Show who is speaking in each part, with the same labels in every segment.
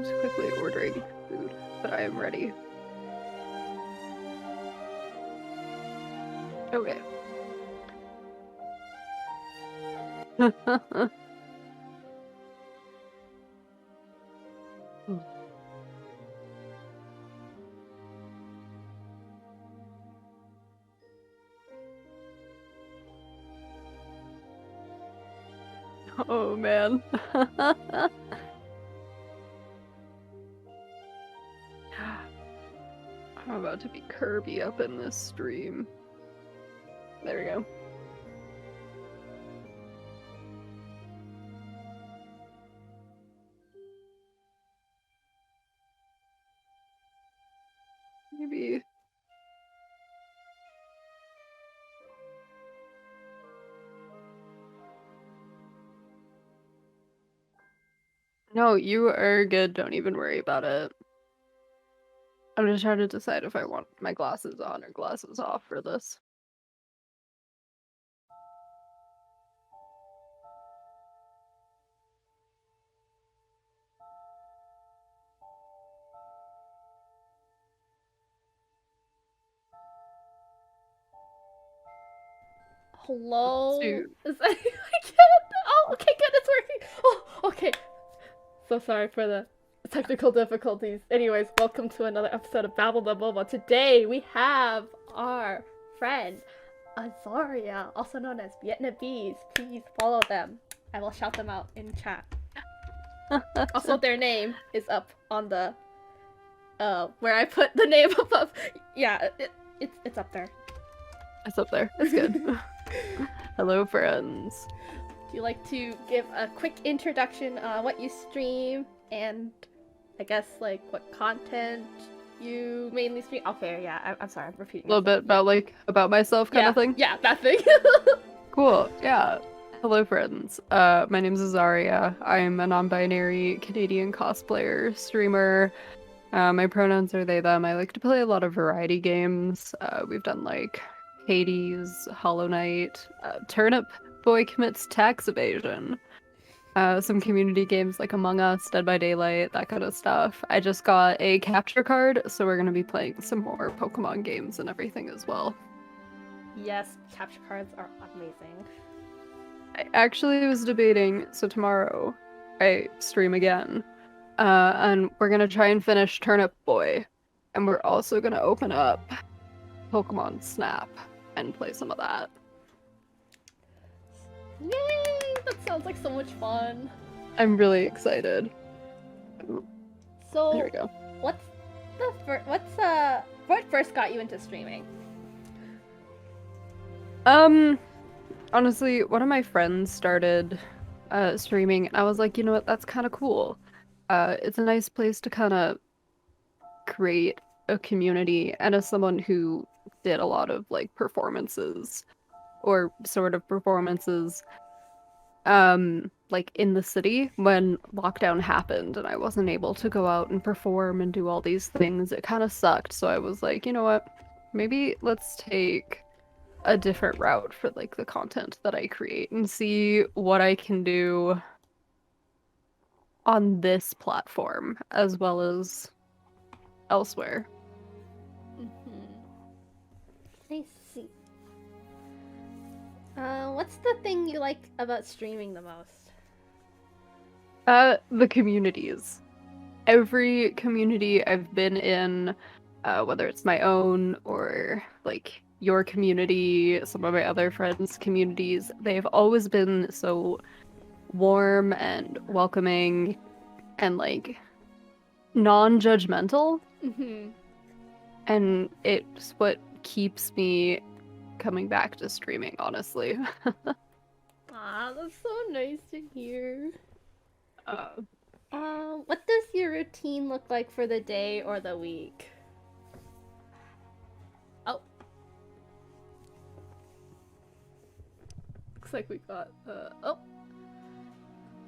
Speaker 1: just quickly ordering food, but I am ready. Okay. Oh man. I'm about to be Kirby up in this stream. There we go. Maybe. No, you are good. Don't even worry about it. I'm just trying to decide if I want my glasses on or glasses off for this.
Speaker 2: Hello?
Speaker 1: Dude.
Speaker 2: I can't. Oh, okay, good, it's working. Oh, okay. So sorry for the technical difficulties. Anyways, welcome to another episode of Babble the Boba. Today we have our friend Azaria, also known as Vietnamese. Please follow them. I will shout them out in chat. Also, their name is up on the where I put the name above. Yeah, it's up there.
Speaker 1: It's up there. It's good. Hello, friends.
Speaker 2: Do you like to give a quick introduction on what you stream and I guess like what content you mainly stream? Okay, yeah, I'm sorry, I'm repeating.
Speaker 1: A little bit about myself kind of thing?
Speaker 2: Yeah, that thing.
Speaker 1: Cool, yeah. Hello, friends. My name's Azaria. I'm a non-binary Canadian cosplayer, streamer. My pronouns are they, them. I like to play a lot of variety games. We've done like Hades, Hollow Knight, Turnip Boy Commits Tax Evasion. Some community games like Among Us, Dead by Daylight, that kind of stuff. I just got a capture card, so we're gonna be playing some more Pokemon games and everything as well.
Speaker 2: Yes, capture cards are amazing.
Speaker 1: I actually was debating, so tomorrow I stream again, and we're gonna try and finish Turnip Boy, and we're also gonna open up Pokemon Snap and play some of that.
Speaker 2: Yay! That sounds like so much fun.
Speaker 1: I'm really excited.
Speaker 2: So
Speaker 1: There we go.
Speaker 2: what first got you into streaming?
Speaker 1: Honestly, one of my friends started streaming, and I was like, you know what, that's kind of cool. It's a nice place to kind of create a community, and as someone who did a lot of like performances or sort of performances like in the city when lockdown happened and I wasn't able to go out and perform and do all these things, it kind of sucked. So I was like, you know what, maybe let's take a different route for like the content that I create and see what I can do on this platform as well as elsewhere.
Speaker 2: I see. What's the thing you like about streaming the most?
Speaker 1: The communities. Every community I've been in, whether it's my own or like your community, some of my other friends' communities, they've always been so warm and welcoming and like non-judgmental.
Speaker 2: Mm-hmm.
Speaker 1: And it's what keeps me coming back to streaming, honestly.
Speaker 2: Ah, that's so nice to hear.
Speaker 1: uh,
Speaker 2: What does your routine look like for the day or the week? Oh. Looks like we got, oh.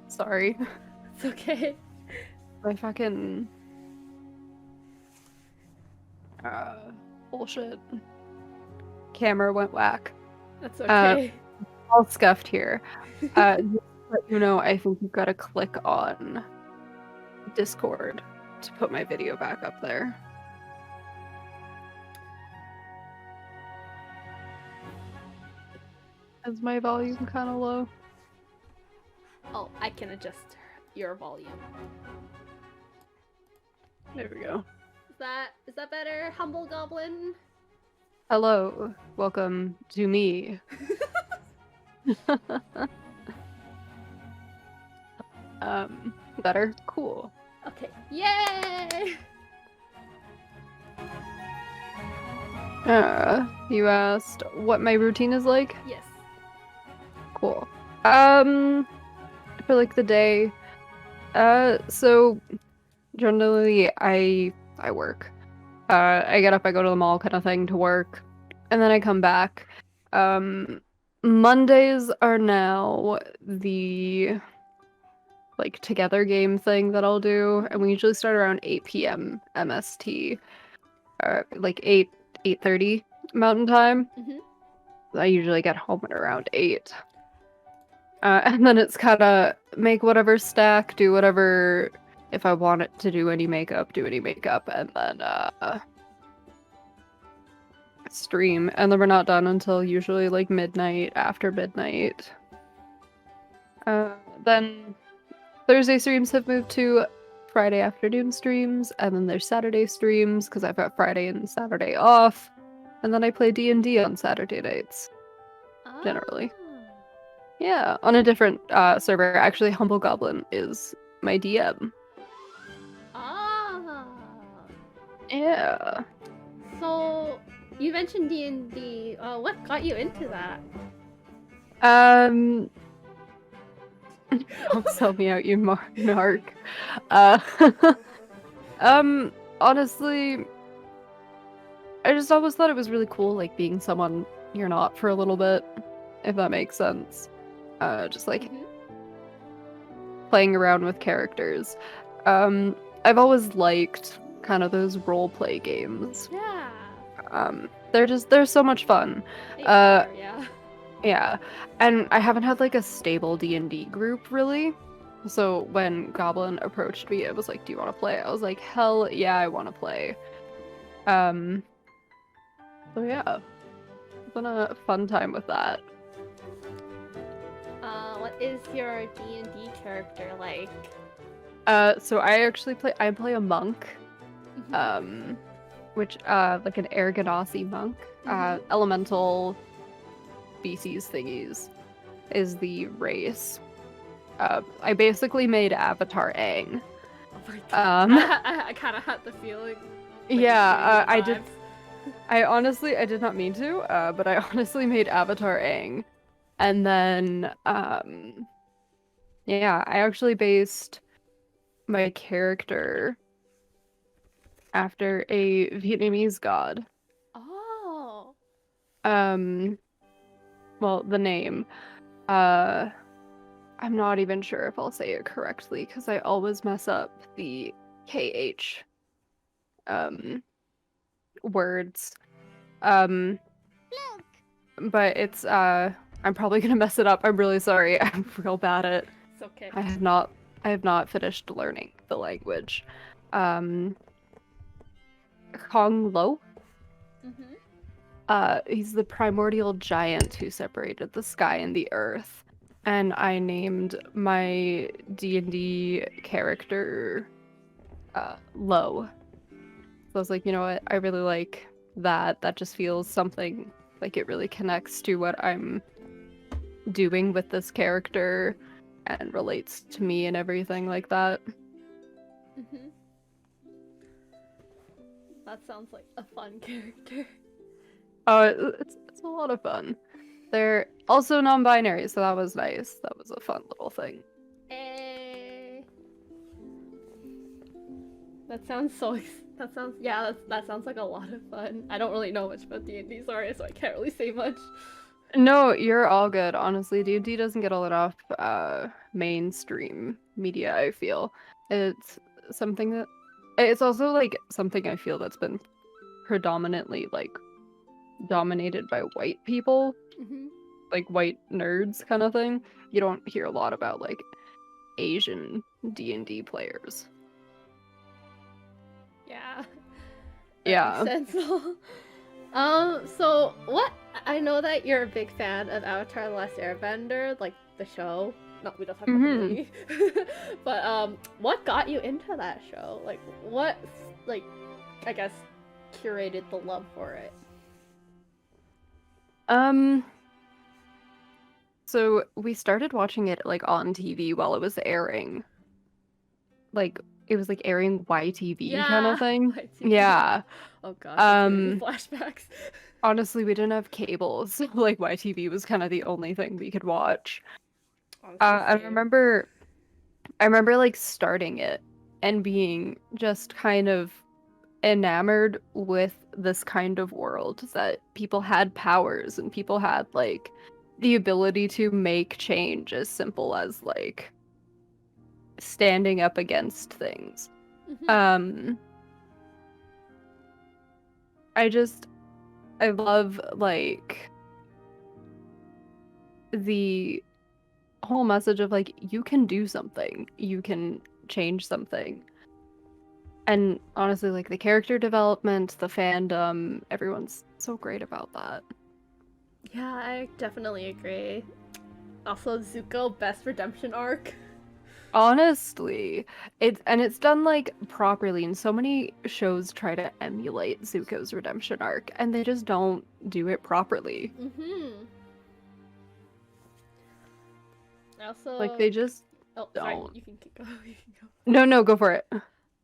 Speaker 1: Sorry.
Speaker 2: It's okay.
Speaker 1: My fucking bullshit camera went whack.
Speaker 2: That's okay.
Speaker 1: All scuffed here. Just to let you know, I think you've got to click on Discord to put my video back up there. Is my volume kind of low?
Speaker 2: Oh, I can adjust your volume.
Speaker 1: There we go.
Speaker 2: Is that better, humble goblin?
Speaker 1: Hello, welcome to me. Better? Cool.
Speaker 2: Okay, yay!
Speaker 1: You asked what my routine is like?
Speaker 2: Yes.
Speaker 1: Cool. For like the day, so generally I work. I get up, I go to the mall kind of thing to work, and then I come back. Mondays are now the like together game thing that I'll do, and we usually start around 8 p.m. MST, like 8:30 Mountain Time. I usually get home at around 8. And then it's kind of make whatever stack, do whatever, if I want it to do any makeup, and then stream. And then we're not done until usually like midnight, after midnight. Then Thursday streams have moved to Friday afternoon streams, and then there's Saturday streams because I've got Friday and Saturday off. And then I play D&D on Saturday nights, generally. Yeah, on a different server. Actually, Humble Goblin is my DM.
Speaker 2: Ah.
Speaker 1: Yeah.
Speaker 2: So, you mentioned D&D. What got you into that?
Speaker 1: Don't sell me out, you narc. Honestly, I just always thought it was really cool, like, being someone you're not for a little bit, if that makes sense. Just, like, playing around with characters. I've always liked kind of those role-play games.
Speaker 2: Yeah.
Speaker 1: They're so much fun.
Speaker 2: They are, yeah.
Speaker 1: Yeah, and I haven't had, like, a stable D&D group, really. So when Goblin approached me, it was like, do you want to play? I was like, hell yeah, I want to play. So yeah, it's been a fun time with that.
Speaker 2: What is your D&D character like?
Speaker 1: So I play a monk, which, like an Air Ganassi monk, elemental species thingies is the race. I basically made Avatar Aang.
Speaker 2: Oh my God. I kind of had the feeling.
Speaker 1: Yeah, I did. I did not mean to, but I honestly made Avatar Aang. And then, yeah, I actually based my character after a Vietnamese god.
Speaker 2: Oh.
Speaker 1: Well, the name. I'm not even sure if I'll say it correctly, because I always mess up the KH, words. But it's, I'm probably gonna mess it up. I'm really sorry. I'm real bad at it.
Speaker 2: It's okay.
Speaker 1: I have not finished learning the language. Kong Lo? He's the primordial giant who separated the sky and the earth. And I named my D&D character, Lo. So I was like, you know what? I really like that. That just feels something like it really connects to what I'm doing with this character and relates to me and everything like that.
Speaker 2: That sounds like a fun character.
Speaker 1: It's a lot of fun. They're also non-binary, so that was nice. That was a fun little thing.
Speaker 2: That sounds that sounds like a lot of fun. I don't really know much about D&D, sorry, so I can't really say much.
Speaker 1: No, you're all good. Honestly, D&D doesn't get enough mainstream media, I feel. It's something that... It's also, like, something I feel that's been predominantly, like, dominated by white people. Like, white nerds kind of thing. You don't hear a lot about, like, Asian D&D players.
Speaker 2: That makes
Speaker 1: Yeah.
Speaker 2: sense. So what? I know that you're a big fan of Avatar: The Last Airbender, like the show. No, we don't talk about the
Speaker 1: Hmm.
Speaker 2: movie. But what got you into that show? Like, what, like, I guess, curated the love for it?
Speaker 1: Um, so we started watching it like on TV while it was airing. Like it was like airing YTV kind of
Speaker 2: Yeah.
Speaker 1: thing.
Speaker 2: YTV.
Speaker 1: Yeah.
Speaker 2: Oh gosh, that's giving me
Speaker 1: Um,
Speaker 2: flashbacks.
Speaker 1: honestly, we didn't have cable, so like YTV was kind of the only thing we could watch.
Speaker 2: Honestly,
Speaker 1: I
Speaker 2: same.
Speaker 1: remember like starting it and being just kind of enamored with this kind of world that people had powers and people had like the ability to make change as simple as like standing up against things.
Speaker 2: Hmm.
Speaker 1: Um I I love like the whole message of like you can do something, you can change something. And honestly, like the character development, the fandom, everyone's so great about that.
Speaker 2: Yeah, I definitely agree. Also, Zuko best redemption arc.
Speaker 1: Honestly, it's done like properly, and so many shows try to emulate Zuko's redemption arc, and they just don't do it properly.
Speaker 2: Mm-hmm. I
Speaker 1: Like
Speaker 2: also,
Speaker 1: they just
Speaker 2: oh, sorry,
Speaker 1: don't.
Speaker 2: you can keep going. You can go.
Speaker 1: No, no, go for it.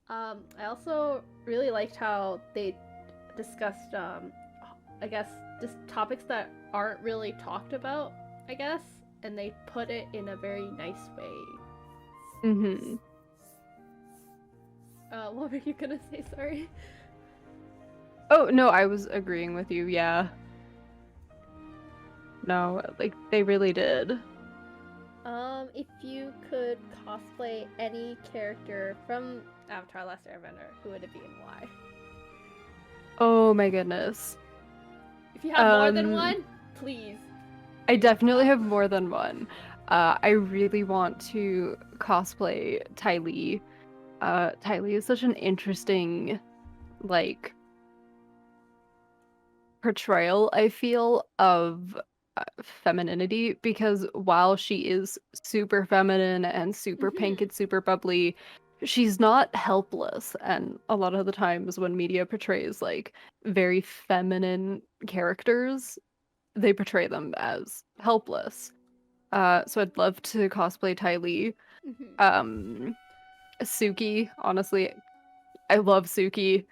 Speaker 2: I also really liked how they discussed, I guess, just topics that aren't really talked about, I guess, and they put it in a very nice way.
Speaker 1: Hmm.
Speaker 2: What were you gonna say? Sorry.
Speaker 1: Oh, no, I was agreeing with you. Yeah. No, like they really did.
Speaker 2: If you could cosplay any character from Avatar: Last Airbender, who would it be and why?
Speaker 1: Oh my goodness.
Speaker 2: If you have more than
Speaker 1: Um,
Speaker 2: one, please.
Speaker 1: I definitely have more than one. I really want to cosplay Ty Lee. Ty Lee is such an interesting, like, portrayal, I feel, of femininity because while she is super feminine and super pink
Speaker 2: Mhm.
Speaker 1: and super bubbly, she's not helpless. And a lot of the times when media portrays like very feminine characters, they portray them as helpless. So I'd love to cosplay Ty Lee.
Speaker 2: Mhm.
Speaker 1: Um, Suki, honestly, I love Suki.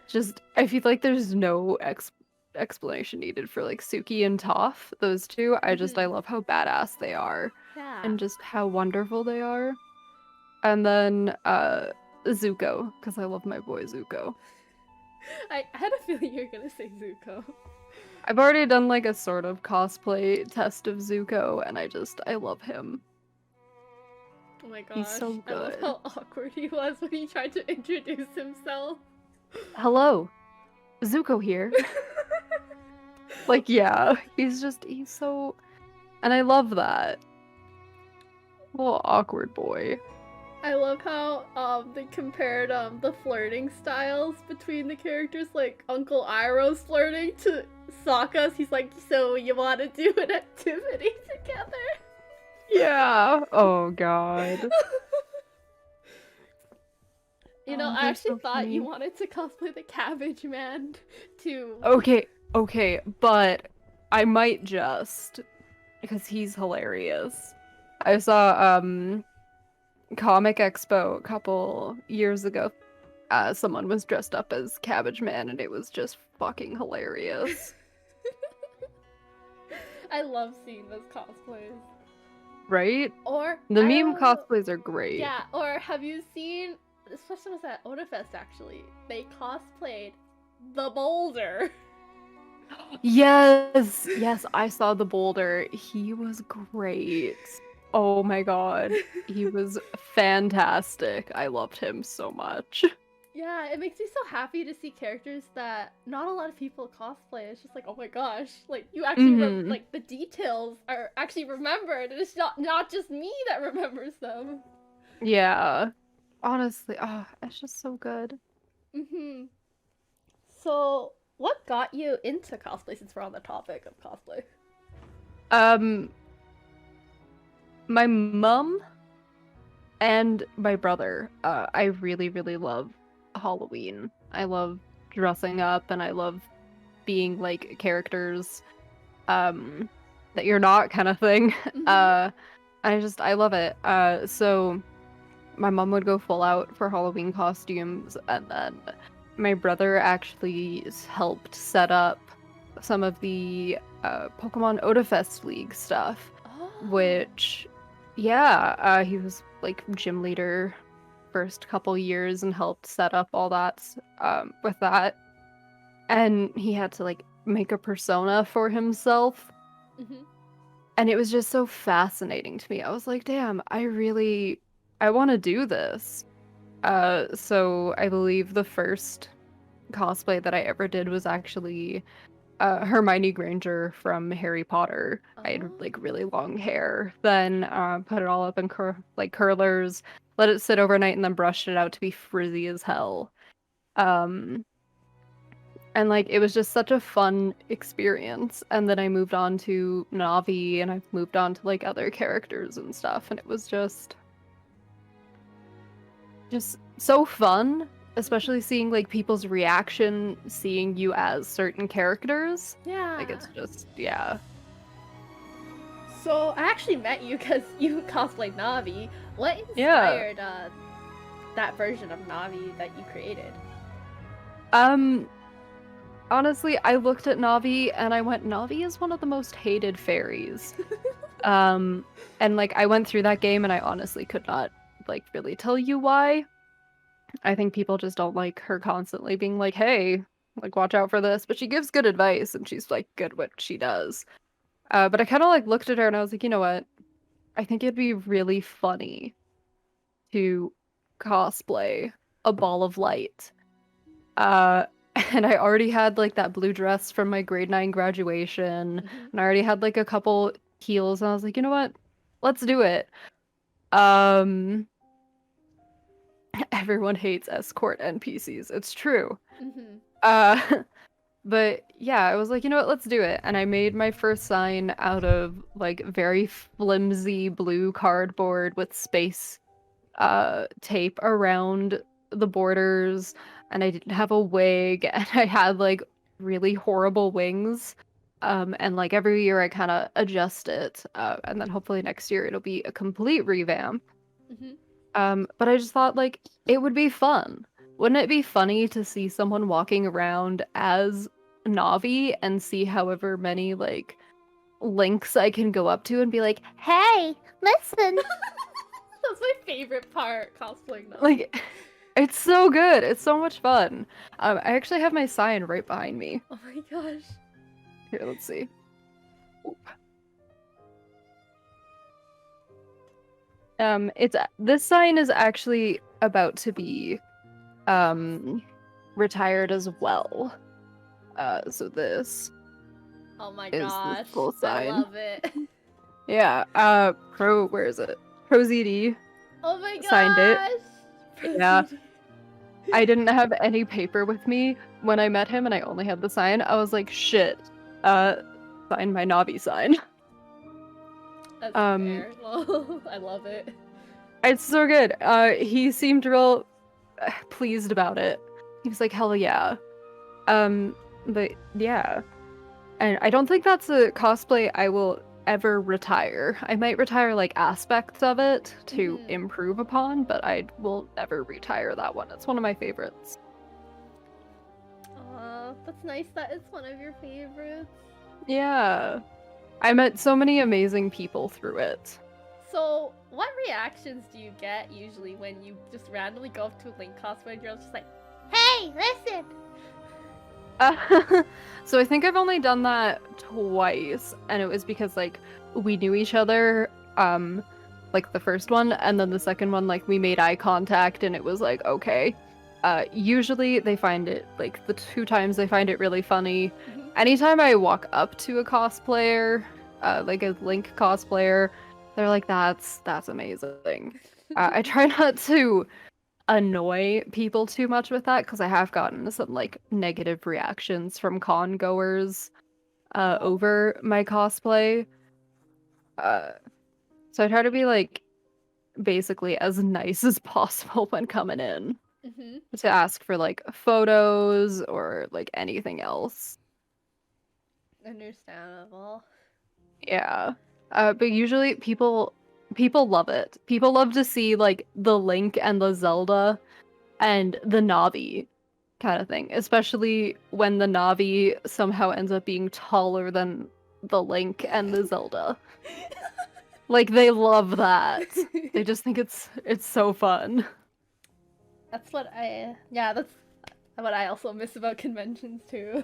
Speaker 1: Just, I feel like there's no explanation needed for like Suki and Toph, those two. I
Speaker 2: Mhm.
Speaker 1: love how badass they are
Speaker 2: Yeah.
Speaker 1: and just how wonderful they are. And then Zuko, because I love my boy Zuko.
Speaker 2: I had a feeling you were gonna say Zuko.
Speaker 1: I've already done like a sort of cosplay test of Zuko, and I love him.
Speaker 2: Oh my
Speaker 1: He's
Speaker 2: gosh,
Speaker 1: so
Speaker 2: I love
Speaker 1: good.
Speaker 2: how awkward he was when he tried to introduce himself.
Speaker 1: Hello, Zuko here. Like, yeah, he's so, and I love that. Little awkward boy.
Speaker 2: I love how they compared the flirting styles between the characters, like Uncle Iroh's flirting to Sokka's. He's like, so you want to do an activity together?
Speaker 1: Yeah. Oh God.
Speaker 2: You know,
Speaker 1: Oh,
Speaker 2: I
Speaker 1: they're
Speaker 2: actually
Speaker 1: so
Speaker 2: thought you
Speaker 1: funny.
Speaker 2: wanted to cosplay the Cabbage Man too.
Speaker 1: Okay, okay, but I might just because he's hilarious. I saw Comic Expo a couple years ago. Someone was dressed up as Cabbage Man and it was just fucking hilarious.
Speaker 2: I love seeing those cosplays.
Speaker 1: Right?
Speaker 2: Or
Speaker 1: The
Speaker 2: I
Speaker 1: meme
Speaker 2: don't know.
Speaker 1: cosplays are great.
Speaker 2: Yeah, or have you seen this person was at Otafest actually. They cosplayed the boulder.
Speaker 1: Yes, yes, I saw the boulder. He was great. Oh my God. He was fantastic. I loved him so much.
Speaker 2: Yeah, it makes me so happy to see characters that not a lot of people cosplay. It's just like, oh my gosh, like you actually
Speaker 1: Hmm.
Speaker 2: like the details are actually remembered, and it's not just me that remembers them.
Speaker 1: Yeah. Honestly, oh, it's just so good.
Speaker 2: Mm-hmm. So, what got you into cosplay since we're on the topic of cosplay?
Speaker 1: Um, my mom and my brother, I really, really love Halloween. I love dressing up and I love being like characters um that you're not kind of thing.
Speaker 2: Mm-hmm.
Speaker 1: I love it. So my mom would go full out for Halloween costumes, and then my brother actually helped set up some of the Pokemon Otafest League stuff,
Speaker 2: Oh.
Speaker 1: which, yeah, he was like gym leader first couple years and helped set up all that with that. And he had to like make a persona for himself.
Speaker 2: Mm-hmm.
Speaker 1: And it was just so fascinating to me. I was like, damn, I want to do this. So I believe the first cosplay that I ever did was actually Hermione Granger from Harry Potter. I had
Speaker 2: Oh.
Speaker 1: like really long hair, then put it all up in curlers, let it sit overnight, and then brushed it out to be frizzy as hell. Um, and like it was just such a fun experience. And then I moved on to Navi, and I've moved on to like other characters and stuff, and it was just so fun, especially seeing like people's reaction seeing you as certain characters.
Speaker 2: Yeah.
Speaker 1: Like it's just, yeah.
Speaker 2: So, I actually met you because you cosplay Navi. What
Speaker 1: Yeah.
Speaker 2: inspired that version of Navi that you created?
Speaker 1: Um Honestly, I looked at Navi and I went, Navi is one of the most hated fairies. And like I went through that game and I honestly could not like really tell you why. I think people just don't like her constantly being like, "Hey, like watch out for this," but she gives good advice and she's like good what she does. But I kind of like looked at her and I was like, "You know what? I think it'd be really funny to cosplay a ball of light." Uh and I already had like that blue dress from my grade 9 graduation
Speaker 2: Mm-hmm.
Speaker 1: and I already had like a couple heels and I was like, "You know what? Let's do it." Um Everyone hates escort NPCs. It's true.
Speaker 2: Mm-hmm.
Speaker 1: Uh But yeah, I was like, you know what, let's do it. And I made my first sign out of like very flimsy blue cardboard with space tape around the borders, and I didn't have a wig, and I had like really horrible wings. And like every year I kind of adjust it, and then hopefully next year it'll be a complete revamp.
Speaker 2: Mm-hmm.
Speaker 1: But I just thought like it would be fun. Wouldn't it be funny to see someone walking around as Navi and see however many like links I can go up to and be like, "Hey, listen."
Speaker 2: That's my favorite part, cosplaying Navi.
Speaker 1: Like it's so good. It's so much fun. I actually have my sign right behind me.
Speaker 2: Oh my gosh.
Speaker 1: Here, let's see. Oop. It's this sign is actually about to be retired as well. So this
Speaker 2: Oh my
Speaker 1: is the
Speaker 2: gosh.
Speaker 1: full
Speaker 2: I
Speaker 1: sign.
Speaker 2: love it.
Speaker 1: Yeah, where is it? ProZD
Speaker 2: Oh my gosh.
Speaker 1: signed it. Yeah.
Speaker 2: Proceed.
Speaker 1: I didn't have any paper with me when I met him and I only had the sign. I was like, shit. Sign my Navi sign.
Speaker 2: That's
Speaker 1: Um,
Speaker 2: fair. I love it.
Speaker 1: it's so good. He seemed real pleased about it. He was like, hell yeah. But yeah. And I don't think that's a cosplay I will ever retire. I might retire like aspects of it to
Speaker 2: Mhm.
Speaker 1: improve upon, but I will never retire that one. It's one of my favorites.
Speaker 2: Aw, that's nice that it's one of your favorites.
Speaker 1: Yeah. I met so many amazing people through it.
Speaker 2: So, what reactions do you get usually when you just randomly go up to a Link cosplay girl just like, "Hey, listen!"
Speaker 1: So I think I've only done that twice, and it was because like we knew each other, like the first one, and then the second one, like we made eye contact, and it was like okay. Usually they find it like the two times they find it really funny.
Speaker 2: Mhm.
Speaker 1: Anytime I walk up to a cosplayer, like a Link cosplayer, they're like, "That's amazing." I try not to annoy people too much with that because I have gotten some like negative reactions from con goers
Speaker 2: Oh.
Speaker 1: over my cosplay. Uh, so I try to be like basically as nice as possible when coming in
Speaker 2: Mm-hmm.
Speaker 1: to ask for like photos or like anything else.
Speaker 2: Understandable.
Speaker 1: Yeah. But usually people love it. People love to see like the Link and the Zelda and the Navi kind of thing, especially when the Navi somehow ends up being taller than the Link and the Zelda. Like they love that. They just think it's so fun.
Speaker 2: That's what I. Yeah, that's what I also miss about conventions too.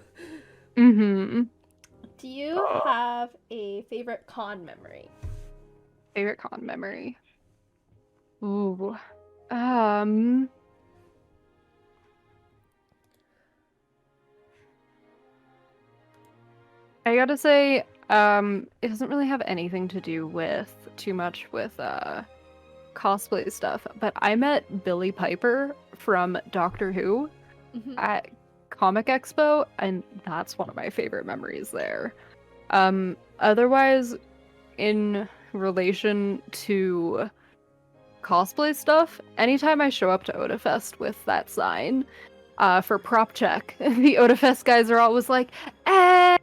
Speaker 1: Mm-hmm.
Speaker 2: Do you have a favorite con memory?
Speaker 1: Favorite con memory. Ooh. Um, I gotta say, it doesn't really have anything to do with too much with cosplay stuff, but I met Billy Piper from Doctor Who
Speaker 2: Mm-hmm.
Speaker 1: at Comic Expo, and that's one of my favorite memories there. Otherwise, in relation to cosplay stuff, anytime I show up to Odafest with that sign, for prop check, the Odafest guys are always like, "Hey!"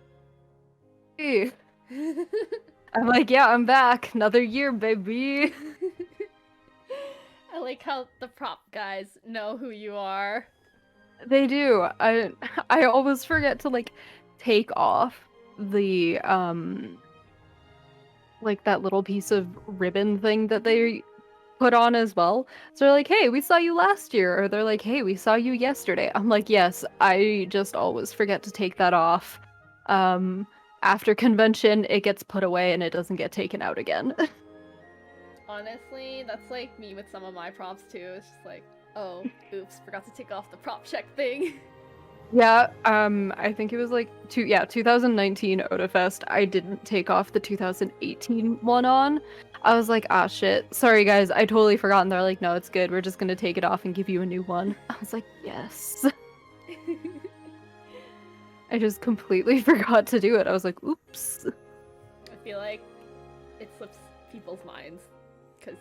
Speaker 1: I'm like, "Yeah, I'm back. Another year, baby."
Speaker 2: I like how the prop guys know who you are.
Speaker 1: They do. I always forget to like take off the like that little piece of ribbon thing that they put on as well. So they're like, "Hey, we saw you last year," or they're like, "Hey, we saw you yesterday." I'm like, "Yes, I just always forget to take that off." Um, After convention, it gets put away and it doesn't get taken out again.
Speaker 2: Honestly, that's like me with some of my props too. It's just like, oh, oops, forgot to take off the prop check thing.
Speaker 1: Yeah, I think it was like 2019 Odafest. I didn't take off the 2018 one on. I was like, ah, shit. Sorry, guys, I totally forgot. And they're like, no, it's good. We're just gonna take it off and give you a new one. I was like, yes. I just completely forgot to do it. I was like, oops.
Speaker 2: I feel like it slips people's minds because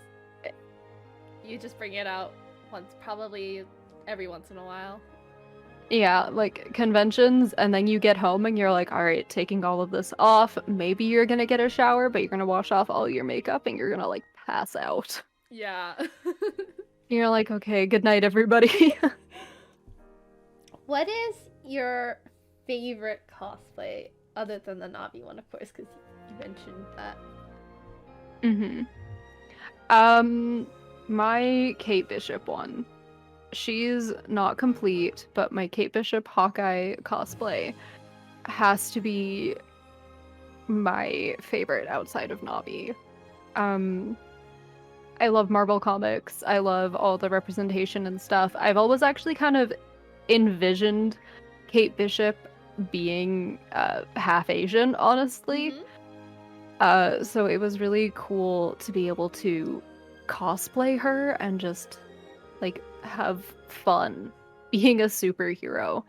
Speaker 2: you just bring it out once, probably every once in a while.
Speaker 1: Yeah, like conventions, and then you get home and you're like, all right, taking all of this off. Maybe you're gonna get a shower, but you're gonna wash off all your makeup and you're gonna like pass out.
Speaker 2: Yeah.
Speaker 1: You're like, okay, good night, everybody.
Speaker 2: What is your favorite cosplay other than the Navi one, of course, because you mentioned that?
Speaker 1: Mm-hmm. My Kate Bishop one. She's not complete, but my Kate Bishop Hawkeye cosplay has to be my favorite outside of Navi. Um, I love Marvel Comics. I love all the representation and stuff. I've always actually kind of envisioned Kate Bishop being half Asian, honestly. So it was really cool to be able to cosplay her and just like have fun being a superhero,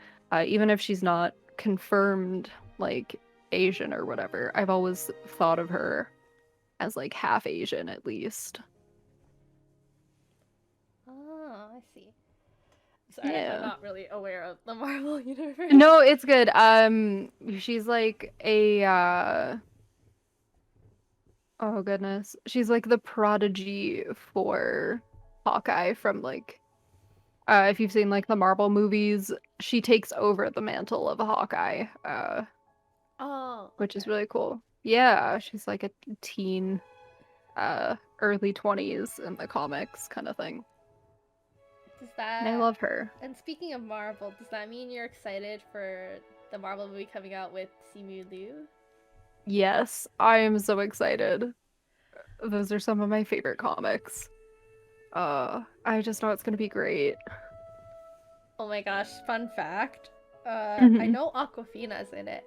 Speaker 1: even if she's not confirmed like Asian or whatever. I've always thought of her as like half Asian at least.
Speaker 2: Oh, I see. Sorry if I'm
Speaker 1: Yeah.
Speaker 2: not really aware of the Marvel universe.
Speaker 1: No, it's good. She's like a oh goodness. She's like the prodigy for Hawkeye from like if you've seen like the Marvel movies, she takes over the mantle of a Hawkeye,
Speaker 2: Oh,
Speaker 1: which is
Speaker 2: okay.
Speaker 1: really cool. Yeah, she's like a teen, early 20s in the comics kind of thing.
Speaker 2: Does
Speaker 1: And I
Speaker 2: that...
Speaker 1: love her.
Speaker 2: And speaking of Marvel, does that mean you're excited for the Marvel movie coming out with Simu Liu?
Speaker 1: Yes, I am so excited. Those are some of my favorite comics. I just know it's gonna be great.
Speaker 2: Oh my gosh, fun fact. I
Speaker 1: Mhm.
Speaker 2: know Aquafina's in it.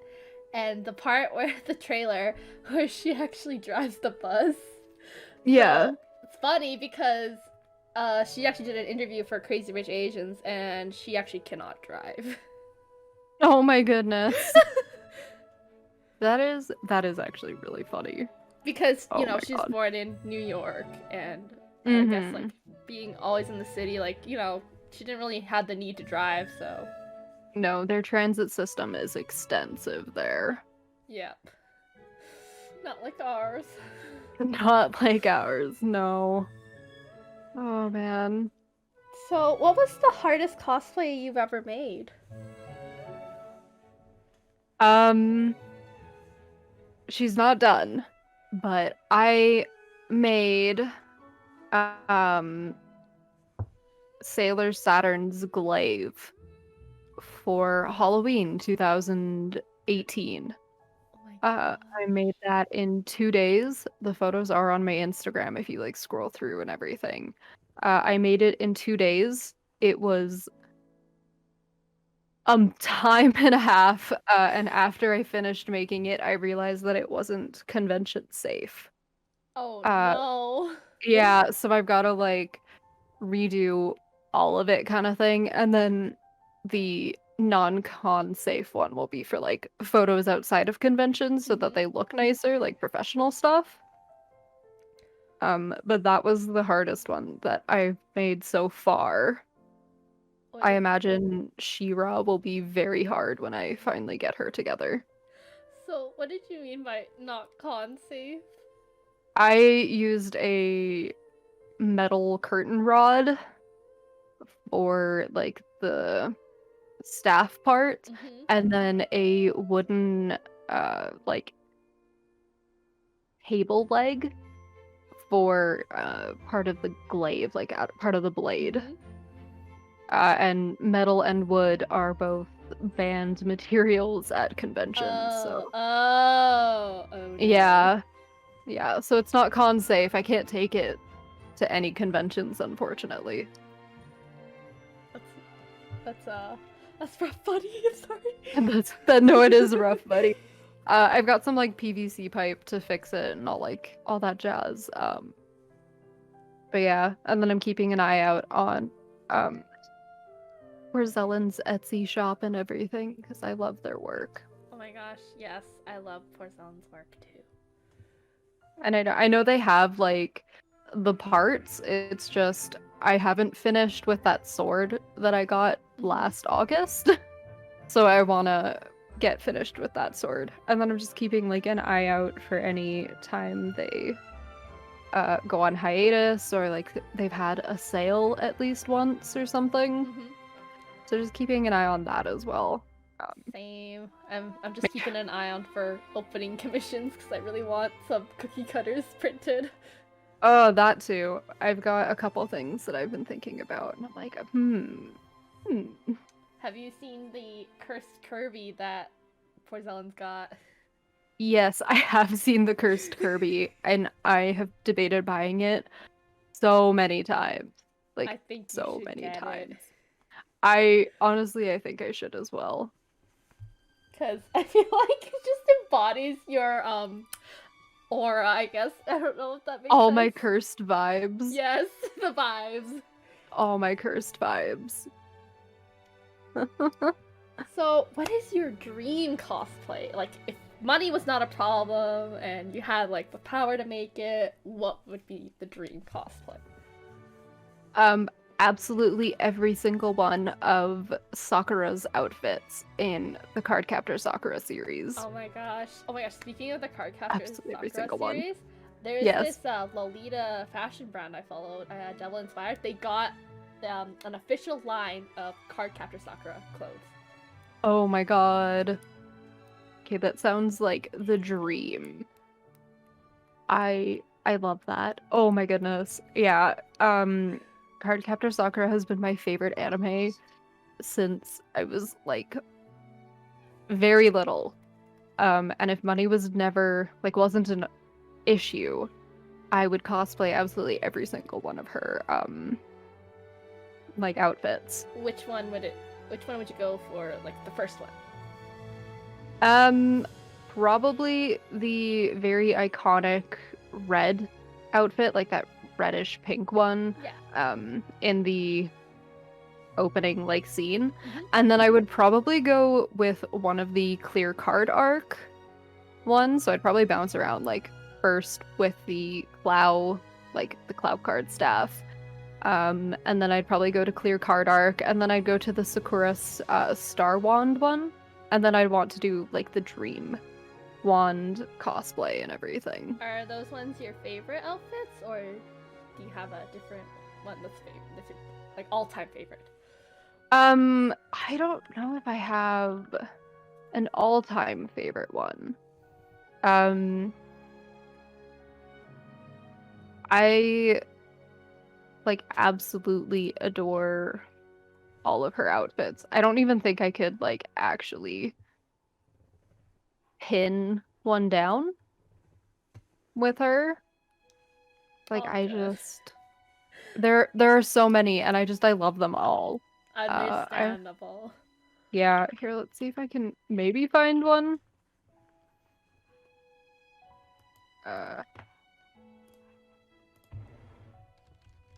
Speaker 2: And the part where the trailer where she actually drives the bus.
Speaker 1: Yeah.
Speaker 2: So it's funny because she actually did an interview for Crazy Rich Asians, and she actually cannot drive.
Speaker 1: Oh my goodness. That is actually really funny.
Speaker 2: Because,
Speaker 1: Oh my
Speaker 2: she's
Speaker 1: god.
Speaker 2: born in New York, and I guess, like, being always in the city, like, she didn't really have the need to drive, so...
Speaker 1: No, their transit system is extensive there.
Speaker 2: Yep. Not like ours.
Speaker 1: Not like ours, no. Oh man.
Speaker 2: So, what was the hardest cosplay you've ever made?
Speaker 1: She's not done, but I made Sailor Saturn's glaive for Halloween 2018.
Speaker 2: Oh my god.
Speaker 1: I made that in 2 days. The photos are on my Instagram if you like scroll through and everything. I made it in 2 days. It was time and a half, and after I finished making it, I realized that it wasn't convention safe.
Speaker 2: Oh
Speaker 1: Uh,
Speaker 2: no.
Speaker 1: yeah, so I've got to like redo all of it kind of thing, and then the non-con safe one will be for like photos outside of conventions so that they look nicer, like professional stuff. But that was the hardest one that I've made so far. I imagine She-Ra will be very hard when I finally get her together.
Speaker 2: So, what did you mean by not con safe?
Speaker 1: I used a metal curtain rod for like the staff part, and then a wooden like table leg for part of the glaive, like part of the blade. And metal and wood are both banned materials at conventions. So
Speaker 2: no.
Speaker 1: yeah, so it's not con safe. I can't take it to any conventions, unfortunately.
Speaker 2: That's rough, buddy. I'm sorry.
Speaker 1: No, it is rough, buddy. I've got some like PVC pipe to fix it and all that jazz. But yeah, and then I'm keeping an eye out on Porzellan's Etsy shop and everything because I love their work.
Speaker 2: Oh my gosh, yes, I love Porzellan's work too.
Speaker 1: And I know they have like the parts. It's just I haven't finished with that sword that I got last August. So I want to get finished with that sword. And then I'm just keeping like an eye out for any time they go on hiatus or like they've had a sale at least once or something. So just keeping an eye on that as well.
Speaker 2: Same. I'm just keeping an eye on for opening commissions because I really want some cookie cutters printed.
Speaker 1: Oh, that too. I've got a couple things that I've been thinking about, and I'm like,
Speaker 2: Have you seen the cursed Kirby that Porzellan's got?
Speaker 1: Yes, I have seen the cursed Kirby, and I have debated buying it so many times. Like,
Speaker 2: I think
Speaker 1: so many times.
Speaker 2: It.
Speaker 1: I think I should as well.
Speaker 2: Because I feel like it just embodies your aura, I guess. I don't know if that makes
Speaker 1: all
Speaker 2: sense.
Speaker 1: My cursed vibes.
Speaker 2: Yes, the vibes.
Speaker 1: All my cursed vibes.
Speaker 2: So, what is your dream cosplay? Like, if money was not a problem and you had like the power to make it, what would be the dream cosplay?
Speaker 1: Absolutely every single one of Sakura's outfits in the Cardcaptor Sakura series.
Speaker 2: Oh my gosh. Speaking of the Cardcaptor
Speaker 1: Sakura
Speaker 2: series,
Speaker 1: one.
Speaker 2: There's this Lolita fashion brand I followed, Devil Inspired. They got an official line of Cardcaptor Sakura clothes.
Speaker 1: Oh my god. Okay, that sounds like the dream. I love that. Oh my goodness. Yeah. Cardcaptor Sakura has been my favorite anime since I was like very little. And if money was never wasn't an issue, I would cosplay absolutely every single one of her outfits.
Speaker 2: Which one would you go for, like the first one?
Speaker 1: Probably the very iconic red outfit, like that reddish pink one.
Speaker 2: Yeah.
Speaker 1: in the opening like scene.
Speaker 2: Mhm.
Speaker 1: And then I would probably go with one of the clear card arc ones. So I'd probably bounce around like first with the Clow, like the Clow card staff. And then I'd probably go to clear card arc, and then I'd go to the Sakura Star Wand one. And then I'd want to do like the Dream Wand cosplay and everything.
Speaker 2: Are those ones your favorite outfits, or do you have a different one that's your, like all-time favorite?
Speaker 1: I don't know if I have an all-time favorite one. I like absolutely adore all of her outfits. I don't even think I could like actually pin one down with her. Like
Speaker 2: Oh,
Speaker 1: I
Speaker 2: good.
Speaker 1: just there are so many, and I love them all.
Speaker 2: Understandable.
Speaker 1: Yeah, here, let's see if I can maybe find one.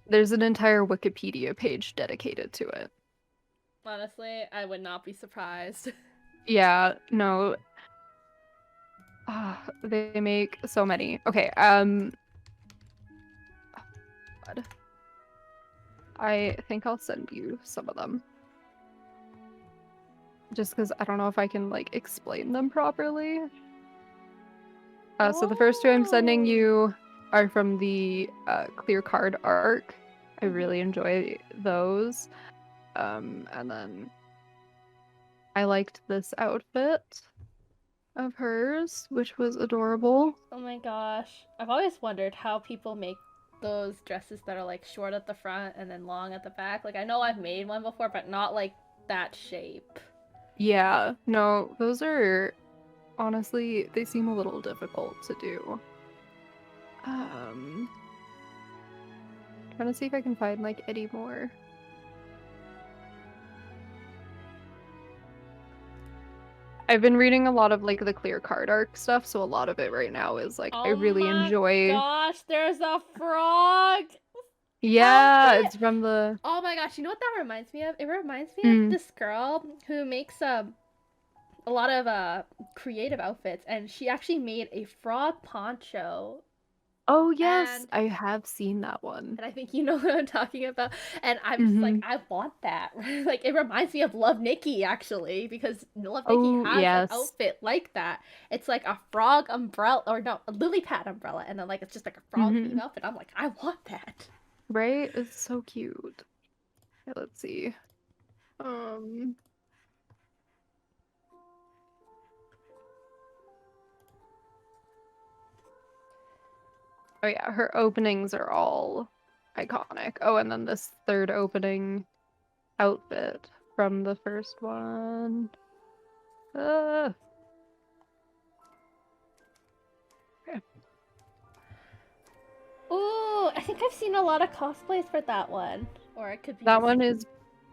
Speaker 1: There's an entire Wikipedia page dedicated to it.
Speaker 2: Honestly, I would not be surprised.
Speaker 1: Yeah, no. They make so many. Okay, God. I think I'll send you some of them. Just because I don't know if I can, like, explain them properly. So the first two I'm sending you are from the clear card arc. I really enjoy those. And then I liked this outfit of hers, which was adorable.
Speaker 2: Oh my gosh. I've always wondered how people make those dresses that are like short at the front and then long at the back. Like I know I've made one before, but not like that shape.
Speaker 1: Yeah, no, those are honestly, they seem a little difficult to do. Trying to see if I can find like any more. I've been reading a lot of like the clear card arc stuff, so a lot of it right now is like I really enjoy.
Speaker 2: Oh my gosh, there's a frog!
Speaker 1: Yeah, it's from the.
Speaker 2: Oh my gosh, you know what that reminds me of? It reminds me of this girl who makes a lot of creative outfits, and she actually made a frog poncho.
Speaker 1: Oh yes, I have seen that one.
Speaker 2: And I think you know what I'm talking about. And I'm just like, I want that. Like it reminds me of Love Nikki actually, because Love Nikki has an outfit like that. It's like a frog umbrella, or no, a lily pad umbrella, and then like it's just like a frog theme outfit. I'm like, I want that.
Speaker 1: Right? It's so cute. Okay, let's see. Oh yeah, her openings are all iconic. Oh, and then this third opening outfit from the first one. Okay.
Speaker 2: Ooh, I think I've seen a lot of cosplays for that one. Or it could be
Speaker 1: that one is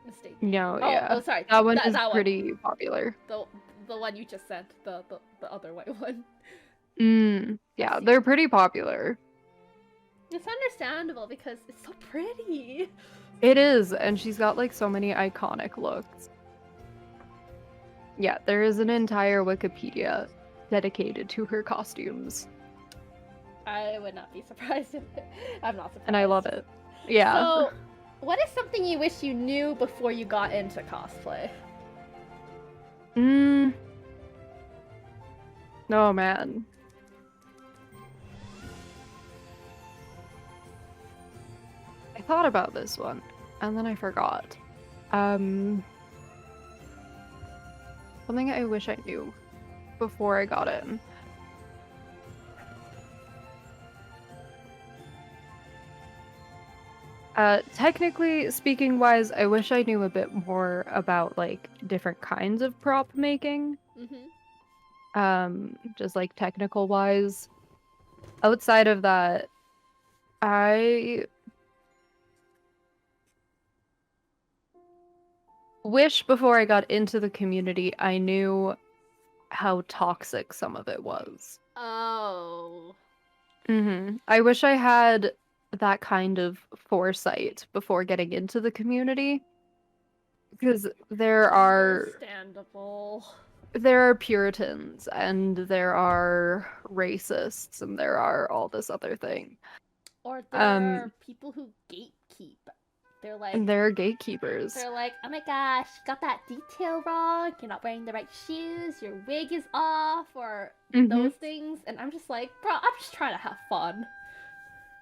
Speaker 2: mistaken.
Speaker 1: No, yeah.
Speaker 2: Oh, sorry.
Speaker 1: That one is pretty popular.
Speaker 2: The one you just sent, the other white one.
Speaker 1: Yeah, they're pretty popular.
Speaker 2: It's understandable because it's so pretty.
Speaker 1: It is, and she's got like so many iconic looks. Yeah, there is an entire Wikipedia dedicated to her costumes.
Speaker 2: I would not be surprised if I'm not surprised.
Speaker 1: And I love it. Yeah.
Speaker 2: So, what is something you wish you knew before you got into cosplay?
Speaker 1: Oh man. I thought about this one, and then I forgot. Something I wish I knew before I got in. Technically speaking wise, I wish I knew a bit more about like different kinds of prop making. Just like technical wise. Outside of that, I wish before I got into the community I knew how toxic some of it was.
Speaker 2: Oh.
Speaker 1: I wish I had that kind of foresight before getting into the community. Because
Speaker 2: Understandable.
Speaker 1: there are Puritans and there are racists and there are all this other thing.
Speaker 2: Or there
Speaker 1: Um,
Speaker 2: are people who gatekeep. They're
Speaker 1: and
Speaker 2: like,
Speaker 1: there are gatekeepers.
Speaker 2: oh my gosh, you got that detail wrong. You're not wearing the right shoes. Your wig is off, or
Speaker 1: Hmm.
Speaker 2: those things. And I'm just like, bro, I'm just trying to have fun.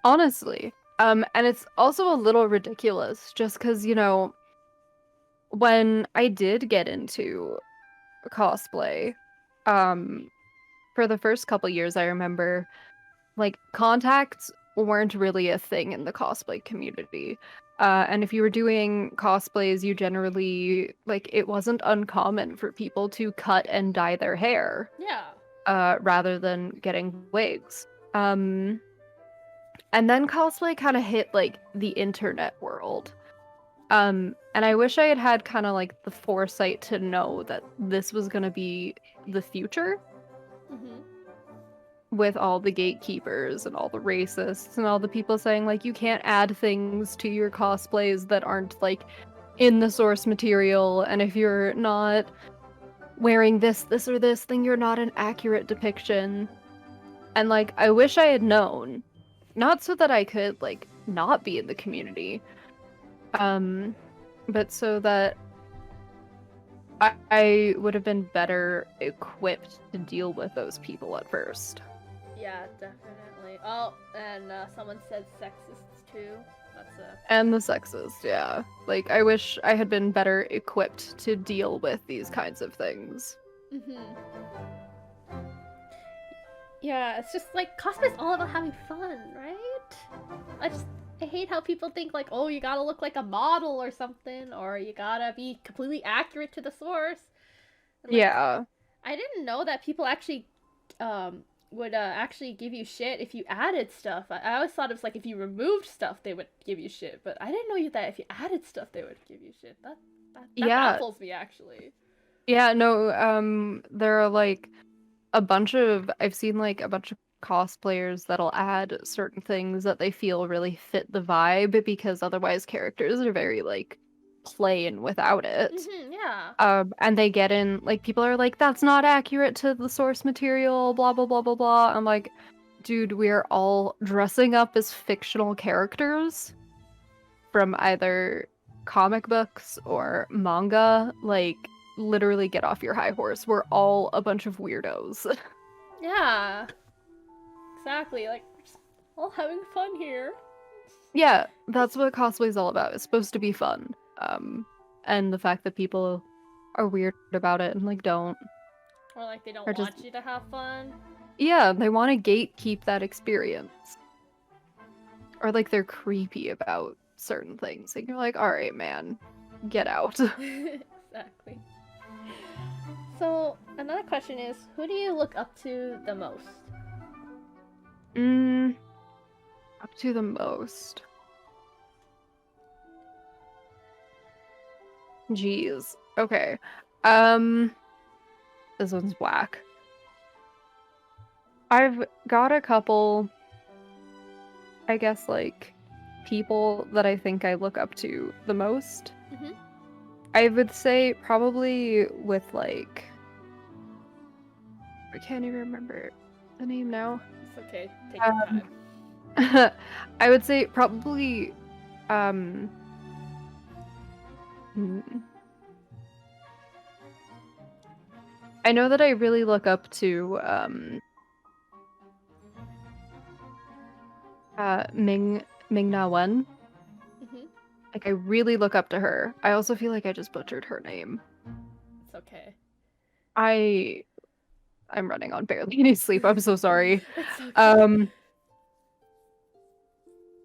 Speaker 1: Honestly. And it's also a little ridiculous just because, when I did get into cosplay, um, for the first couple years, I remember like contacts weren't really a thing in the cosplay community. And if you were doing cosplays, you generally like it wasn't uncommon for people to cut and dye their hair,
Speaker 2: Yeah.
Speaker 1: rather than getting wigs. Um, and then cosplay kind of hit like the internet world. And I wish I had had kind of like the foresight to know that this was gonna be the future
Speaker 2: Mm-hmm.
Speaker 1: with all the gatekeepers and all the racists and all the people saying like you can't add things to your cosplays that aren't like in the source material, and if you're not wearing this or this, then you're not an accurate depiction. And like I wish I had known, not so that I could like not be in the community, um, but so that I would have been better equipped to deal with those people at first.
Speaker 2: Yeah, definitely. Oh, and someone said sexists too. That's a.
Speaker 1: And the sexist, yeah. Like, I wish I had been better equipped to deal with these kinds of things.
Speaker 2: Mm-hmm. Yeah, it's just like cosplay's all about having fun, right? I hate how people think like, oh, you gotta look like a model or something, or you gotta be completely accurate to the source. And like,
Speaker 1: Yeah.
Speaker 2: I didn't know that people actually would actually give you shit if you added stuff. I always thought it was like if you removed stuff they would give you shit, but I didn't know that if you added stuff they would give you shit. That
Speaker 1: Yeah.
Speaker 2: baffles me actually.
Speaker 1: Yeah, no, there are like I've seen like a bunch of cosplayers that'll add certain things that they feel really fit the vibe because otherwise characters are very like plain without it.
Speaker 2: Mm-hmm, yeah.
Speaker 1: And they get in, like, people are like, that's not accurate to the source material, blah, blah, blah, blah, blah. I'm like, dude, we are all dressing up as fictional characters from either comic books or manga. Like, literally get off your high horse. We're all a bunch of weirdos.
Speaker 2: Yeah. Exactly. Like we're just all having fun here.
Speaker 1: Yeah, that's what cosplay's all about. It's supposed to be fun. And the fact that people are weird about it and like don't,
Speaker 2: Or like they don't
Speaker 1: are just,
Speaker 2: want you to have fun.
Speaker 1: yeah, they want to gatekeep that experience. Or like they're creepy about certain things. And you're like, all right, man, get out.
Speaker 2: Exactly. So another question is, who do you look up to the most?
Speaker 1: mm, up to the most. Jeez. Okay. Um, this one's whack. I've got a couple, I guess, like, people that I think I look up to the most.
Speaker 2: Mm-hmm.
Speaker 1: I would say probably with, like, I can't even remember the name now.
Speaker 2: It's okay. Take your
Speaker 1: Um,
Speaker 2: time.
Speaker 1: I would say probably, um, hmm, I know that I really look up to, Ming Na Wen.
Speaker 2: Mm-hmm.
Speaker 1: Like, I really look up to her. I also feel like I just butchered her name.
Speaker 2: It's okay.
Speaker 1: I'm running on barely any sleep. I'm so sorry.
Speaker 2: It's okay.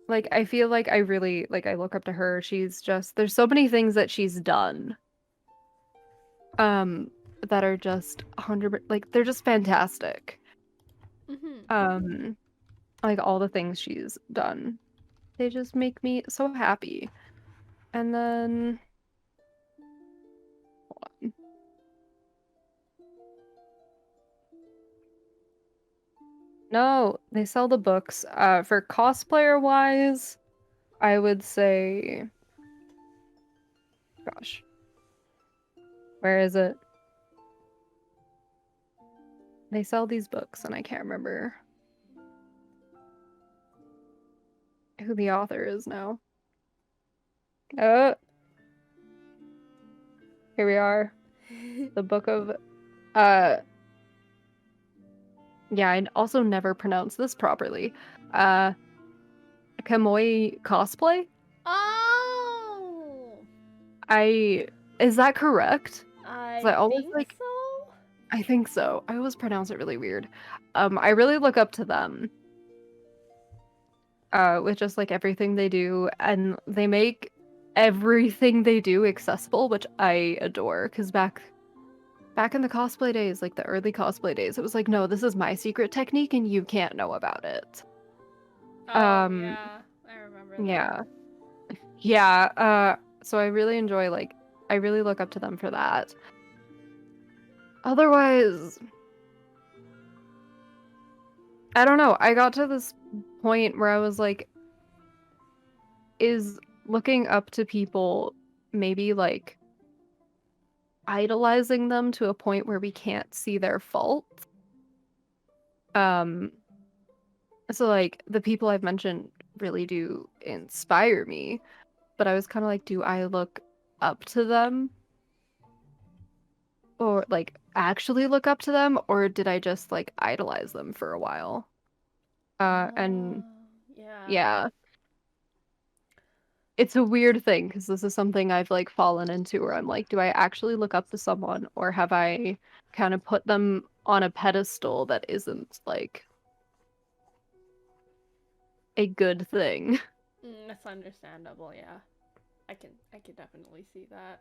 Speaker 1: Like I feel like I really like I look up to her. She's just there's so many things that she's done. That are just 100 like they're just fantastic.
Speaker 2: Mm-hmm.
Speaker 1: Um like all the things she's done. They just make me so happy. And then hold on. No, they sell the books. For cosplayer wise, I would say, gosh, where is it? They sell these books, and I can't remember who the author is now. Oh, here we are. The book of, uh, yeah, I also never pronounced this properly. Kamoi Cosplay?
Speaker 2: Oh,
Speaker 1: Is that correct? 'Cause
Speaker 2: I
Speaker 1: I always
Speaker 2: think
Speaker 1: like,
Speaker 2: so.
Speaker 1: I think so. I always pronounce it really weird. I really look up to them. With just like everything they do, and they make everything they do accessible, which I adore. Because back in the cosplay days, like the early cosplay days, it was like, no, this is my secret technique, and you can't know about it.
Speaker 2: Oh
Speaker 1: Um,
Speaker 2: yeah, I remember that.
Speaker 1: yeah, yeah. So I really enjoy I really look up to them for that. Otherwise, I don't know. I got to this point where I was like, is looking up to people maybe like idolizing them to a point where we can't see their faults? Um, so like the people I've mentioned really do inspire me, but I was kind of like, do I look up to them or like actually look up to them, or did I just like idolize them for a while? And
Speaker 2: Oh yeah.
Speaker 1: yeah, it's a weird thing because this is something I've like fallen into where I'm like, do I actually look up to someone, or have I kind of put them on a pedestal that isn't like a good thing?
Speaker 2: That's understandable. Yeah, I can definitely see that.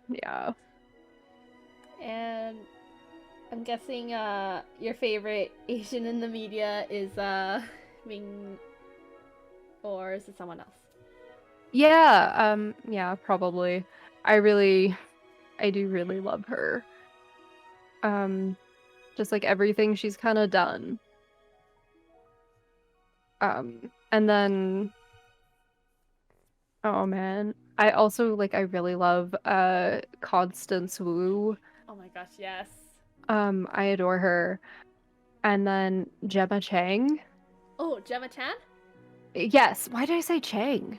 Speaker 1: Yeah.
Speaker 2: And I'm guessing your favorite Asian in the media is Ming, or is it someone else?
Speaker 1: Yeah, yeah, probably. I really I do really love her. Um, just like everything she's kind of done. And then oh man, I also like I really love Constance Wu.
Speaker 2: Oh my gosh, yes.
Speaker 1: I adore her. And then Gemma Chang.
Speaker 2: Oh, Gemma Chan?
Speaker 1: Yes, why did I say Chang?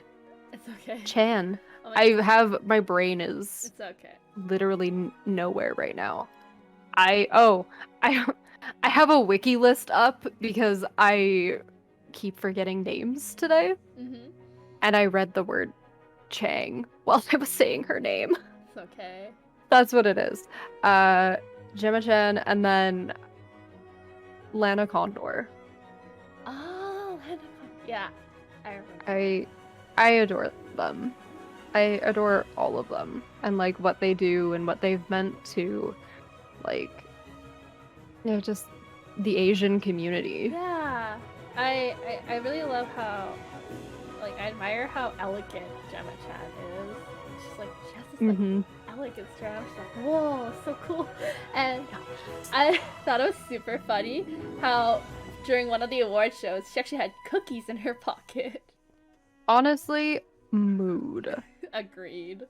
Speaker 2: It's okay.
Speaker 1: Chan.
Speaker 2: Oh my
Speaker 1: I
Speaker 2: god.
Speaker 1: have my brain is
Speaker 2: It's okay.
Speaker 1: literally nowhere right now. I I I have a wiki list up because I keep forgetting names today,
Speaker 2: Mm-hmm.
Speaker 1: and I read the word Chang while I was saying her name.
Speaker 2: It's okay.
Speaker 1: That's what it is. Uh, Gemma Chen, and then Lana Condor.
Speaker 2: Oh, yeah. I remember that.
Speaker 1: I I adore them. I adore all of them and like what they do and what they've meant to like just the Asian community.
Speaker 2: Yeah. I really love how, like, I admire how elegant Gemma Chan is. She's like, she has this like
Speaker 1: Hmm.
Speaker 2: elegance to her. I'm just like, whoa, so cool. And I thought it was super funny how during one of the award shows she actually had cookies in her pocket.
Speaker 1: Honestly, mood.
Speaker 2: Agreed.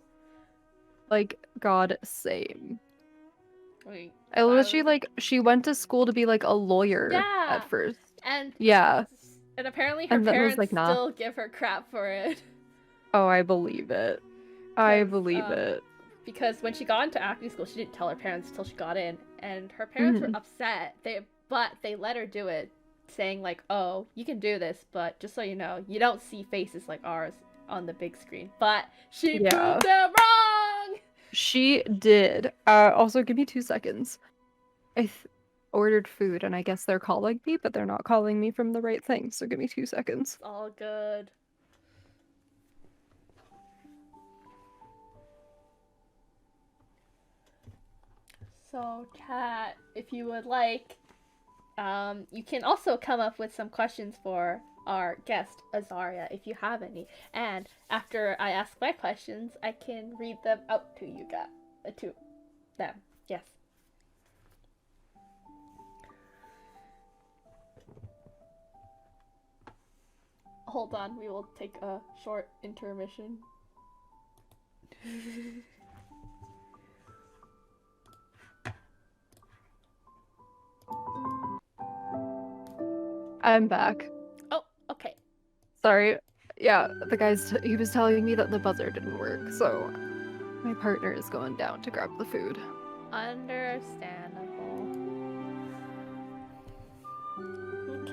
Speaker 1: Like God same.
Speaker 2: Like,
Speaker 1: I
Speaker 2: if I
Speaker 1: was she
Speaker 2: was,
Speaker 1: like she went to school to be like a lawyer at
Speaker 2: yeah,
Speaker 1: first.
Speaker 2: and
Speaker 1: Yeah.
Speaker 2: apparently her
Speaker 1: And then was
Speaker 2: parents
Speaker 1: like, nah.
Speaker 2: still give her crap for it.
Speaker 1: Oh, I believe it. I
Speaker 2: Because
Speaker 1: believe it.
Speaker 2: because when she got into acting school, she didn't tell her parents until she got in, and her parents were
Speaker 1: Hmm.
Speaker 2: upset. They let her do it, saying like, "Oh, you can do this, but just so you know, you don't see faces like ours on the big screen." But she
Speaker 1: Yeah.
Speaker 2: proved them wrong.
Speaker 1: She did. Also give me 2 seconds. I ordered food and I guess they're calling me, but they're not calling me from the right thing, so give me 2 seconds.
Speaker 2: It's all good. So, chat, if you would like, you can also come up with some questions for our guest, Azaria, if you have any. And after I ask my questions, I can read them out to you guys, to them. Yes. Hold on, we will take a short intermission.
Speaker 1: I'm back.
Speaker 2: Oh, okay.
Speaker 1: Sorry. Yeah, he was telling me that the buzzer didn't work, so my partner is going down to grab the food.
Speaker 2: Understandable.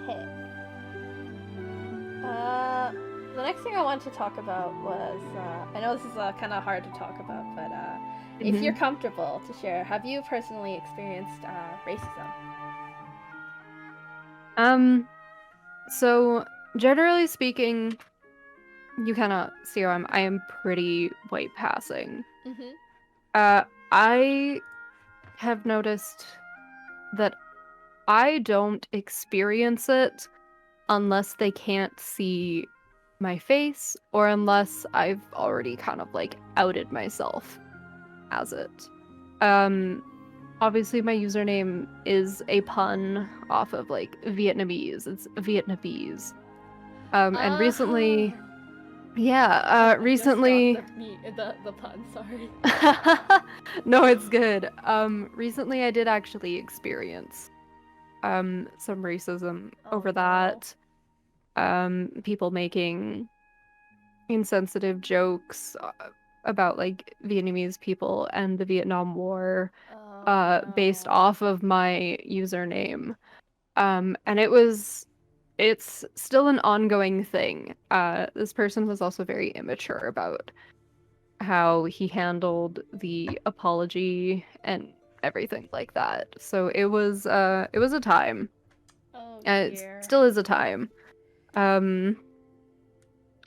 Speaker 2: Okay. The next thing I wanted to talk about was, I know this is kind of hard to talk about, but if you're comfortable to share, have you personally experienced racism?
Speaker 1: So generally speaking, you cannot see how I am pretty white passing. I have noticed that I don't experience it unless they can't see my face or unless I've already kind of like outed myself as it. Obviously my username is a pun off of like Vietnamese. It's Vietnamese. And recently, yeah, recently
Speaker 2: the pun, sorry.
Speaker 1: No, it's good. Recently I did actually experience some racism over that. People making insensitive jokes about like Vietnamese people and the Vietnam War based off of my username. And it's still an ongoing thing. This person was also very immature about how he handled the apology and everything like that. So it was a time. It still is a time. I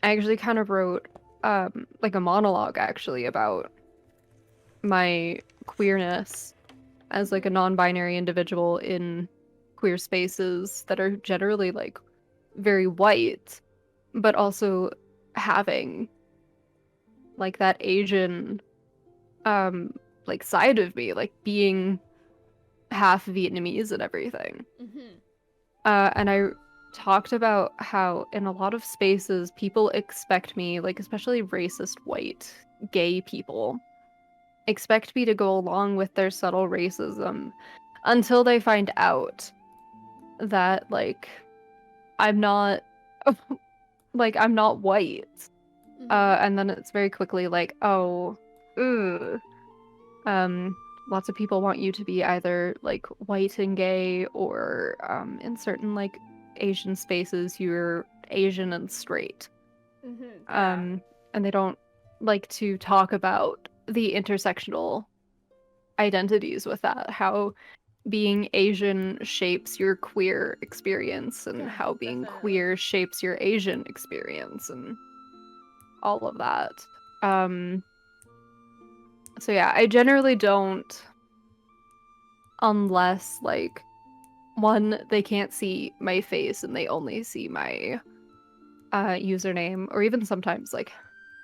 Speaker 1: actually kind of wrote like a monologue actually about my queerness as like a non-binary individual in queer spaces that are generally like very white, but also having like that Asian like side of me, like being half Vietnamese and everything. And I talked about how in a lot of spaces people expect me, like especially racist white gay people, expect me to go along with their subtle racism until they find out that like I'm not like I'm not white. And then it's very quickly like, oh, ugh. Lots of people want you to be either like white and gay or in certain like Asian spaces you're Asian and straight. And they don't like to talk about the intersectional identities with that, how being Asian shapes your queer experience and how being queer shapes your Asian experience and all of that. So yeah, I generally don't, unless like one, they can't see my face and they only see my username, or even sometimes like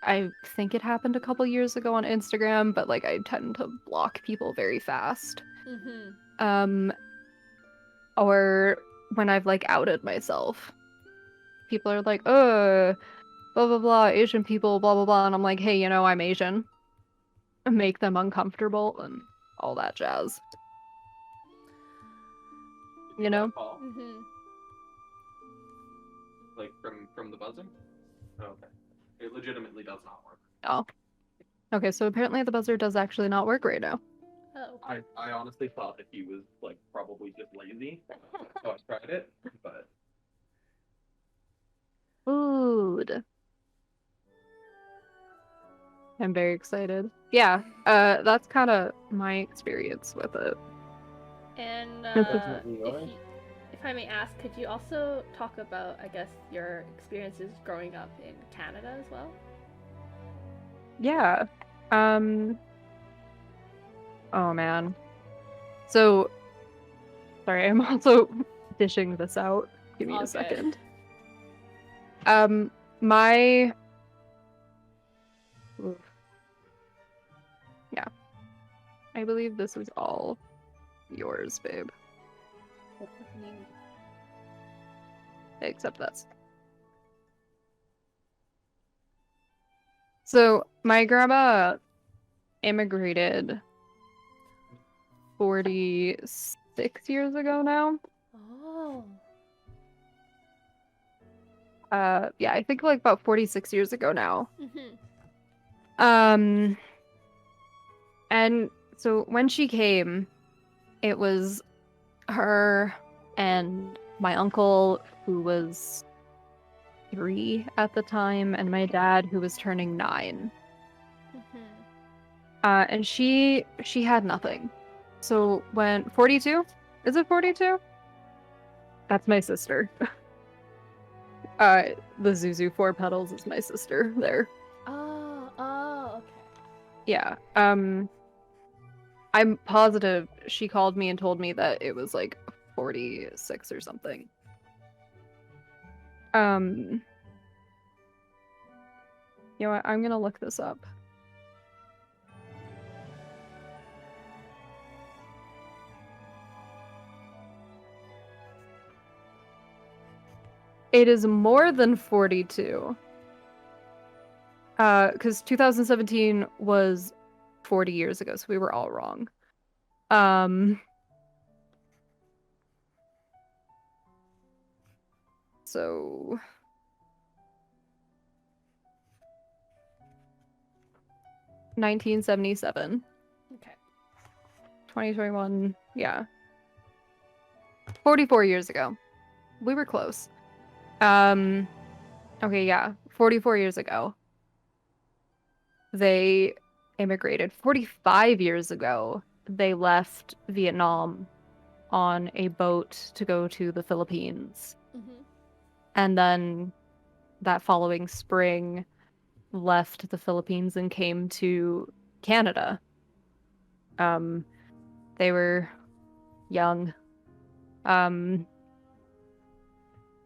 Speaker 1: I think it happened a couple years ago on Instagram, but like I tend to block people very fast. Or when I've like outed myself, people are like, blah blah blah, Asian people, blah blah blah, and I'm like, hey, you know, I'm Asian. Make them uncomfortable and all that jazz. You know?
Speaker 3: Like from the buzzer? Oh, okay. It legitimately does not work.
Speaker 1: Oh. Okay, so apparently the buzzer does actually not work right now.
Speaker 2: Oh.
Speaker 3: I honestly thought that he was like probably just lazy. So I tried it, but
Speaker 1: Food. I'm very excited. Yeah, that's kind of my experience with it.
Speaker 2: And if I may ask, could you also talk about, I guess, your experiences growing up in Canada as well?
Speaker 1: Yeah. Oh man. So, sorry, I'm also dishing this out. Give me a second. My... Oof. Yeah. I believe this is all yours, babe. Except this. So my grandma immigrated 46 years ago now.
Speaker 2: Oh.
Speaker 1: Yeah, I think like about 46 years ago now.
Speaker 2: Mhm.
Speaker 1: And so when she came, it was her and my uncle, who was 3 at the time, and my dad, who was turning 9.
Speaker 2: Mhm.
Speaker 1: And she had nothing. So when 42, is it 42? That's my sister. The Zuzu 4 pedals is my sister there.
Speaker 2: Oh, okay.
Speaker 1: Yeah. I'm positive she called me and told me that it was like 46 or something. You know what? I'm gonna look this up. It is more than 42. Because 2017 was 40 years ago, so we were all wrong. So 1977,
Speaker 2: Okay.
Speaker 1: 2021, yeah. 44 years ago. We were close. Okay, yeah. 44 years ago. They immigrated. 45 years ago, they left Vietnam on a boat to go to the Philippines.
Speaker 2: Mhm.
Speaker 1: And then that following spring, left the Philippines and came to Canada. They were young.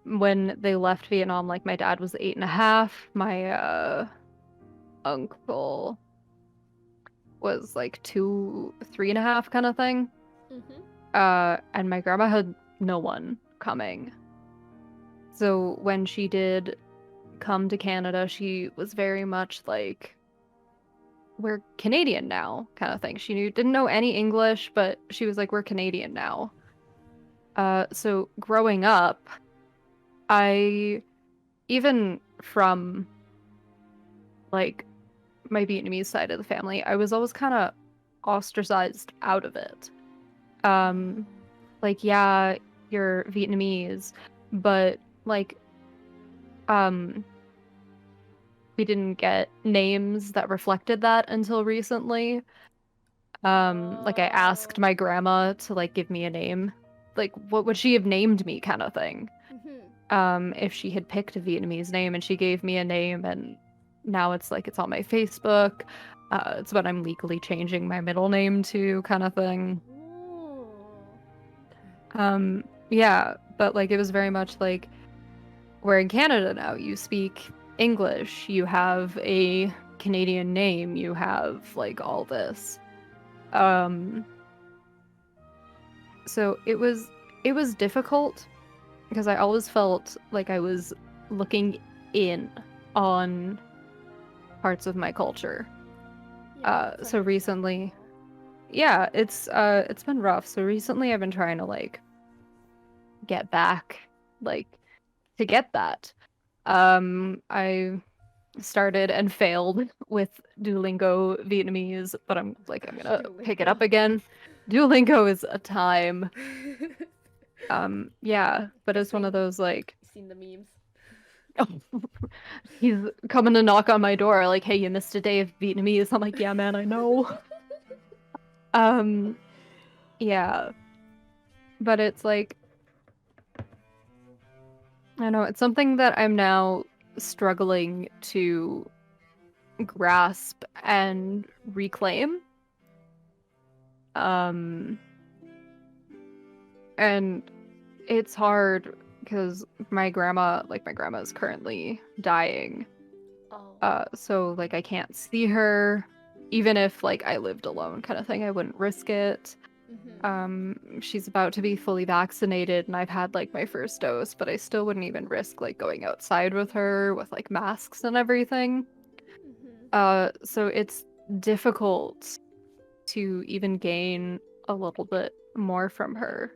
Speaker 1: When they left Vietnam, like my dad was 8.5. My uncle was like 2, 3.5 kind of thing.
Speaker 2: Mhm.
Speaker 1: And my grandma had no one coming. So when she did come to Canada, she was very much like, we're Canadian now, kind of thing. She didn't know any English, but she was like, we're Canadian now. So growing up, I, even from like my Vietnamese side of the family, I was always kind of ostracized out of it. Like, yeah, you're Vietnamese, but like, we didn't get names that reflected that until recently. Like I asked my grandma to like give me a name. Like, what would she have named me, kind of thing. If she had picked a Vietnamese name, and she gave me a name, and now it's like it's on my Facebook. It's what I'm legally changing my middle name to, kind of thing. Yeah, but like it was very much like, we're in Canada now. You speak English. You have a Canadian name. You have like all this. So it was difficult because I always felt like I was looking in on parts of my culture. So recently, yeah, it's been rough. So recently I've been trying to like get back, like to get that. I started and failed with Duolingo Vietnamese, but I'm gonna pick it up again. Duolingo is a time. Yeah, but it's one of those like,
Speaker 2: Seen the memes.
Speaker 1: oh, he's coming to knock on my door like, hey, you missed a day of Vietnamese. I'm like, yeah, man, I know. Yeah, but it's like, I don't know, it's something that I'm now struggling to grasp and reclaim. And it's hard because my grandma is currently dying. So like I can't see her, even if like I lived alone, kind of thing. I wouldn't risk it. She's about to be fully vaccinated, and I've had like my first dose, but I still wouldn't even risk like going outside with her with like masks and everything. So it's difficult to even gain a little bit more from her.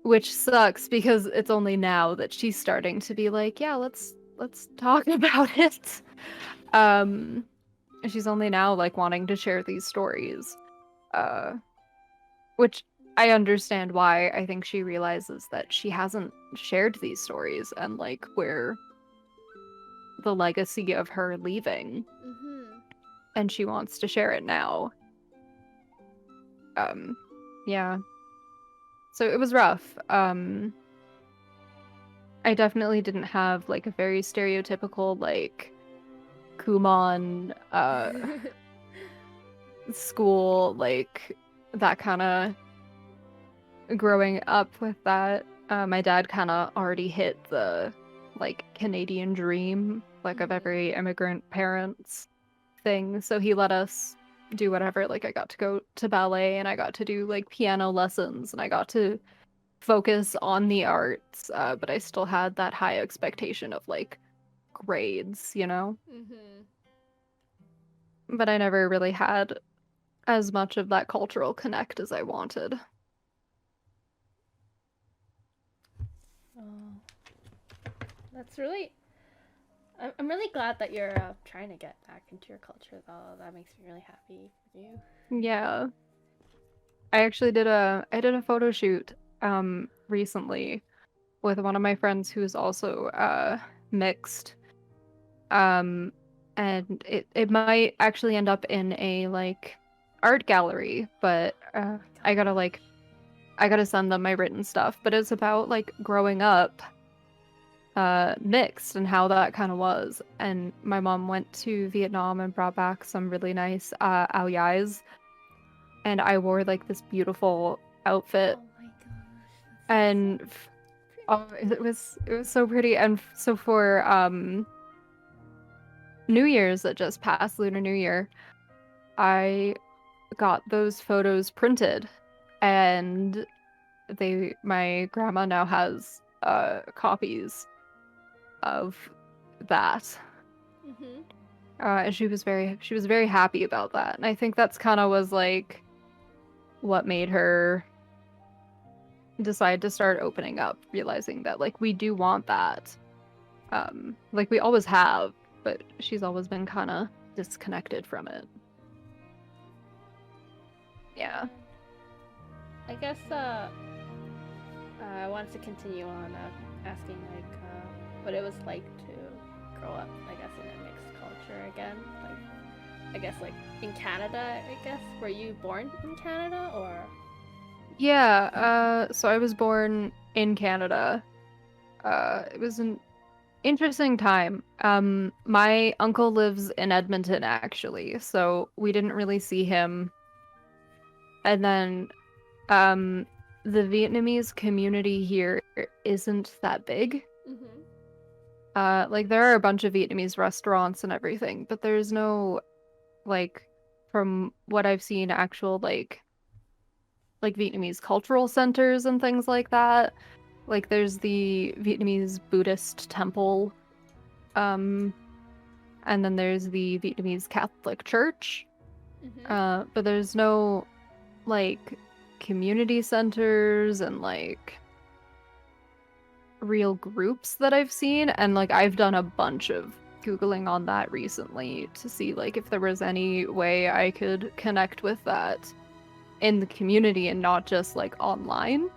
Speaker 1: Which sucks because it's only now that she's starting to be like, yeah, let's talk about it. Um she's only now like wanting to share these stories. Uh which I understand why. I think she realizes that she hasn't shared these stories and like where the legacy of her leaving, and she wants to share it now. Yeah. So it was rough. I definitely didn't have like a very stereotypical like Kumon school, like that kind of growing up with that. My dad kind of already hit the like Canadian dream, like of every immigrant parent's thing. So he let us do whatever. Like I got to go to ballet and I got to do like piano lessons and I got to focus on the arts, but I still had that high expectation of like grades, you know? But I never really had as much of that cultural connect as I wanted.
Speaker 2: Oh, that's really. I'm really glad that you're trying to get back into your culture, though. That makes me really happy for you.
Speaker 1: Yeah. I actually did a photo shoot recently with one of my friends who's also mixed. And it might actually end up in a like art gallery, but I gotta send them my written stuff. But it's about like growing up mixed and how that kind of was. And my mom went to Vietnam and brought back some really nice ao dais, and I wore like this beautiful outfit.
Speaker 2: Oh my gosh.
Speaker 1: And oh, it was so pretty. And so for New Year's that just passed, Lunar New Year, I got those photos printed, and my grandma now has copies of that. And she was very happy about that. And I think that's kind of was like what made her decide to start opening up, realizing that like we do want that. Like we always have, but she's always been kind of disconnected from it. Yeah.
Speaker 2: I guess I wanted to continue on asking like what it was like to grow up, I guess, in a mixed culture again. Like, I guess like in Canada, I guess. Were you born in Canada or?
Speaker 1: Yeah, so I was born in Canada. It was an interesting time. My uncle lives in Edmonton actually, so we didn't really see him. And then the Vietnamese community here isn't that big. Like there are a bunch of Vietnamese restaurants and everything, but there's no like, from what I've seen, actual like Vietnamese cultural centers and things like that. Like there's the Vietnamese Buddhist temple, and then there's the Vietnamese Catholic Church. But there's no like community centers and like real groups that I've seen. And like I've done a bunch of Googling on that recently to see like if there was any way I could connect with that in the community and not just like online.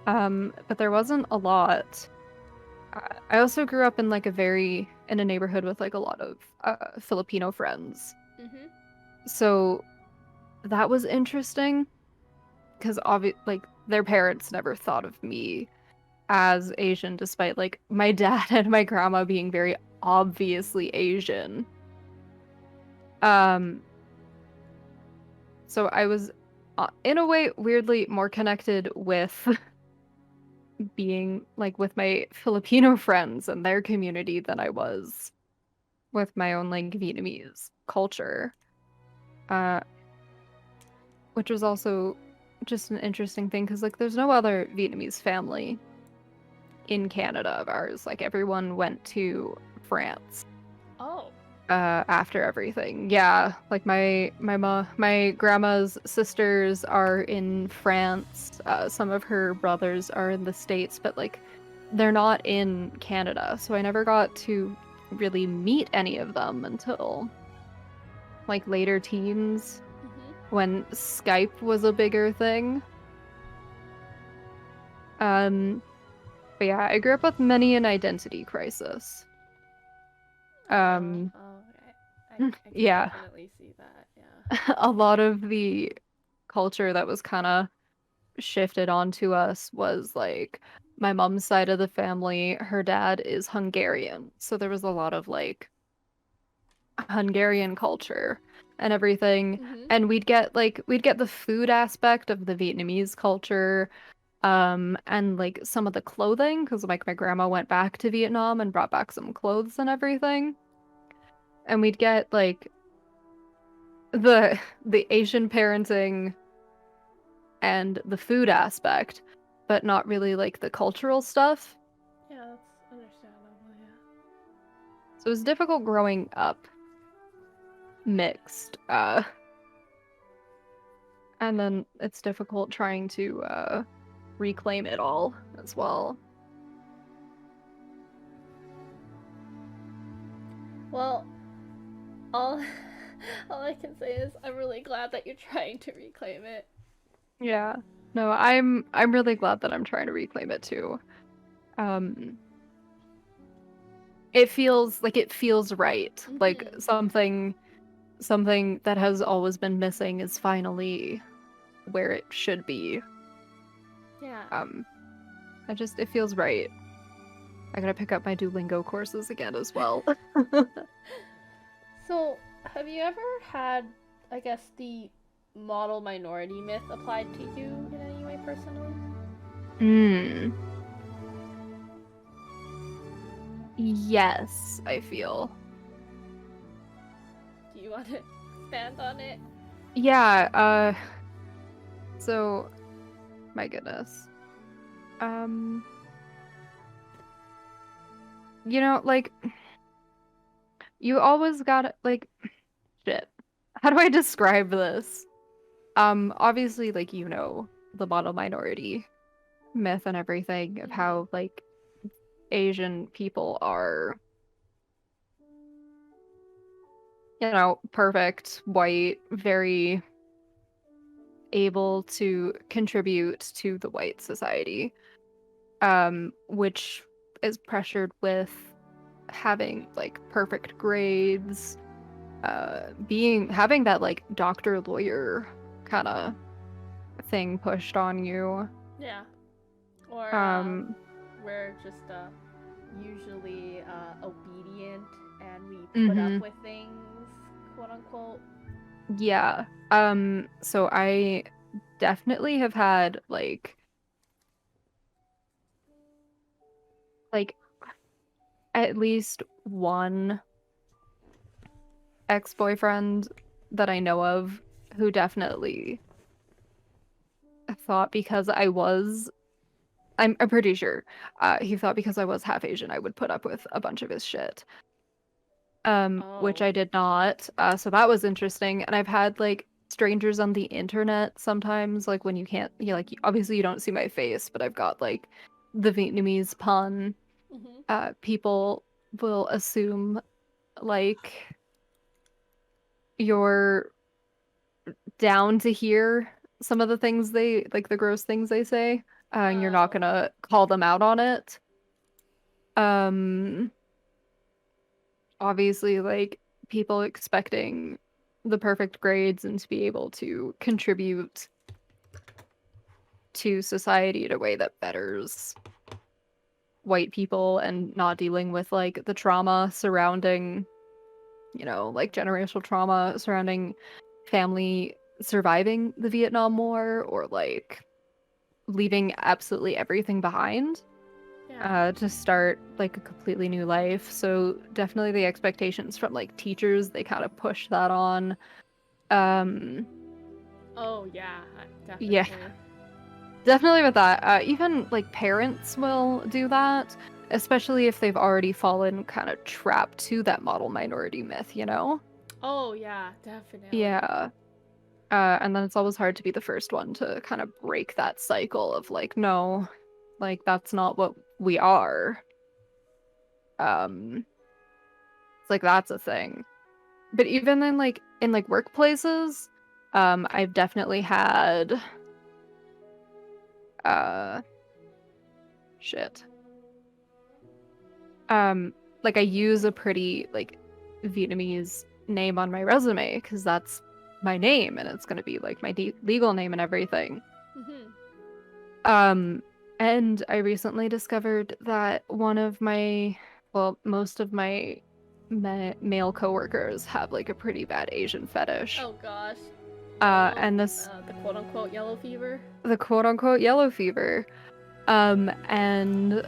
Speaker 1: But there wasn't a lot. I also grew up in like in a neighborhood with like a lot of Filipino friends. So that was interesting because like their parents never thought of me as Asian, despite like my dad and my grandma being very obviously Asian. So I was in a way weirdly more connected with being like with my Filipino friends and their community than I was with my own like Vietnamese culture. Which was also just an interesting thing because like there's no other Vietnamese family in Canada of ours. Like everyone went to France.
Speaker 2: Oh.
Speaker 1: After everything. Yeah, like my grandma's sisters are in France. Some of her brothers are in the States, but like they're not in Canada. So I never got to really meet any of them until like later teens when Skype was a bigger thing. But yeah, I grew up with many an identity crisis.
Speaker 2: Oh, okay. I can
Speaker 1: Yeah.
Speaker 2: definitely see that. Yeah.
Speaker 1: A lot of the culture that was kind of shifted onto us was like my mom's side of the family, her dad is Hungarian. So there was a lot of like Hungarian culture and everything. And we'd get the food aspect of the Vietnamese culture, and like some of the clothing, because like my grandma went back to Vietnam and brought back some clothes and everything. And we'd get like the Asian parenting and the food aspect, but not really like the cultural stuff.
Speaker 2: Yeah, that's understandable, yeah.
Speaker 1: So it was difficult growing up mixed. And then it's difficult trying to reclaim it all as well.
Speaker 2: Well, all all I can say is I'm really glad that you're trying to reclaim it.
Speaker 1: Yeah. No, I'm really glad that I'm trying to reclaim it too. Um it feels right. Like something that has always been missing is finally where it should be.
Speaker 2: Yeah.
Speaker 1: It feels right. I gotta pick up my Duolingo courses again as well.
Speaker 2: So, have you ever had, I guess, the model minority myth applied to you in any way personally?
Speaker 1: Yes, I feel.
Speaker 2: Do you want to expand on it?
Speaker 1: Yeah, so my goodness. You know, like you always gotta like shit. How do I describe this? Obviously like the model minority myth and everything of how like Asian people are perfect, white, very able to contribute to the white society, which is pressured with having like perfect grades, having that like doctor lawyer kind of thing pushed on you.
Speaker 2: Yeah. Or we're just usually obedient and we put up with things, quote unquote.
Speaker 1: Yeah. So I definitely have had like at least one ex-boyfriend that I know of who definitely thought because I'm pretty sure he thought because I was half Asian I would put up with a bunch of his shit. Which I did not. So that was interesting. And I've had like strangers on the internet sometimes, like when obviously you don't see my face, but I've got like the Vietnamese pun. People will assume like you're down to hear some of the things the gross things they say, and you're not gonna call them out on it. Obviously, like people expecting the perfect grades and to be able to contribute to society in a way that betters white people and not dealing with like the trauma surrounding, like generational trauma surrounding family surviving the Vietnam War or like leaving absolutely everything behind. To start like a completely new life. So definitely the expectations from like teachers, they kind of push that on.
Speaker 2: Oh yeah, definitely.
Speaker 1: Yeah, definitely with that. Even like parents will do that. especially if they've already fallen kind of trapped to that model minority myth, you know?
Speaker 2: Oh yeah, definitely.
Speaker 1: Yeah. And then it's always hard to be the first one to kind of break that cycle of like, no, like that's not what we are. It's like that's a thing. But even in like workplaces, I've definitely had uh shit. Like I use a pretty like Vietnamese name on my resume because that's my name and it's gonna be like my legal name and everything.
Speaker 2: Mm-hmm.
Speaker 1: And I recently discovered that most of my male coworkers have like a pretty bad Asian fetish.
Speaker 2: Oh gosh.
Speaker 1: And this
Speaker 2: The quote unquote yellow fever.
Speaker 1: the quote unquote yellow fever. And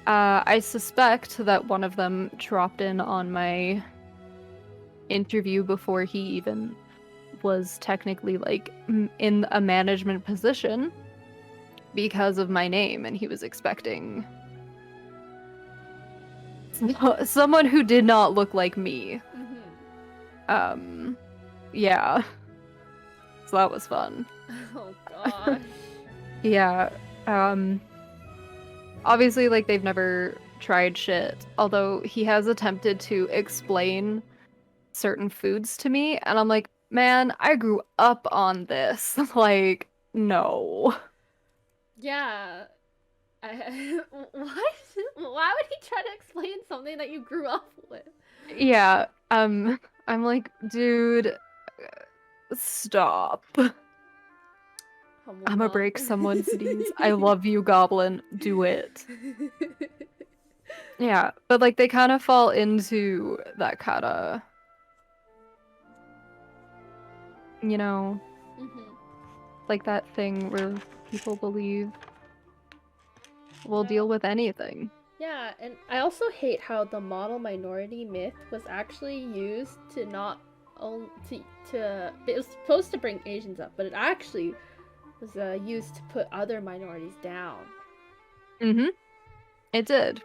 Speaker 1: I suspect that one of them dropped in on my interview before he even was technically like in a management position because of my name, and he was expecting someone who did not look like me.
Speaker 2: Mm-hmm.
Speaker 1: Yeah. So that was fun.
Speaker 2: Oh gosh.
Speaker 1: Yeah. Obviously, like, they've never tried shit, although he has attempted to explain certain foods to me, and I'm like, man, I grew up on this. Like, no.
Speaker 2: Yeah. What? Why would he try to explain something that you grew up with?
Speaker 1: Yeah, I'm like, dude, stop. I'ma break someone's knees. I love you, Goblin. Do it. Yeah, but like they kind of fall into that kind of, you know, like that thing where people believe we'll deal with anything.
Speaker 2: Yeah, and I also hate how the model minority myth was actually used to not only to it was supposed to bring Asians up, but it actually was used to put other minorities down.
Speaker 1: It did.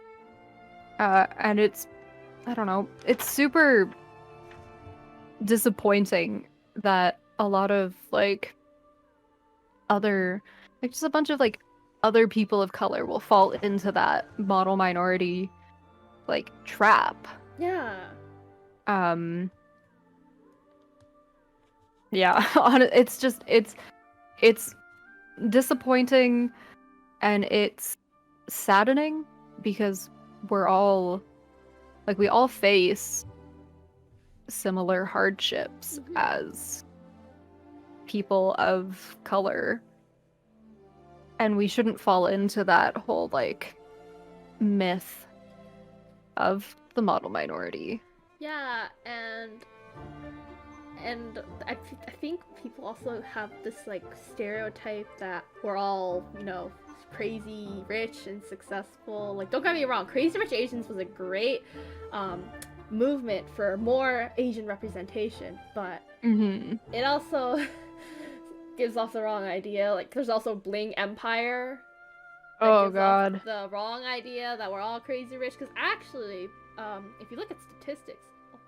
Speaker 1: And it's, I don't know, it's super disappointing that a lot of like just a bunch of like other people of color will fall into that model minority like trap.
Speaker 2: Yeah.
Speaker 1: Yeah, it's disappointing and it's saddening because we all face similar hardships as people of color, and we shouldn't fall into that whole like myth of the model minority.
Speaker 2: Yeah, and I think people also have this like stereotype that we're all, crazy rich and successful. Like, don't get me wrong, Crazy Rich Asians was a great movement for more Asian representation, but it also gives off the wrong idea. Like, there's also Bling Empire.
Speaker 1: Oh god.
Speaker 2: The wrong idea that we're all crazy rich, because actually, if you look at statistics,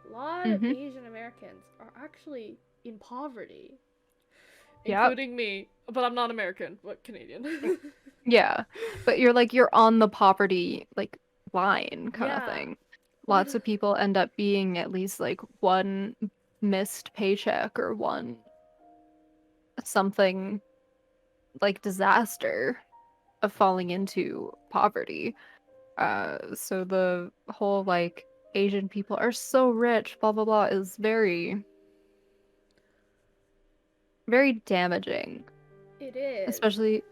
Speaker 2: a lot of Asian Americans are actually in poverty. Including me, but I'm not American, but Canadian.
Speaker 1: Yeah, but you're on the poverty like line kind of thing. Lots of people end up being at least like one missed paycheck or one something like disaster of falling into poverty. So the whole like Asian people are so rich, blah blah blah, is very, very damaging.
Speaker 2: It is.
Speaker 1: Especially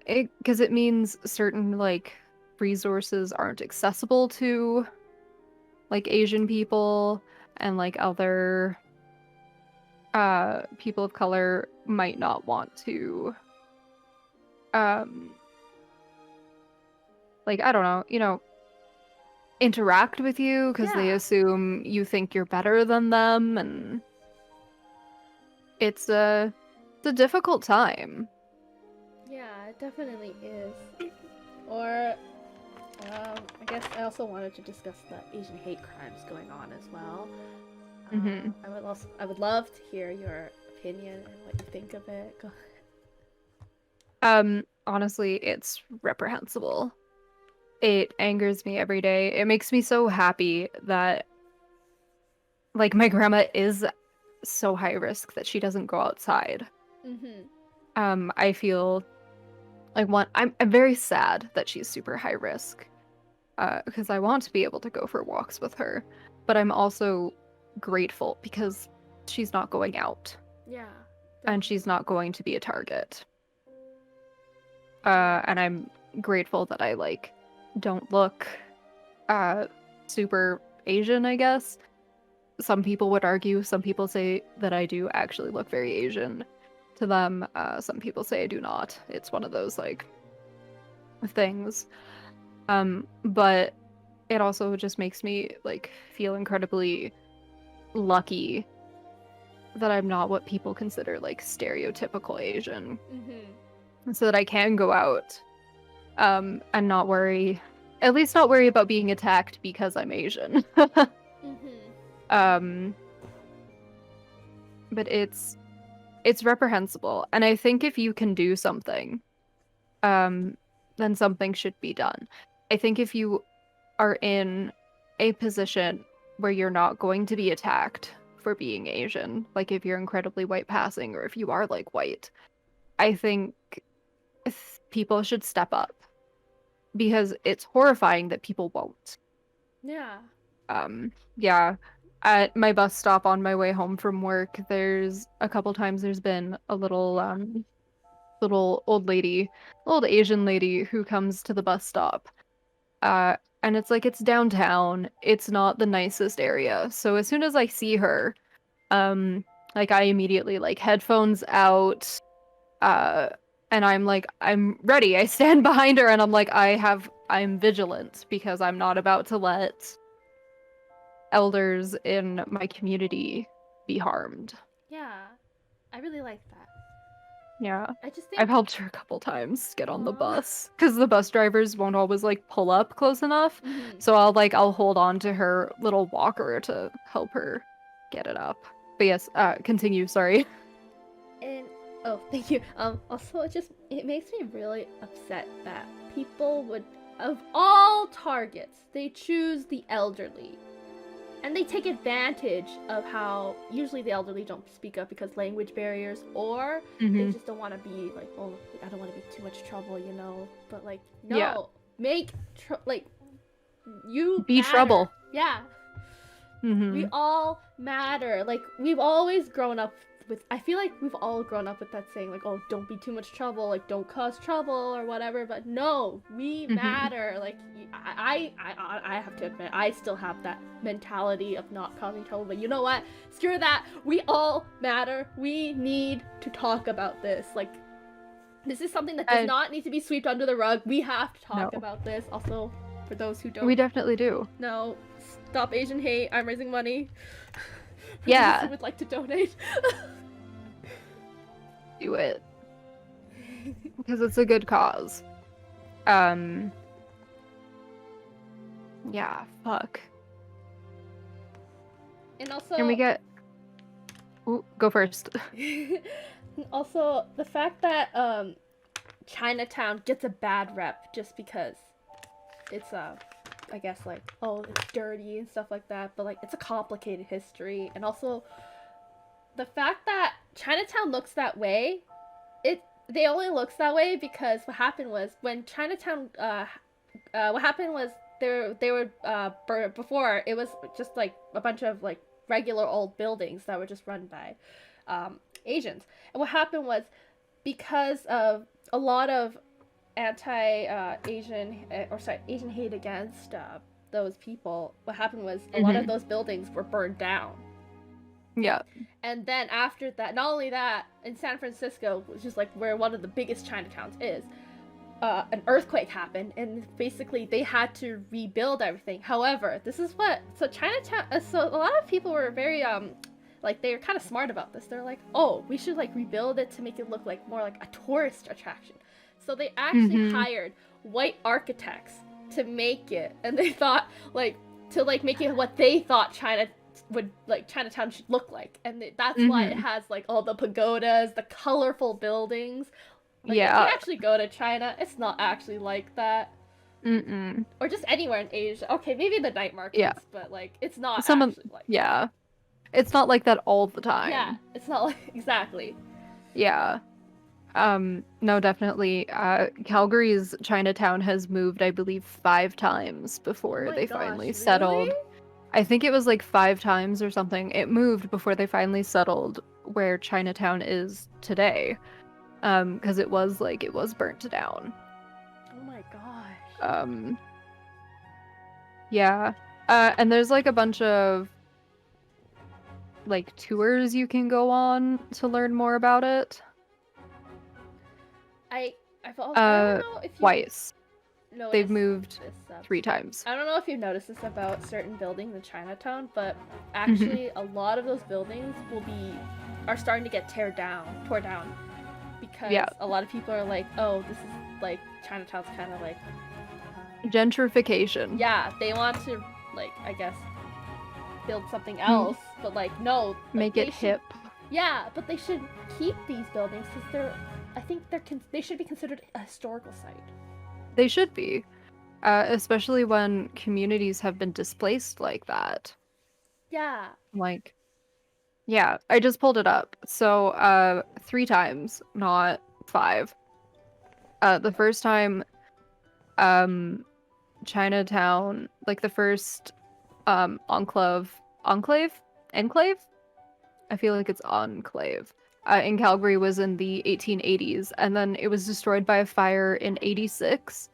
Speaker 1: because it means certain like resources aren't accessible to like Asian people, and like other people of color might not want to like, I don't know, interact with you because they assume you think you're better than them, and it's a difficult time.
Speaker 2: Yeah, it definitely is. Or I guess I also wanted to discuss the Asian hate crimes going on as well.
Speaker 1: Mhm.
Speaker 2: I would love to hear your opinion and what you think of it. Go
Speaker 1: Honestly, it's reprehensible. It angers me every day. It makes me so happy that like my grandma is so high risk that she doesn't go outside.
Speaker 2: Mm-hmm.
Speaker 1: I feel like I'm very sad that she's super high risk. Because I want to be able to go for walks with her, but I'm also grateful because she's not going out
Speaker 2: Yeah.
Speaker 1: and she's not going to be a target. And I'm grateful that I like don't look super Asian, I guess. Some people would argue, some people say that I do actually look very Asian to them. Some people say I do not. It's one of those like things. But it also just makes me like feel incredibly lucky that I'm not what people consider like stereotypical Asian. So that I can go out and not worry, at least not worry about being attacked because I'm Asian. But it's reprehensible, and I think if you can do something, then something should be done. I think if you are in a position where you're not going to be attacked for being Asian, like if you're incredibly white passing or if you are like white, I think people should step up because it's horrifying that people won't.
Speaker 2: Yeah.
Speaker 1: Yeah. At my bus stop on my way home from work, there's a couple times there's been a little old lady, old Asian lady who comes to the bus stop. And it's like it's downtown. It's not the nicest area. So as soon as I see her, like I immediately like headphones out, and I'm like, I'm ready. I stand behind her and I'm like, I'm vigilant because I'm not about to let elders in my community be harmed.
Speaker 2: Yeah. I really like that.
Speaker 1: Yeah.
Speaker 2: I just think
Speaker 1: I've helped her a couple times get on the
Speaker 2: Aw.
Speaker 1: bus because the bus drivers won't always like pull up close enough.
Speaker 2: Mhm.
Speaker 1: So I'll hold on to her little walker to help her get it up. But yes, continue, sorry.
Speaker 2: And oh, thank you. Also, it makes me really upset that people would, of all targets, they choose the elderly, and they take advantage of how usually the elderly don't speak up because language barriers, or they just don't want to be like, oh, I don't want to be too much trouble, you know. But like, no,
Speaker 1: Yeah.
Speaker 2: like you
Speaker 1: Be
Speaker 2: matter.
Speaker 1: trouble.
Speaker 2: Yeah.
Speaker 1: Mhm.
Speaker 2: We all matter. Like, we've always grown up with, I feel like we've all grown up with that saying, like, oh, don't be too much trouble, like, don't cause trouble or whatever. But no, we matter. Like, I have to admit, I still have that mentality of not causing trouble. But you know what? Screw that. We all matter. We need to talk about this. Like, this is something that does not need to be swept under the rug. We have to talk about this. Also, for those who don't,
Speaker 1: we definitely do.
Speaker 2: No, stop Asian hate. I'm raising money. For
Speaker 1: Yeah.
Speaker 2: those who would like to donate.
Speaker 1: Do it. Because it's a good cause. Yeah, fuck.
Speaker 2: And also,
Speaker 1: Can we get... Ooh, go first.
Speaker 2: also, the fact that Chinatown gets a bad rep just because it's I guess like, oh, it's dirty and stuff like that, but like it's a complicated history. And also the fact that Chinatown looks that way, they only looks that way because what happened was when Chinatown what happened was they were before it was just like a bunch of like regular old buildings that were just run by Asians. And what happened was, because of a lot of Asian hate against those people, what happened was a lot of those buildings were burned down.
Speaker 1: Yeah.
Speaker 2: And then after that, not only that, in San Francisco, which is like where one of the biggest Chinatowns is, an earthquake happened, and basically they had to rebuild everything. However, Chinatown, so a lot of people were very like, they were kind of smart about this. They're like, oh, we should like rebuild it to make it look like more like a tourist attraction. So they actually hired white architects to make it, and they thought like to like make it what they thought Chinatown should look like, and that's why it has like all the pagodas, the colorful buildings. Like, if you actually go to China, it's not actually like that. Or just anywhere in Asia. Okay, maybe the night markets, but like it's not actually like that.
Speaker 1: It's not like that all the time.
Speaker 2: Yeah, it's not like exactly.
Speaker 1: Yeah. No, definitely. Calgary's Chinatown has moved, I believe, 5 times before they finally settled.
Speaker 2: Really?
Speaker 1: I think it was like 5 times or something. It moved before they finally settled where Chinatown is today. Because it was burnt down.
Speaker 2: Oh my gosh.
Speaker 1: Yeah. And there's like a bunch of like tours you can go on to learn more about it.
Speaker 2: I don't know if you
Speaker 1: twice. They've moved
Speaker 2: this
Speaker 1: 3 times.
Speaker 2: I don't know if you've noticed this about certain buildings in Chinatown, but actually a lot of those buildings are starting to get tore down. Because a lot of people are like, oh, this is like Chinatown's kind of like
Speaker 1: gentrification.
Speaker 2: Yeah, they want to like, I guess, build something else, but like no,
Speaker 1: make it hip.
Speaker 2: Yeah, but they should keep these buildings because they should be considered a historical site.
Speaker 1: They should be, especially when communities have been displaced like that.
Speaker 2: Yeah.
Speaker 1: Like. Yeah, I just pulled it up. So, 3 times, not 5. The first time, Chinatown, like the first, enclave? I feel like it's enclave. In Calgary was in the 1880s, and then it was destroyed by a fire in 86.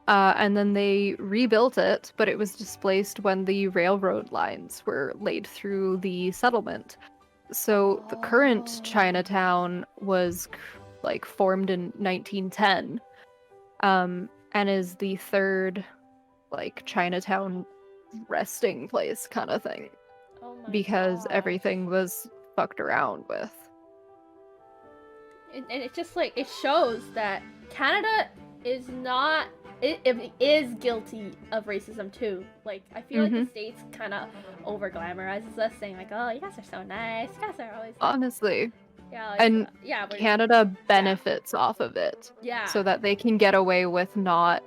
Speaker 1: And then they rebuilt it, but it was displaced when the railroad lines were laid through the settlement. So the current Chinatown was like formed in 1910, and is the 3rd like Chinatown resting place kind of thing, because everything was fucked around with.
Speaker 2: And it just like it shows that Canada is not. It is guilty of racism too. Like I feel like the States kind of over glamorizes us, saying like, "Oh, you guys are so nice. You guys are always."
Speaker 1: Honestly.
Speaker 2: Yeah. Like,
Speaker 1: and Canada benefits off of it.
Speaker 2: Yeah.
Speaker 1: So that they can get away with not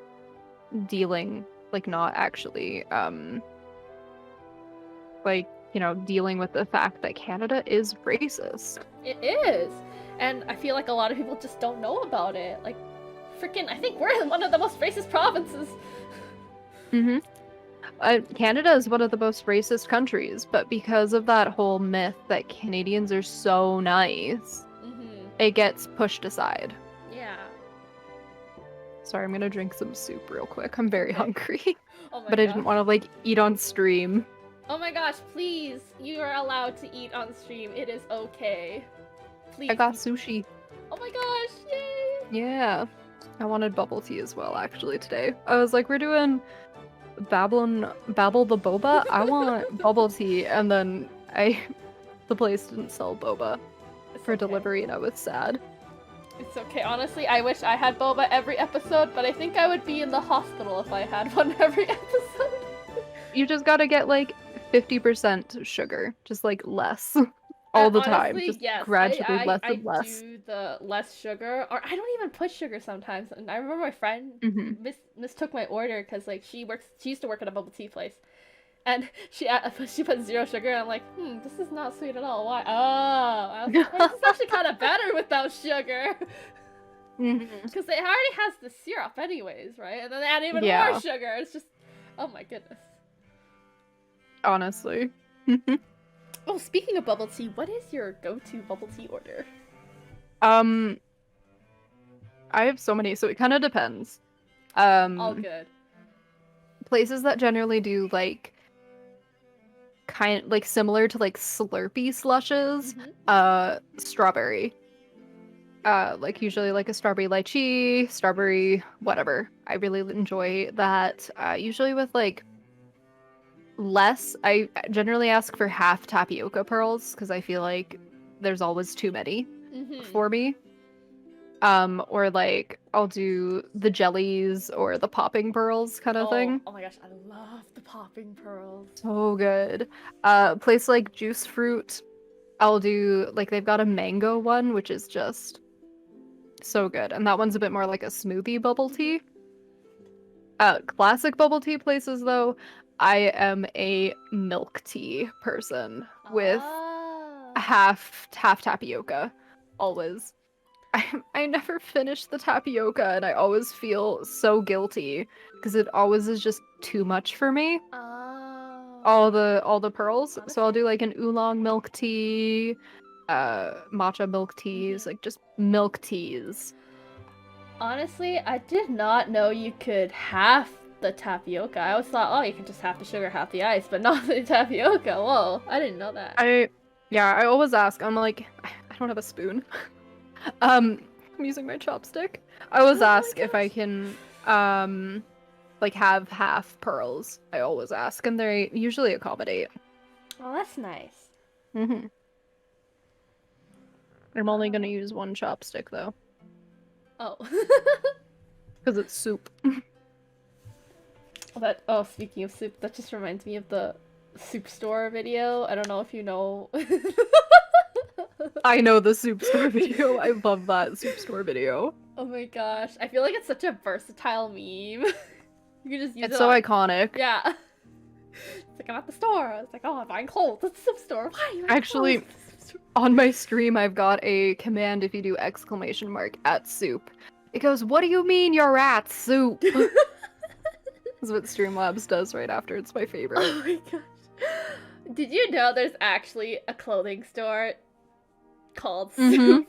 Speaker 1: dealing, like not actually, like dealing with the fact that Canada is racist.
Speaker 2: It is, and I feel like a lot of people just don't know about it. Like. Freaking, I think we're in one of the most racist provinces.
Speaker 1: Canada is one of the most racist countries, but because of that whole myth that Canadians are so nice, it gets pushed aside.
Speaker 2: Yeah.
Speaker 1: Sorry, I'm gonna drink some soup real quick. I'm very hungry.
Speaker 2: Oh my
Speaker 1: but I didn't want to like eat on stream.
Speaker 2: Oh my gosh, please. You are allowed to eat on stream. It is okay. Please.
Speaker 1: I got sushi.
Speaker 2: Oh my gosh, yay!
Speaker 1: Yeah. I wanted bubble tea as well, actually, today. I was like, we're doing Babble the Boba? I want bubble tea. And then the place didn't sell boba for delivery, and I was sad.
Speaker 2: It's okay. Honestly, I wish I had boba every episode, but I think I would be in the hospital if I had one every episode.
Speaker 1: You just gotta get, like, 50% sugar. Just, like, less. All the time, just gradually less and less.
Speaker 2: I do the less sugar, or I don't even put sugar sometimes. And I remember my friend mistook my order because like she used to work at a bubble tea place, and she put 0 sugar. And I'm like, this is not sweet at all. Why? Oh, I was like, well, this is actually kind of better without sugar, because it already has the syrup anyways, right? And then they add even more sugar. It's just, oh my goodness.
Speaker 1: Honestly.
Speaker 2: Oh, speaking of bubble tea, what is your go-to bubble tea order?
Speaker 1: I have so many, so it kind of depends.
Speaker 2: All good.
Speaker 1: Places that generally do like similar to like Slurpee slushes, strawberry. Like usually like a strawberry lychee, strawberry whatever. I really enjoy that. Usually with like less, I generally ask for half tapioca pearls because I feel like there's always too many for me. Or like I'll do the jellies or the popping pearls kind of thing.
Speaker 2: Oh my gosh, I love the popping pearls.
Speaker 1: So good. Place like juice fruit, I'll do like they've got a mango one, which is just so good. And that one's a bit more like a smoothie bubble tea. Classic bubble tea places though, I am a milk tea person with
Speaker 2: Ah.
Speaker 1: half tapioca, always. I never finish the tapioca and I always feel so guilty because it always is just too much for me.
Speaker 2: Oh.
Speaker 1: All the pearls. So I'll do like an oolong milk tea, matcha milk teas, like just milk teas.
Speaker 2: Honestly, I did not know you could half the tapioca. I always thought, oh, you can just half the sugar, half the ice, but not the tapioca. Whoa, I didn't know that.
Speaker 1: I always ask. I'm like, I don't have a spoon. I'm using my chopstick. I always
Speaker 2: Oh my
Speaker 1: ask if I
Speaker 2: gosh.
Speaker 1: can like have half pearls. I always ask, and they usually accommodate.
Speaker 2: Oh, that's nice.
Speaker 1: Mm-hmm. I'm only gonna use one chopstick though,
Speaker 2: Oh.
Speaker 1: because it's soup.
Speaker 2: Speaking of soup, that just reminds me of the soup store video. I don't know if you know.
Speaker 1: I know the soup store video. I love that soup store video.
Speaker 2: Oh my gosh. I feel like it's such a versatile meme. You can just use
Speaker 1: It's
Speaker 2: it
Speaker 1: so
Speaker 2: on...
Speaker 1: iconic.
Speaker 2: Yeah. It's like I'm at the store. It's like, oh, I'm buying clothes at the soup store. Why are you buying
Speaker 1: Actually,
Speaker 2: clothes at the soup store?
Speaker 1: On my stream, I've got a command if you do exclamation mark at soup. It goes, "What do you mean you're at soup?" That's what Streamlabs does right after. It's my favorite.
Speaker 2: Oh my gosh. Did you know there's actually a clothing store called Soup?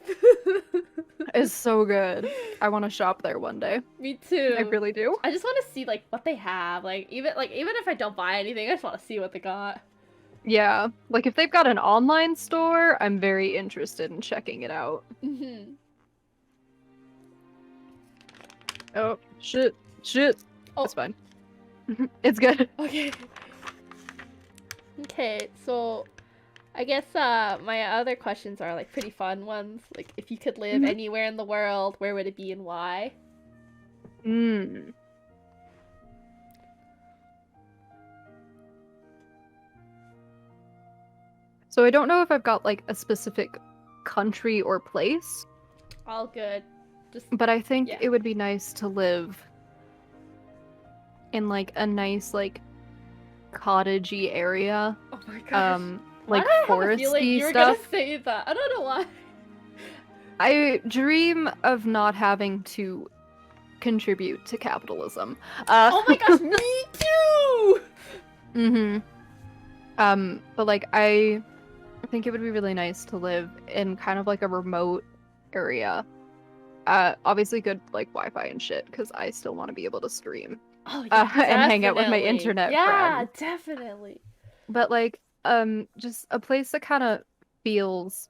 Speaker 1: It's so good. I want to shop there one day.
Speaker 2: Me too.
Speaker 1: I really do.
Speaker 2: I just want to see like what they have. Even if I don't buy anything, I just want to see what they got.
Speaker 1: Yeah, like if they've got an online store, I'm very interested in checking it out.
Speaker 2: Mm-hmm.
Speaker 1: Oh, shit.
Speaker 2: Oh.
Speaker 1: It's fine. It's good.
Speaker 2: Okay. Okay, so I guess my other questions are like pretty fun ones. Like if you could live anywhere in the world, where would it be and why?
Speaker 1: So I don't know if I've got like a specific country or place,
Speaker 2: All good. Just
Speaker 1: but I think
Speaker 2: Yeah.
Speaker 1: it would be nice to live in like a nice like cottagey area.
Speaker 2: oh my gosh. Why
Speaker 1: Like
Speaker 2: did I have a feeling
Speaker 1: foresty
Speaker 2: you were
Speaker 1: stuff.
Speaker 2: gonna say that? I don't know why.
Speaker 1: I dream of not having to contribute to capitalism.
Speaker 2: Oh my gosh, me too!
Speaker 1: But like I think it would be really nice to live in kind of like a remote area. Obviously good like Wi-Fi and shit, because I still want to be able to stream.
Speaker 2: Oh yeah,
Speaker 1: And hang out with my
Speaker 2: definitely.
Speaker 1: internet
Speaker 2: Yeah,
Speaker 1: friends.
Speaker 2: definitely.
Speaker 1: But like, just a place that kind of feels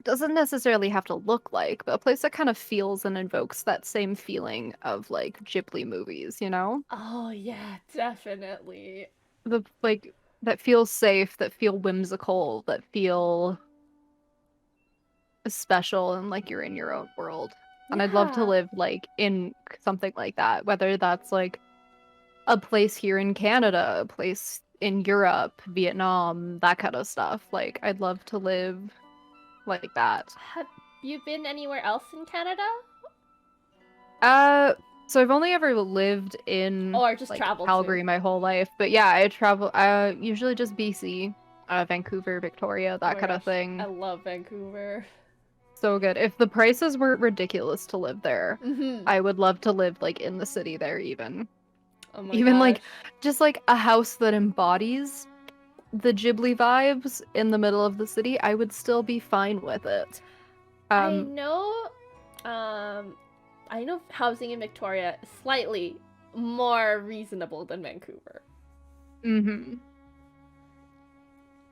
Speaker 1: doesn't necessarily have to look like, but a place that kind of feels and invokes that same feeling of like Ghibli movies, you know?
Speaker 2: Oh yeah, definitely.
Speaker 1: The like that feels safe, that feel whimsical, that feel special and like you're in your own world. And I'd love to
Speaker 2: Yeah.
Speaker 1: live like in something like that, whether that's like a place here in Canada, a place in Europe, Vietnam, that kind of stuff. Like I'd love to live like that.
Speaker 2: Have you been anywhere else in Canada?
Speaker 1: So I've only ever lived in
Speaker 2: Or just
Speaker 1: like
Speaker 2: traveled
Speaker 1: Calgary
Speaker 2: to?
Speaker 1: my whole life, but yeah, I travel usually just BC, Vancouver, Victoria,
Speaker 2: Oh
Speaker 1: that
Speaker 2: my
Speaker 1: kind of
Speaker 2: gosh,
Speaker 1: thing.
Speaker 2: I love Vancouver.
Speaker 1: So good. If the prices weren't ridiculous to live there,
Speaker 2: Mm-hmm.
Speaker 1: I would love to live like in the city there even.
Speaker 2: Oh my
Speaker 1: Even like
Speaker 2: gosh.
Speaker 1: just like a house that embodies the Ghibli vibes in the middle of the city, I would still be fine with it.
Speaker 2: I know housing in Victoria is slightly more reasonable than Vancouver.
Speaker 1: Mm-hmm.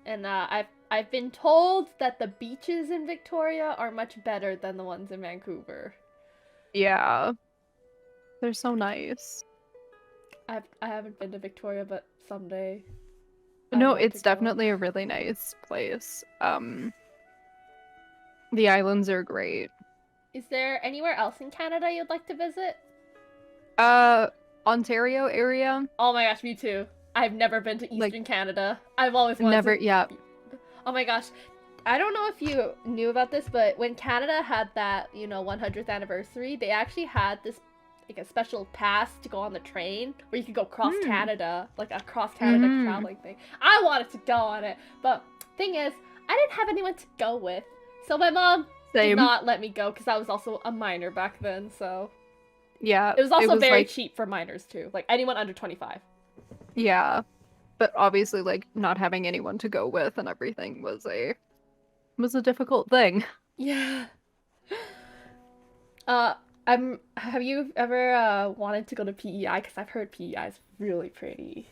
Speaker 2: And I've been told that the beaches in Victoria are much better than the ones in Vancouver.
Speaker 1: Yeah. They're so nice.
Speaker 2: I haven't been to Victoria, but someday. I
Speaker 1: No,
Speaker 2: want to
Speaker 1: it's
Speaker 2: go.
Speaker 1: definitely a really nice place. The islands are great.
Speaker 2: Is there anywhere else in Canada you'd like to visit?
Speaker 1: Ontario area.
Speaker 2: Oh my gosh, me too. I've never been to Eastern Canada. I've always wanted
Speaker 1: Never,
Speaker 2: to...
Speaker 1: yeah.
Speaker 2: Oh my gosh. I don't know if you knew about this, but when Canada had that, 100th anniversary, they actually had this, like, a special pass to go on the train where you could go cross Canada, like a cross Canada traveling thing. I wanted to go on it, but thing is, I didn't have anyone to go with. So my mom did not let me go because I was also a minor back then, so...
Speaker 1: Yeah.
Speaker 2: It was also very cheap for minors, too. Like, anyone under 25.
Speaker 1: Yeah. But obviously, like, not having anyone to go with and everything was a difficult thing.
Speaker 2: Yeah. Have you ever wanted to go to PEI? Because I've heard PEI is really pretty.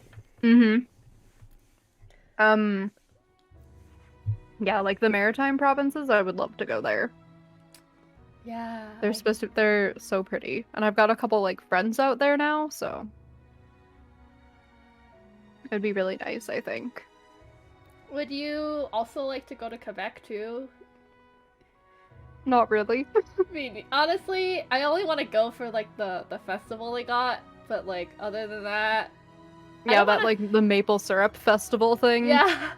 Speaker 1: Yeah, like the maritime provinces, I would love to go there.
Speaker 2: Yeah.
Speaker 1: They're so pretty. And I've got a couple, like, friends out there now, so it'd be really nice, I think.
Speaker 2: Would you also like to go to Quebec, too?
Speaker 1: Not really.
Speaker 2: I mean, honestly, I only want to go for, like, the festival they got, but, like, other than that...
Speaker 1: Yeah, that, like, the maple syrup festival thing.
Speaker 2: Yeah.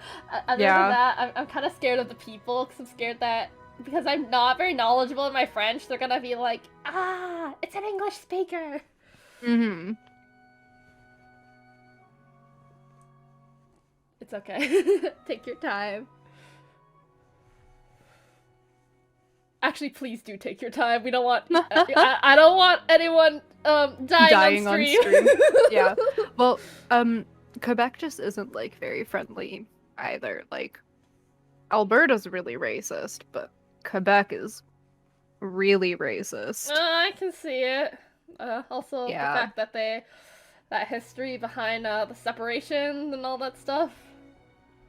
Speaker 2: Other than that, I'm kind of scared of the people, because I'm scared that... Because I'm not very knowledgeable in my French, they're gonna be like, ah, it's an English speaker! It's okay. Take your time. Actually, please do take your time. We don't want... I don't want anyone dying on stream.
Speaker 1: Yeah. Well, Quebec just isn't, like, very friendly either. Like, Alberta's really racist, but Quebec is really racist.
Speaker 2: I can see it. Also, the fact that that history behind the separation and all that stuff.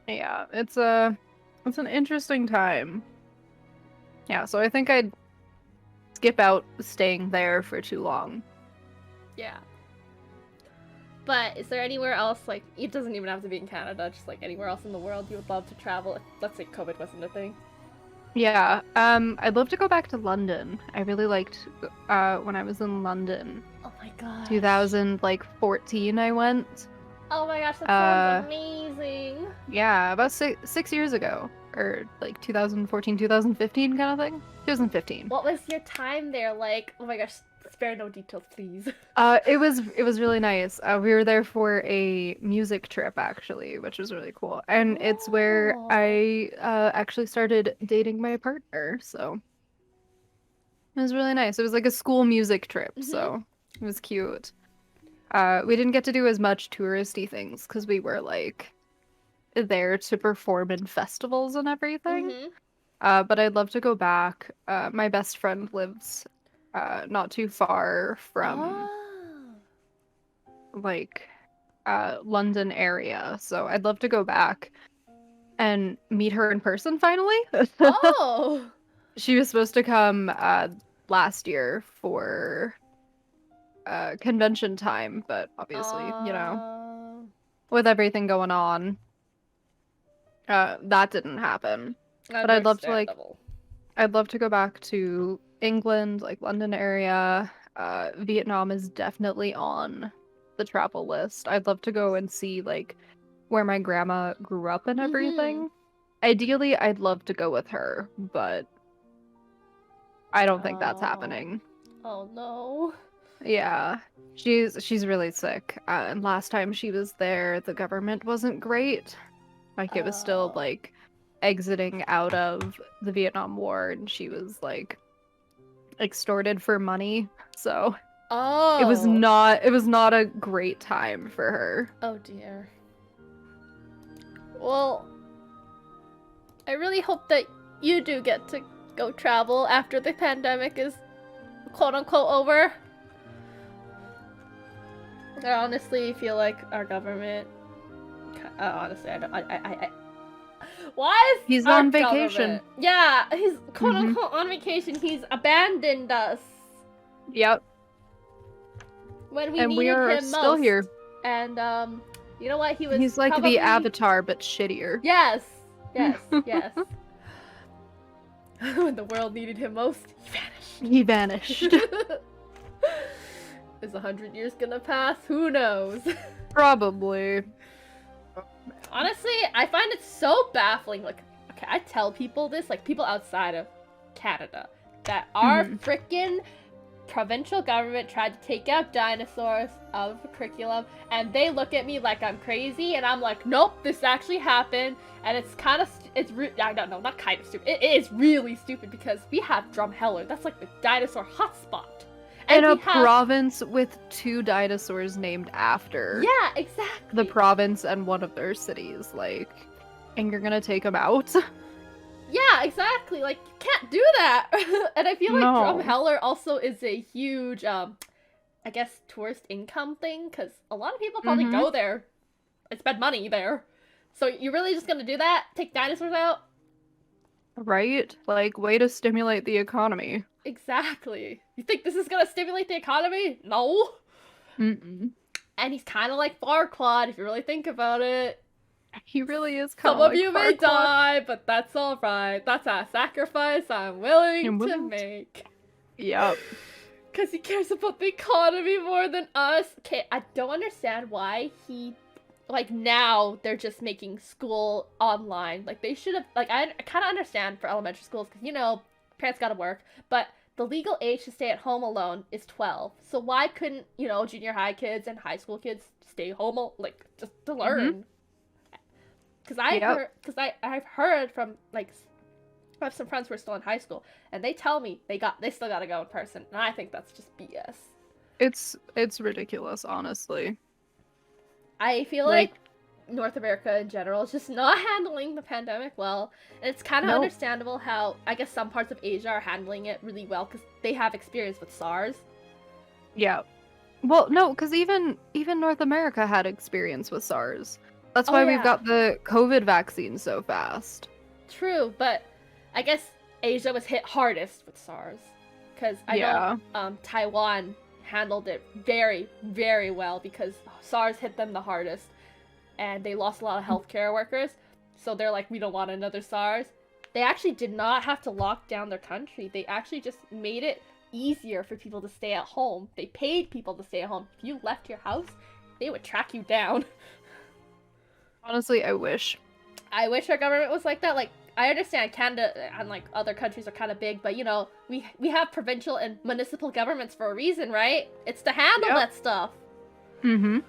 Speaker 1: Yeah, it's an interesting time. Yeah, so I think I'd skip out staying there for too long.
Speaker 2: Yeah. But is there anywhere else, like, it doesn't even have to be in Canada, just like anywhere else in the world you would love to travel if, let's say, COVID wasn't a thing?
Speaker 1: Yeah, I'd love to go back to London. I really liked when I was in London.
Speaker 2: Oh my god.
Speaker 1: 2014 I went.
Speaker 2: Oh my gosh, that sounds amazing.
Speaker 1: Yeah, about six years ago. Or like 2014, 2015 kind of thing. 2015.
Speaker 2: What was your time there like? Oh my gosh, spare no details, please.
Speaker 1: It was really nice. We were there for a music trip actually, which was really cool. And it's where I actually started dating my partner, so it was really nice. It was like a school music trip, so it was cute. We didn't get to do as much touristy things because we were like there to perform in festivals and everything. But I'd love to go back. My best friend lives not too far from like London area, so I'd love to go back and meet her in person finally.
Speaker 2: Oh.
Speaker 1: She was supposed to come last year for convention time, but obviously, you know, with everything going on, that didn't happen. But I'd love to go back to England, like London area. Vietnam is definitely on the travel list. I'd love to go and see like where my grandma grew up and everything. Ideally, I'd love to go with her, but I don't think that's happening.
Speaker 2: Oh no.
Speaker 1: Yeah, she's really sick. And last time she was there, the government wasn't great. Like it was still like exiting out of the Vietnam War, and she was like extorted for money. So it was not a great time for her.
Speaker 2: Oh dear. Well, I really hope that you do get to go travel after the pandemic is quote unquote over. I honestly feel like our government. Honestly, why is
Speaker 1: he's on vacation?
Speaker 2: Yeah, he's quote unquote on vacation. He's abandoned us.
Speaker 1: Yep.
Speaker 2: When we
Speaker 1: and
Speaker 2: needed
Speaker 1: we are
Speaker 2: him
Speaker 1: still
Speaker 2: most.
Speaker 1: Here.
Speaker 2: And you know what?
Speaker 1: He's like
Speaker 2: probably...
Speaker 1: the Avatar, but shittier.
Speaker 2: Yes. Yes. Yes. When the world needed him most, he vanished.
Speaker 1: He vanished.
Speaker 2: Is 100 years gonna pass? Who knows?
Speaker 1: Probably.
Speaker 2: Honestly, I find it so baffling. Like, okay, I tell people this, like people outside of Canada, that our frickin' provincial government tried to take out dinosaurs out of the curriculum, and they look at me like I'm crazy, and I'm like, nope, this actually happened, and it's kind of, I don't know, not kind of stupid. It is really stupid because we have Drumheller. That's like the dinosaur hotspot.
Speaker 1: And a province with 2 dinosaurs named after.
Speaker 2: Yeah, exactly.
Speaker 1: The province and one of their cities, like, and you're gonna take them out?
Speaker 2: Yeah, exactly. Like, you can't do that. And I feel like Drumheller also is a huge, I guess, tourist income thing, because a lot of people probably go there and spend money there. So you're really just gonna do that? Take dinosaurs out?
Speaker 1: Right? Like, way to stimulate the economy.
Speaker 2: Exactly. You think this is gonna stimulate the economy? No.
Speaker 1: Mm-mm.
Speaker 2: And he's kind of like Farquaad, if you really think about it.
Speaker 1: He really is kind
Speaker 2: Some
Speaker 1: of
Speaker 2: of you may die, but that's alright. That's a sacrifice I'm willing to make.
Speaker 1: Yep.
Speaker 2: Because he cares about the economy more than us. Okay, I don't understand why he... Like, now they're just making school online. Like, they should have... Like, I kind of understand for elementary schools, because, you know, parents gotta work. But the legal age to stay at home alone is 12. So why couldn't, you know, junior high kids and high school kids stay home, like, just to learn? Because I've heard from, like, I have some friends who are still in high school, and they tell me they still gotta go in person, and I think that's just BS.
Speaker 1: It's ridiculous, honestly.
Speaker 2: I feel like North America in general is just not handling the pandemic well, and it's kind of understandable how I guess some parts of Asia are handling it really well because they have experience with SARS.
Speaker 1: Yeah. Well, no, because even North America had experience with SARS. That's why we've got the COVID vaccine so fast.
Speaker 2: True, but I guess Asia was hit hardest with SARS. Because I know Taiwan handled it very, very well because SARS hit them the hardest. And they lost a lot of healthcare workers. So they're like, we don't want another SARS. They actually did not have to lock down their country. They actually just made it easier for people to stay at home. They paid people to stay at home. If you left your house, they would track you down.
Speaker 1: Honestly, I wish.
Speaker 2: I wish our government was like that. Like, I understand Canada and, like, other countries are kind of big, but, you know, we have provincial and municipal governments for a reason, right? It's to handle that stuff.
Speaker 1: Mm-hmm.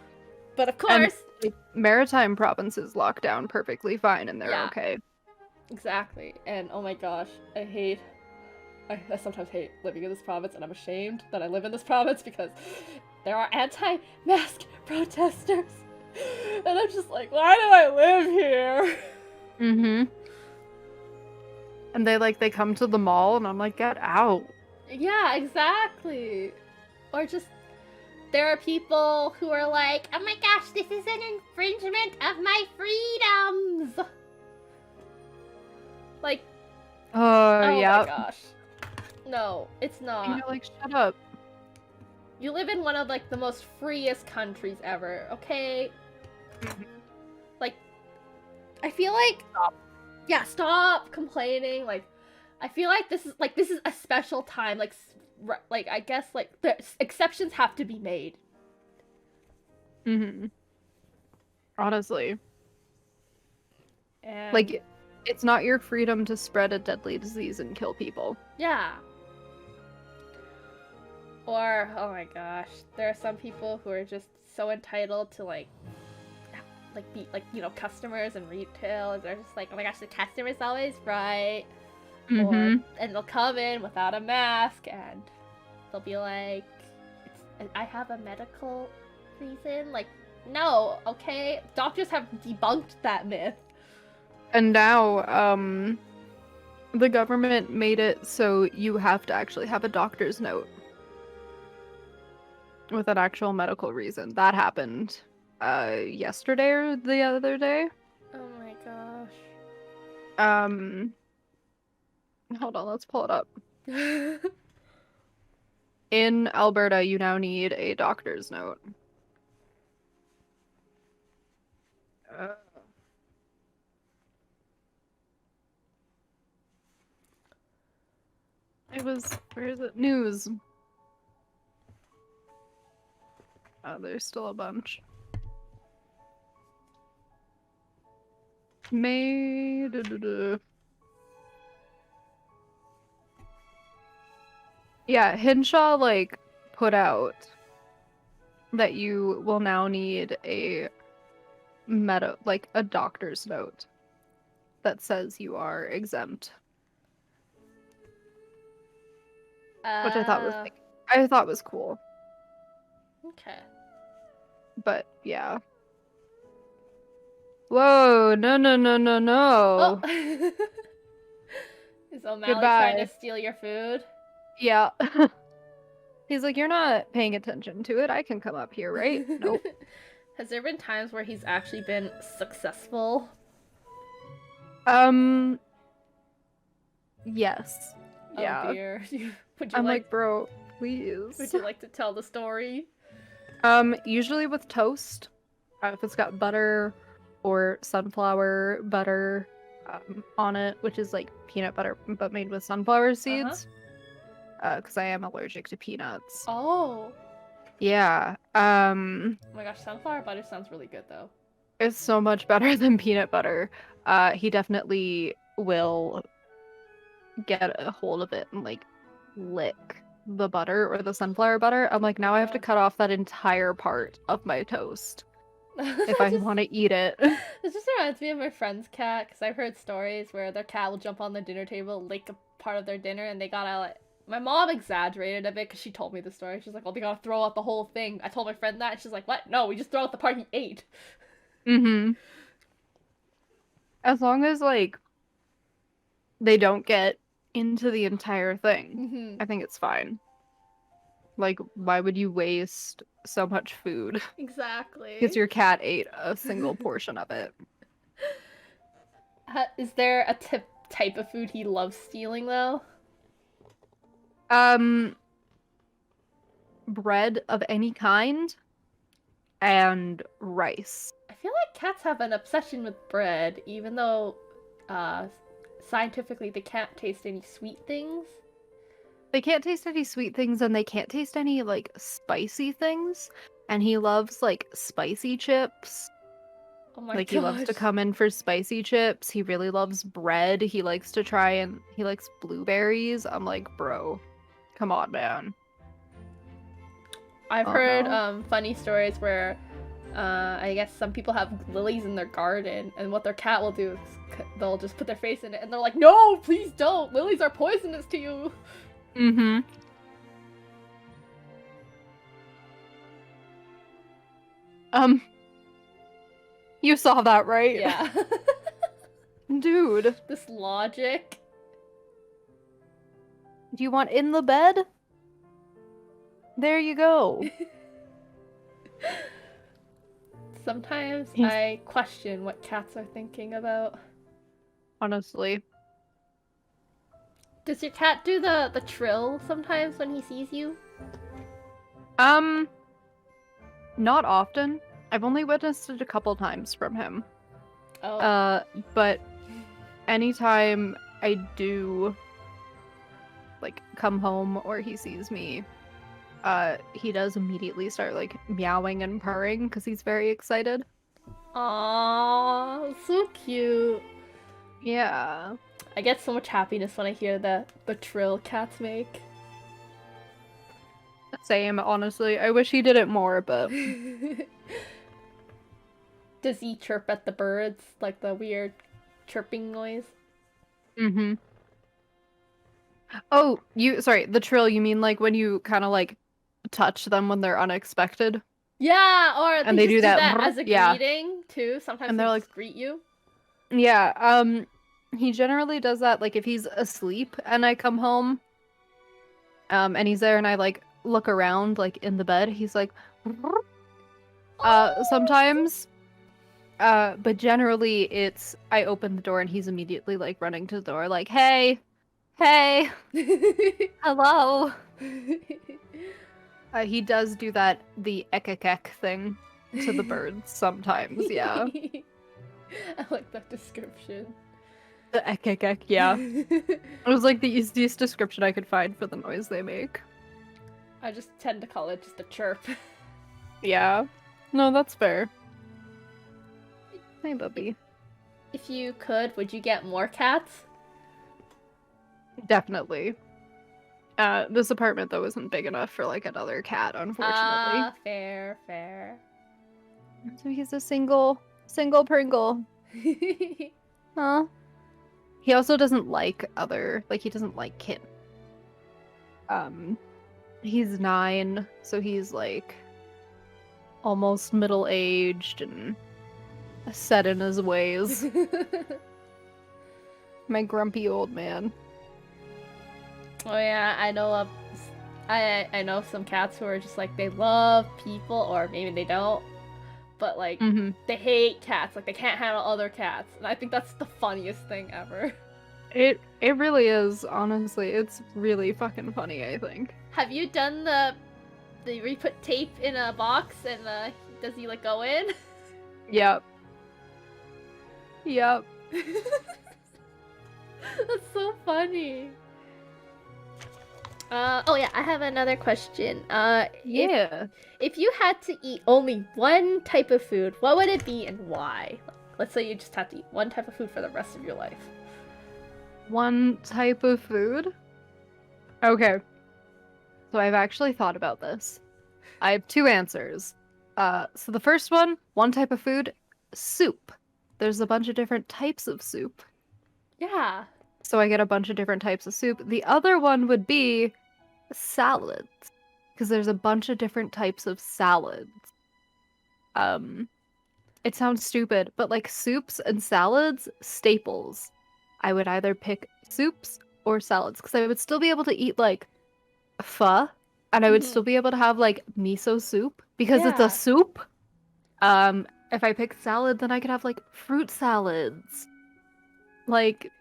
Speaker 2: But, of course...
Speaker 1: And maritime provinces lock down perfectly fine, and they're okay.
Speaker 2: Exactly. And, oh my gosh, I sometimes hate living in this province, and I'm ashamed that I live in this province because there are anti-mask protesters. And I'm just like, why do I live here?
Speaker 1: Mm-hmm. And they come to the mall, and I'm like, get out.
Speaker 2: Yeah, exactly. Or just, there are people who are like, oh my gosh, this is an infringement of my freedoms. Like, oh my gosh. No, it's not.
Speaker 1: You're like, shut up.
Speaker 2: You live in one of, like, the most freest countries ever, okay? Like, I feel like...
Speaker 1: Stop.
Speaker 2: Yeah, stop complaining. Like, I feel like this is a special time. Like, I guess, like, the exceptions have to be made.
Speaker 1: Mm-hmm. Honestly.
Speaker 2: And...
Speaker 1: Like, it's not your freedom to spread a deadly disease and kill people.
Speaker 2: Yeah. Or, oh my gosh, there are some people who are just so entitled to, like be, like, you know, customers and retail, and they're just like, oh my gosh, the customer's always right. And they'll come in without a mask, and they'll be like, I have a medical reason. Like, no, okay? Doctors have debunked that myth.
Speaker 1: And now, the government made it so you have to actually have a doctor's note with an actual medical reason. That happened yesterday or the other day.
Speaker 2: Oh my gosh.
Speaker 1: Hold on, let's pull it up. In Alberta, you now need a doctor's note. Where is it? News. Oh, there's still a bunch. May. Yeah, Hinshaw like put out that you will now need a doctor's note that says you are exempt, which I thought was cool.
Speaker 2: Okay.
Speaker 1: But yeah. Whoa! No!
Speaker 2: Oh. Is O'Malley trying to
Speaker 1: Goodbye.
Speaker 2: steal your food?
Speaker 1: Yeah. He's like, you're not paying attention to it. I can come up here, right? Nope.
Speaker 2: Has there been times where he's actually been successful?
Speaker 1: Yes. Yeah.
Speaker 2: Oh dear. Would you
Speaker 1: I'm like, bro, please.
Speaker 2: Would you like to tell the story?
Speaker 1: Usually with toast. If it's got butter or sunflower butter on it, which is like peanut butter but made with sunflower seeds. Because I am allergic to peanuts.
Speaker 2: Oh.
Speaker 1: Yeah.
Speaker 2: Oh my gosh, sunflower butter sounds really good though.
Speaker 1: It's so much better than peanut butter. He definitely will get a hold of it and like lick the butter or the sunflower butter. I'm like, now I have to cut off that entire part of my toast if I want to eat it.
Speaker 2: This just reminds me of my friend's cat, because I've heard stories where their cat will jump on the dinner table, lick a part of their dinner, and they gotta like. My mom exaggerated a bit because she told me the story. She's like, "Oh, they gotta throw out the whole thing." I told my friend that, and she's like, "What? No, we just throw out the part he ate."
Speaker 1: Mm-hmm. As long as like they don't get into the entire thing, I think it's fine. Like, why would you waste so much food?
Speaker 2: Exactly.
Speaker 1: Because your cat ate a single portion of it.
Speaker 2: Is there a type of food he loves stealing though?
Speaker 1: Bread of any kind and rice.
Speaker 2: I feel like cats have an obsession with bread, even though scientifically they can't taste any sweet things.
Speaker 1: They can't taste any sweet things and they can't taste any like spicy things. And he loves like spicy chips.
Speaker 2: Oh my
Speaker 1: Like
Speaker 2: gosh.
Speaker 1: he loves to come in for spicy chips. He really loves bread. He likes to try and he likes blueberries. I'm like, bro, come on, man.
Speaker 2: I've heard funny stories where I guess some people have lilies in their garden, and what their cat will do is they'll just put their face in it, and they're like, "No, please don't! Lilies are poisonous to you!"
Speaker 1: Mm-hmm. You saw that, right?
Speaker 2: Yeah.
Speaker 1: Dude.
Speaker 2: This logic.
Speaker 1: Do you want in the bed? There you go.
Speaker 2: Sometimes I question what cats are thinking about.
Speaker 1: Honestly.
Speaker 2: Does your cat do the trill sometimes when he sees you?
Speaker 1: Not often. I've only witnessed it a couple times from him.
Speaker 2: Oh.
Speaker 1: But anytime I do like come home or he sees me, he does immediately start like meowing and purring because he's very excited.
Speaker 2: Aww, so cute.
Speaker 1: Yeah.
Speaker 2: I get so much happiness when I hear the trill cats make.
Speaker 1: Same, honestly. I wish he did it more, but...
Speaker 2: Does he chirp at the birds? Like the weird chirping noise?
Speaker 1: Mm-hmm. Oh, sorry, the trill, you mean like when you kind of like touch them when they're unexpected?
Speaker 2: Yeah, or
Speaker 1: and they do that
Speaker 2: as a greeting, too. Sometimes
Speaker 1: and
Speaker 2: they
Speaker 1: they're
Speaker 2: just
Speaker 1: like,
Speaker 2: greet you.
Speaker 1: Yeah, he generally does that like if he's asleep and I come home, and he's there and I like look around like in the bed, he's like, sometimes, but generally it's, I open the door and he's immediately like running to the door like, hey, hello. He does do that, the ekekek thing to the birds sometimes, yeah.
Speaker 2: I like that description.
Speaker 1: The ek ek ek, yeah. It was like the easiest description I could find for the noise they make.
Speaker 2: I just tend to call it just a chirp.
Speaker 1: Yeah. No, that's fair. Hey, Bubby.
Speaker 2: If you could, would you get more cats?
Speaker 1: Definitely. This apartment, though, isn't big enough for, like, another cat, unfortunately.
Speaker 2: Fair, fair.
Speaker 1: So he's a single Pringle. Huh? He also doesn't like he doesn't like kitten. He's 9, so he's, like, almost middle-aged and set in his ways. My grumpy old man.
Speaker 2: Oh yeah, I know I know some cats who are just like, they love people, or maybe they don't, but like they hate cats, like they can't handle other cats, and I think that's the funniest thing ever.
Speaker 1: It really is, honestly. It's really fucking funny, I think.
Speaker 2: Have you done the where you put tape in a box and does he like go in?
Speaker 1: Yep. Yep.
Speaker 2: That's so funny. Oh yeah, I have another question.
Speaker 1: Yeah.
Speaker 2: If you had to eat only one type of food, what would it be and why? Let's say you just had to eat one type of food for the rest of your life.
Speaker 1: One type of food? Okay. So I've actually thought about this. I have 2 answers. So the first one type of food, soup. There's a bunch of different types of soup.
Speaker 2: Yeah.
Speaker 1: So I get a bunch of different types of soup. The other one would be salads. Because there's a bunch of different types of salads. It sounds stupid, but like soups and salads, staples. I would either pick soups or salads, because I would still be able to eat like pho, and I would still be able to have like miso soup, because it's a soup. If I pick salad, then I could have like fruit salads. Like,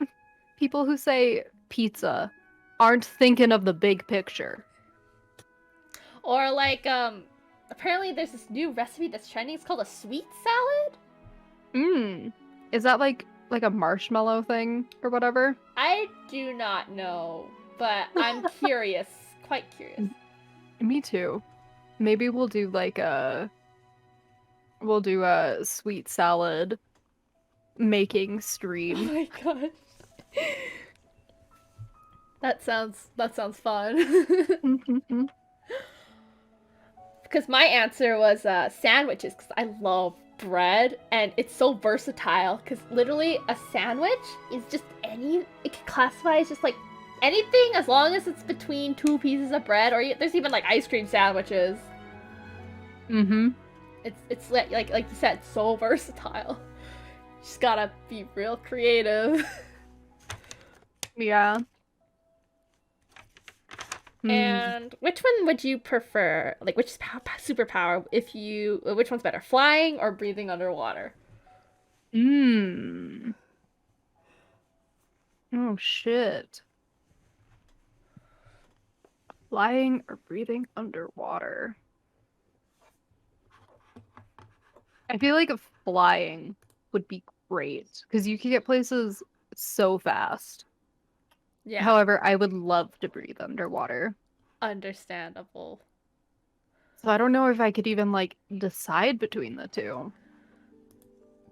Speaker 1: people who say pizza aren't thinking of the big picture.
Speaker 2: Or like, apparently there's this new recipe that's trending. It's called a sweet salad.
Speaker 1: Is that like a marshmallow thing or whatever?
Speaker 2: I do not know, but I'm curious. Quite curious.
Speaker 1: Me too. Maybe we'll do a sweet salad making
Speaker 2: Oh
Speaker 1: stream.
Speaker 2: my gosh. That sounds fun. Because my answer was sandwiches, because I love bread, and it's so versatile, because literally a sandwich is just it can classify as just like anything, as long as it's between 2 pieces of bread, or there's even like ice cream sandwiches. It's like you said, so versatile. Just gotta be real creative.
Speaker 1: Yeah.
Speaker 2: And which one would you prefer? Like, which superpower? Which one's better, flying or breathing underwater?
Speaker 1: Oh shit. Flying or breathing underwater? I feel like flying would be great, because you can get places so fast.
Speaker 2: Yeah.
Speaker 1: However, I would love to breathe underwater.
Speaker 2: Understandable.
Speaker 1: So I don't know if I could even, like, decide between the two.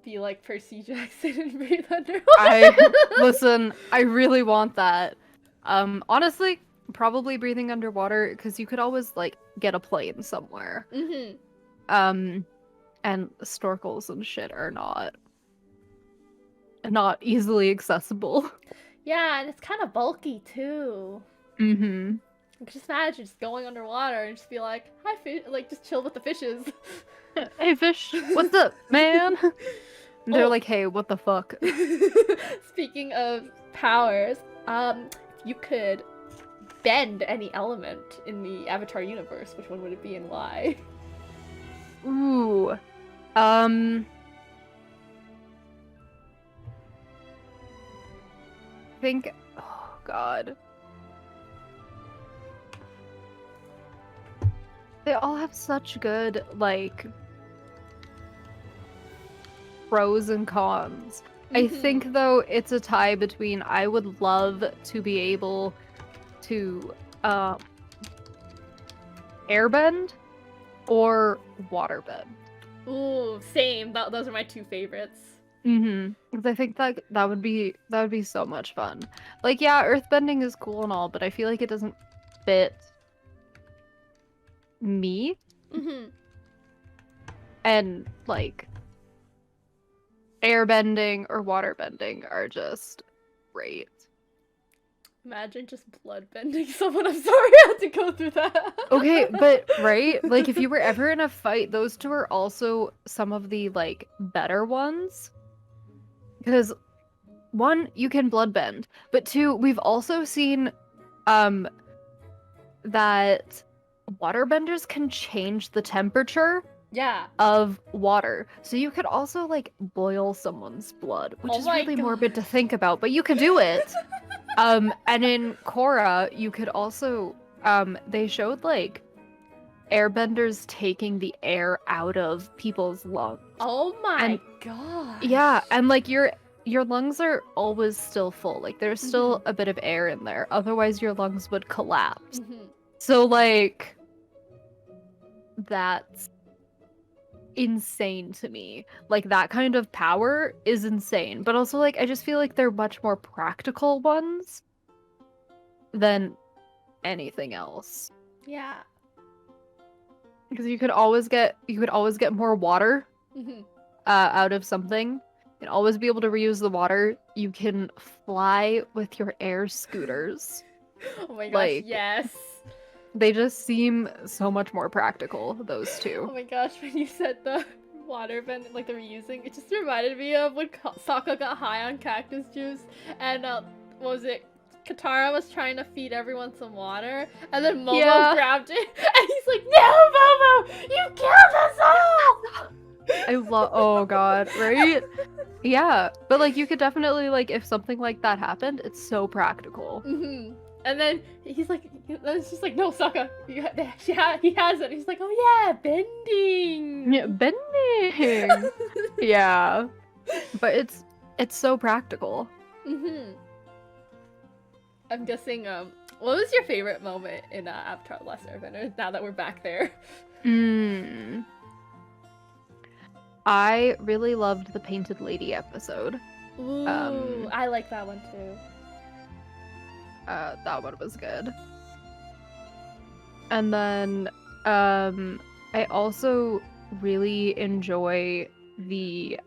Speaker 2: Be like Percy Jackson and breathe underwater.
Speaker 1: Listen, I really want that. Honestly, probably breathing underwater, because you could always, like, get a plane somewhere. And snorkels and shit are not easily accessible.
Speaker 2: Yeah, and it's kind of bulky too. Just imagine just going underwater and just be like, "Hi, fish!" Like, just chill with the fishes.
Speaker 1: Hey, fish, what's up, man? And they're like, hey, what the fuck?
Speaker 2: Speaking of powers, you could bend any element in the Avatar universe. Which one would it be and why?
Speaker 1: Ooh. Think, oh god. They all have such good, like, pros and cons. I think though it's a tie between I would love to be able to airbend or waterbend.
Speaker 2: Ooh, same. Those are my two favorites.
Speaker 1: Because I think that would be so much fun. Like, yeah, earthbending is cool and all, but I feel like it doesn't fit me. And like airbending or waterbending are just great.
Speaker 2: Imagine just blood bending someone. I'm sorry I had to go through that.
Speaker 1: Okay, but right? Like if you were ever in a fight, those two are also some of the like better ones. Because one, you can bloodbend, but two, we've also seen that waterbenders can change the temperature of water. So you could also like boil someone's blood, which is really morbid to think about, but you could do it. And in Korra, you could also they showed like airbenders taking the air out of people's lungs.
Speaker 2: Oh my god.
Speaker 1: Yeah, and like your lungs are always still full. Like there's still a bit of air in there. Otherwise your lungs would collapse. So like that's insane to me. Like that kind of power is insane. But also like I just feel like they're much more practical ones than anything else.
Speaker 2: Yeah.
Speaker 1: Because you could always get more water out of something. You can always be able to reuse the water. You can fly with your air scooters.
Speaker 2: Oh my gosh,
Speaker 1: like,
Speaker 2: yes.
Speaker 1: They just seem so much more practical, those two.
Speaker 2: Oh my gosh, when you said the water bend, like the reusing, it just reminded me of when Sokka got high on cactus juice and what was it? Katara was trying to feed everyone some water, and then Momo grabbed it, and he's like, "No, Momo, you killed us all!"
Speaker 1: I love. Oh god, right? Yeah, but like you could definitely like if something like that happened, it's so practical.
Speaker 2: And then he's like, it's just like, "No, Sokka, he has it." He's like, "Oh yeah, bending."
Speaker 1: Yeah, bending. Yeah, but it's so practical.
Speaker 2: I'm guessing, what was your favorite moment in Avatar: The Last Airbender, now that we're back there?
Speaker 1: I really loved the Painted Lady episode.
Speaker 2: Ooh, I like that one too.
Speaker 1: That one was good. And then, I also really enjoy the,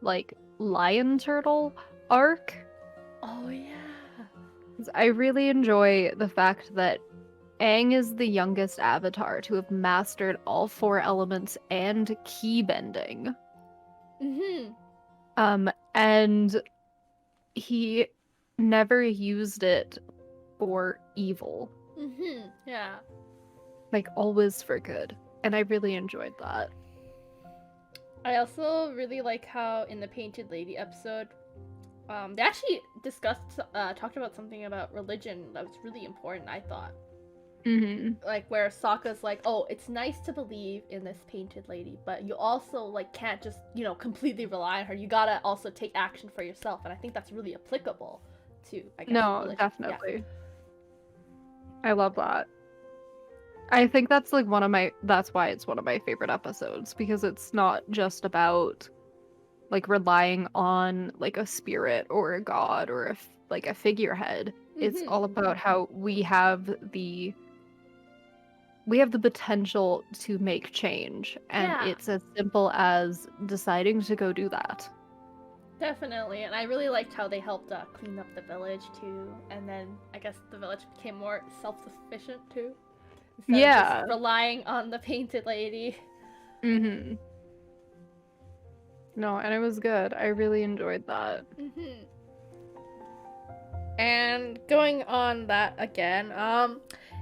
Speaker 1: like, lion turtle arc.
Speaker 2: Oh yeah.
Speaker 1: I really enjoy the fact that Aang is the youngest avatar to have mastered all 4 elements and ki bending. And he never used it for evil.
Speaker 2: Yeah.
Speaker 1: Like, always for good. And I really enjoyed that.
Speaker 2: I also really like how in the Painted Lady episode, they actually talked about something about religion that was really important, I thought. Like, where Sokka's like, "Oh, it's nice to believe in this Painted Lady, but you also, like, can't just, you know, completely rely on her. You gotta also take action for yourself." And I think that's really applicable to, I guess, religion.
Speaker 1: Definitely. Yeah. I love that. I think that's, like, that's why it's one of my favorite episodes, because it's not just about, like, relying on, like, a spirit or a god or, like, a figurehead. It's all about how we have the potential to make change, and it's as simple as deciding to go do that.
Speaker 2: Definitely, and I really liked how they helped clean up the village too, and then I guess the village became more self-sufficient too. Instead of just relying on the Painted Lady.
Speaker 1: No, and it was good. I really enjoyed that.
Speaker 2: And going on that again,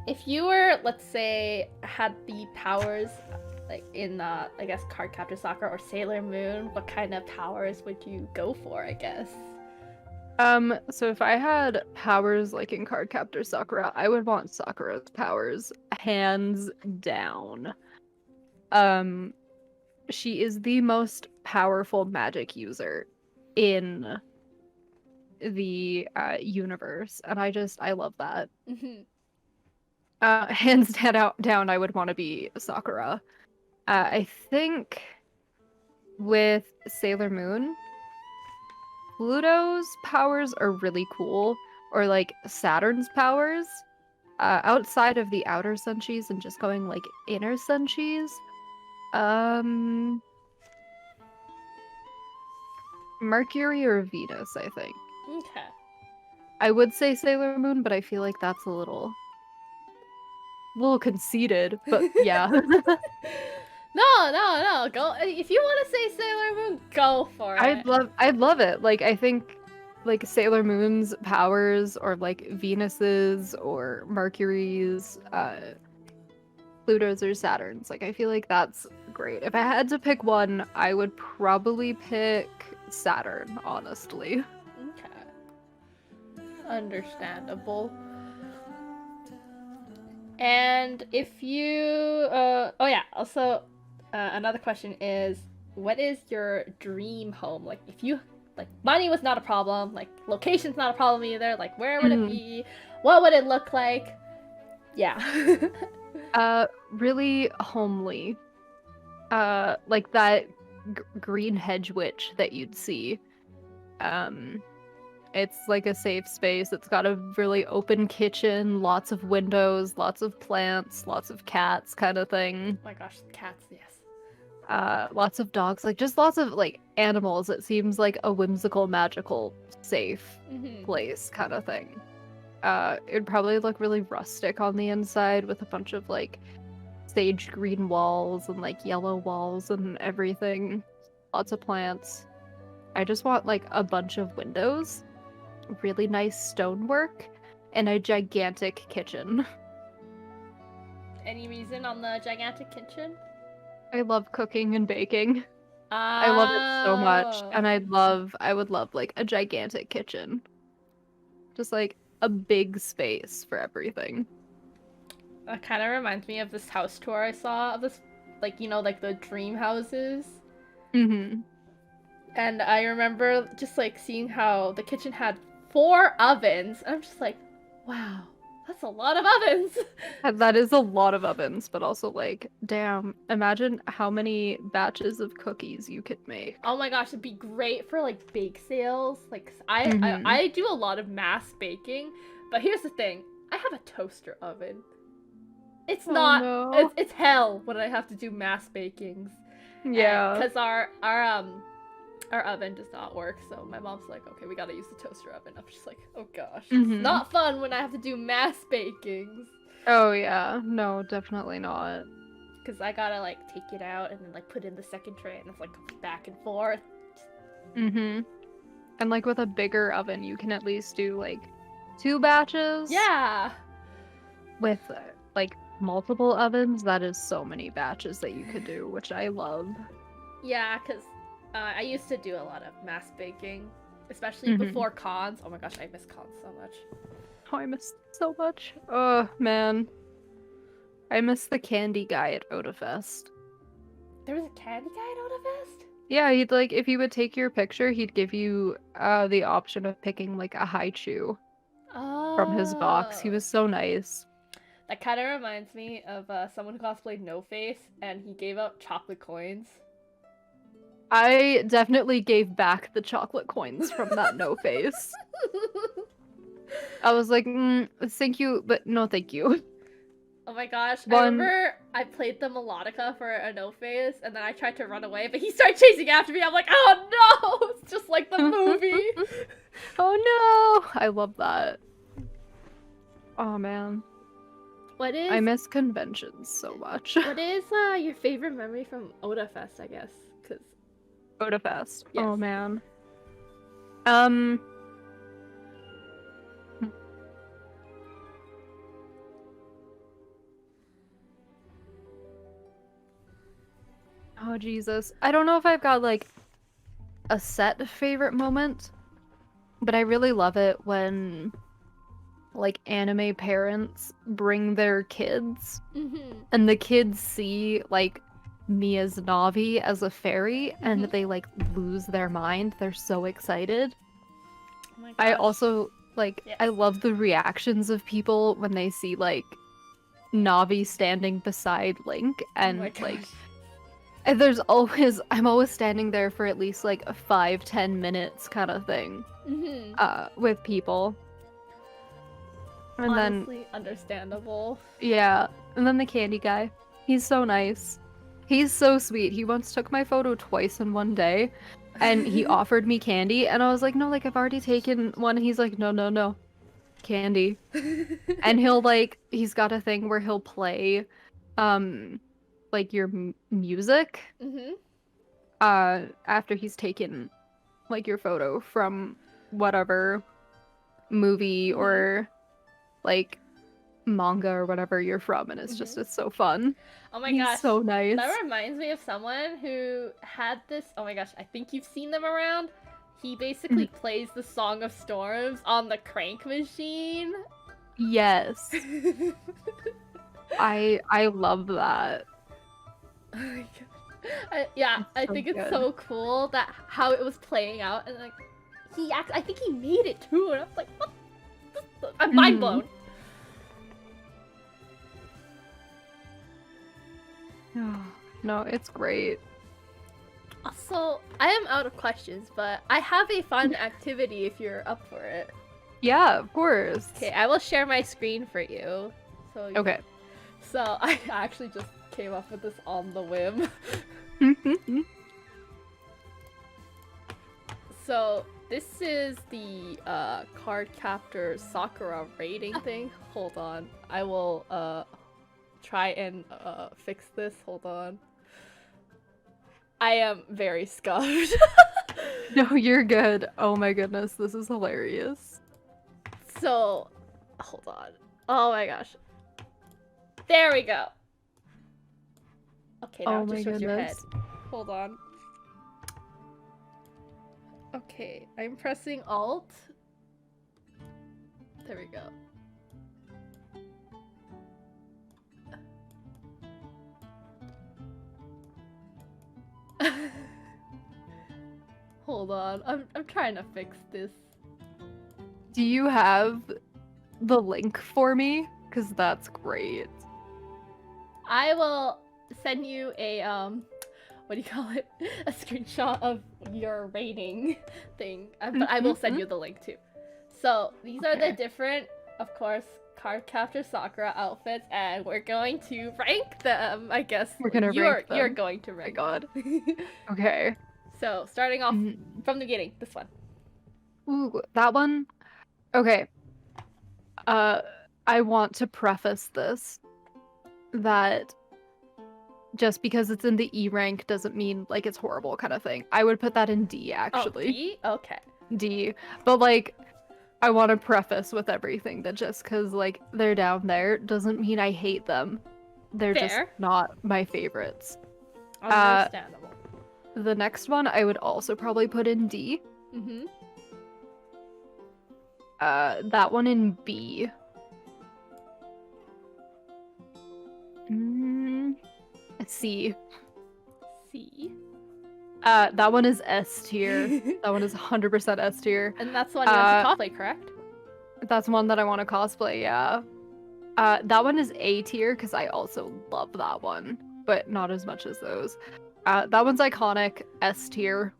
Speaker 2: if you were, let's say, had the powers, like in, I guess, Cardcaptor Sakura or Sailor Moon, what kind of powers would you go for, I guess?
Speaker 1: So if I had powers like in Cardcaptor Sakura, I would want Sakura's powers, hands down. she is the most powerful magic user in the universe, and I love that.
Speaker 2: Mhm.
Speaker 1: Hands down, I would want to be Sakura. I think with Sailor Moon, Pluto's powers are really cool, or like Saturn's powers. Outside of the outer Senshis and just going like inner Senshis, um, Mercury or Venus, I think.
Speaker 2: Okay.
Speaker 1: I would say Sailor Moon, but I feel like that's a little conceited. But yeah.
Speaker 2: No. Go if you want to say Sailor Moon, go for it.
Speaker 1: I'd love it. Like I think like Sailor Moon's powers or like Venus's or Mercury's, Pluto's or Saturn's. Like I feel like that's great. If I had to pick one, I would probably pick Saturn, honestly.
Speaker 2: Okay. Understandable. And if you oh yeah, also another question is, what is your dream home? Like if you like money was not a problem, like location's not a problem either, like where would it be? What would it look like? Yeah.
Speaker 1: Really homely. Like that green hedge witch that you'd see. It's like a safe space. It's got a really open kitchen, lots of windows, lots of plants, lots of cats kind of thing.
Speaker 2: Oh my gosh, cats, yes.
Speaker 1: Lots of dogs, like just lots of like animals. It seems like a whimsical, magical, safe place kind of thing. It'd probably look really rustic on the inside with a bunch of like sage green walls and like yellow walls and everything. Lots of plants. I just want like a bunch of windows, really nice stonework, and a gigantic kitchen.
Speaker 2: Any reason on the gigantic kitchen?
Speaker 1: I love cooking and baking. I love it so much, and I would love like a gigantic kitchen. Just like a big space for everything.
Speaker 2: That kind of reminds me of this house tour I saw of this, like, you know, like the dream houses.
Speaker 1: Mm-hmm.
Speaker 2: And I remember just like seeing how the kitchen had 4 ovens. And I'm just like, wow, that's a lot of ovens.
Speaker 1: That is a lot of ovens, but also like, damn, imagine how many batches of cookies you could make.
Speaker 2: Oh my gosh, it'd be great for like bake sales. Like I do a lot of mass baking, but here's the thing. I have a toaster oven. It's not
Speaker 1: no.
Speaker 2: it's hell when I have to do mass bakings.
Speaker 1: Yeah.
Speaker 2: Because our oven does not work, so my mom's like, okay, we gotta use the toaster oven. I'm just like, oh gosh. It's not fun when I have to do mass bakings.
Speaker 1: Oh yeah, no, definitely not.
Speaker 2: Because I gotta like take it out and then like put in the second tray and it's like back and forth.
Speaker 1: And like with a bigger oven, you can at least do like 2 batches.
Speaker 2: Yeah.
Speaker 1: With like multiple ovens, that is so many batches that you could do, which I love.
Speaker 2: Yeah, because I used to do a lot of mass baking, especially before cons. Oh my gosh, I miss cons so much.
Speaker 1: Oh, I miss so much. Oh man, I miss the candy guy at Otafest.
Speaker 2: There was a candy guy at Otafest?
Speaker 1: Yeah, he'd like, if you would take your picture, he'd give you the option of picking like a haichu from his box. He was so nice.
Speaker 2: That kind of reminds me of someone who cosplayed No Face, and he gave out chocolate coins.
Speaker 1: I definitely gave back the chocolate coins from that No Face. I was like, thank you, but no thank you.
Speaker 2: Oh my gosh, I remember I played the melodica for a No Face, and then I tried to run away, but he started chasing after me. I'm like, oh no! It's just like the movie.
Speaker 1: Oh no! I love that. Oh man. I miss conventions so much.
Speaker 2: What is your favorite memory from Otafest, I guess? Cause
Speaker 1: Otafest.
Speaker 2: Yes.
Speaker 1: Oh man. Oh Jesus. I don't know if I've got like a set favorite moment, but I really love it when like anime parents bring their kids and the kids see like me as Navi as a fairy, and
Speaker 2: Mhm.
Speaker 1: they like lose their mind. They're so excited.
Speaker 2: Oh my
Speaker 1: I
Speaker 2: gosh.
Speaker 1: also like
Speaker 2: Yes.
Speaker 1: I love the reactions of people when they see like Navi standing beside Link,
Speaker 2: Oh my
Speaker 1: and like
Speaker 2: gosh.
Speaker 1: and I'm always standing there for at least like a 5-10 minutes kind of thing with people. And
Speaker 2: Honestly, understandable.
Speaker 1: yeah, and then the candy guy. He's so nice. He's so sweet. He once took my photo twice in one day, and he offered me candy, and I was like, no, like I've already taken one. And he's like, no, no, no, candy. And he's got a thing where he'll play, like your music,
Speaker 2: Mhm.
Speaker 1: after he's taken like your photo from whatever movie or like manga or whatever you're from, and it's so fun.
Speaker 2: Oh my
Speaker 1: He's
Speaker 2: gosh.
Speaker 1: so nice.
Speaker 2: That reminds me of someone who had this. Oh my gosh, I think you've seen them around. He basically plays the Song of Storms on the crank machine.
Speaker 1: Yes. I love that.
Speaker 2: Oh my gosh. Yeah, I
Speaker 1: so
Speaker 2: think it's
Speaker 1: good.
Speaker 2: so cool that how it was playing out, and like I think he made it too, and I was like, what? I'm mind blown.
Speaker 1: No, it's great.
Speaker 2: Also, I am out of questions, but I have a fun activity if you're up for it.
Speaker 1: Yeah, of course.
Speaker 2: Okay, I will share my screen for you.
Speaker 1: Okay.
Speaker 2: So I actually just came up with this on the whim. So this is the card captor Sakura rating thing. Hold on, I will try and fix this. Hold on. I am very scuffed.
Speaker 1: No, you're good. Oh my goodness, this is hilarious.
Speaker 2: So, hold on. Oh my gosh. There we go. Okay, now
Speaker 1: Oh
Speaker 2: it
Speaker 1: my
Speaker 2: just shows your head.
Speaker 1: goodness.
Speaker 2: Hold on. Okay, I'm pressing Alt. There we go. Hold on, I'm trying to fix this.
Speaker 1: Do you have the link for me? Because that's great.
Speaker 2: I will send you a what do you call it? A screenshot of your rating thing. But I will send you the link too. So these are the different, of course, card captor Sakura outfits, and we're going to rank them. I guess
Speaker 1: We're gonna rank them.
Speaker 2: You're going to rank.
Speaker 1: Oh my god. Okay.
Speaker 2: So starting off from the beginning, this one.
Speaker 1: Ooh, that one. Okay. I want to preface this that just because it's in the E rank doesn't mean like it's horrible kind of thing. I would put that in D actually.
Speaker 2: Oh, D? Okay.
Speaker 1: D. But like I want to preface with everything that just because like they're down there doesn't mean I hate them. They're just not my favorites.
Speaker 2: Understandable.
Speaker 1: The next one I would also probably put in D. That one in B. C.
Speaker 2: C.
Speaker 1: That one is S tier. That one is 100% S tier.
Speaker 2: And that's one you want to cosplay, correct?
Speaker 1: That's one that I want to cosplay, yeah. That one is A tier because I also love that one, but not as much as those. That one's iconic, S tier.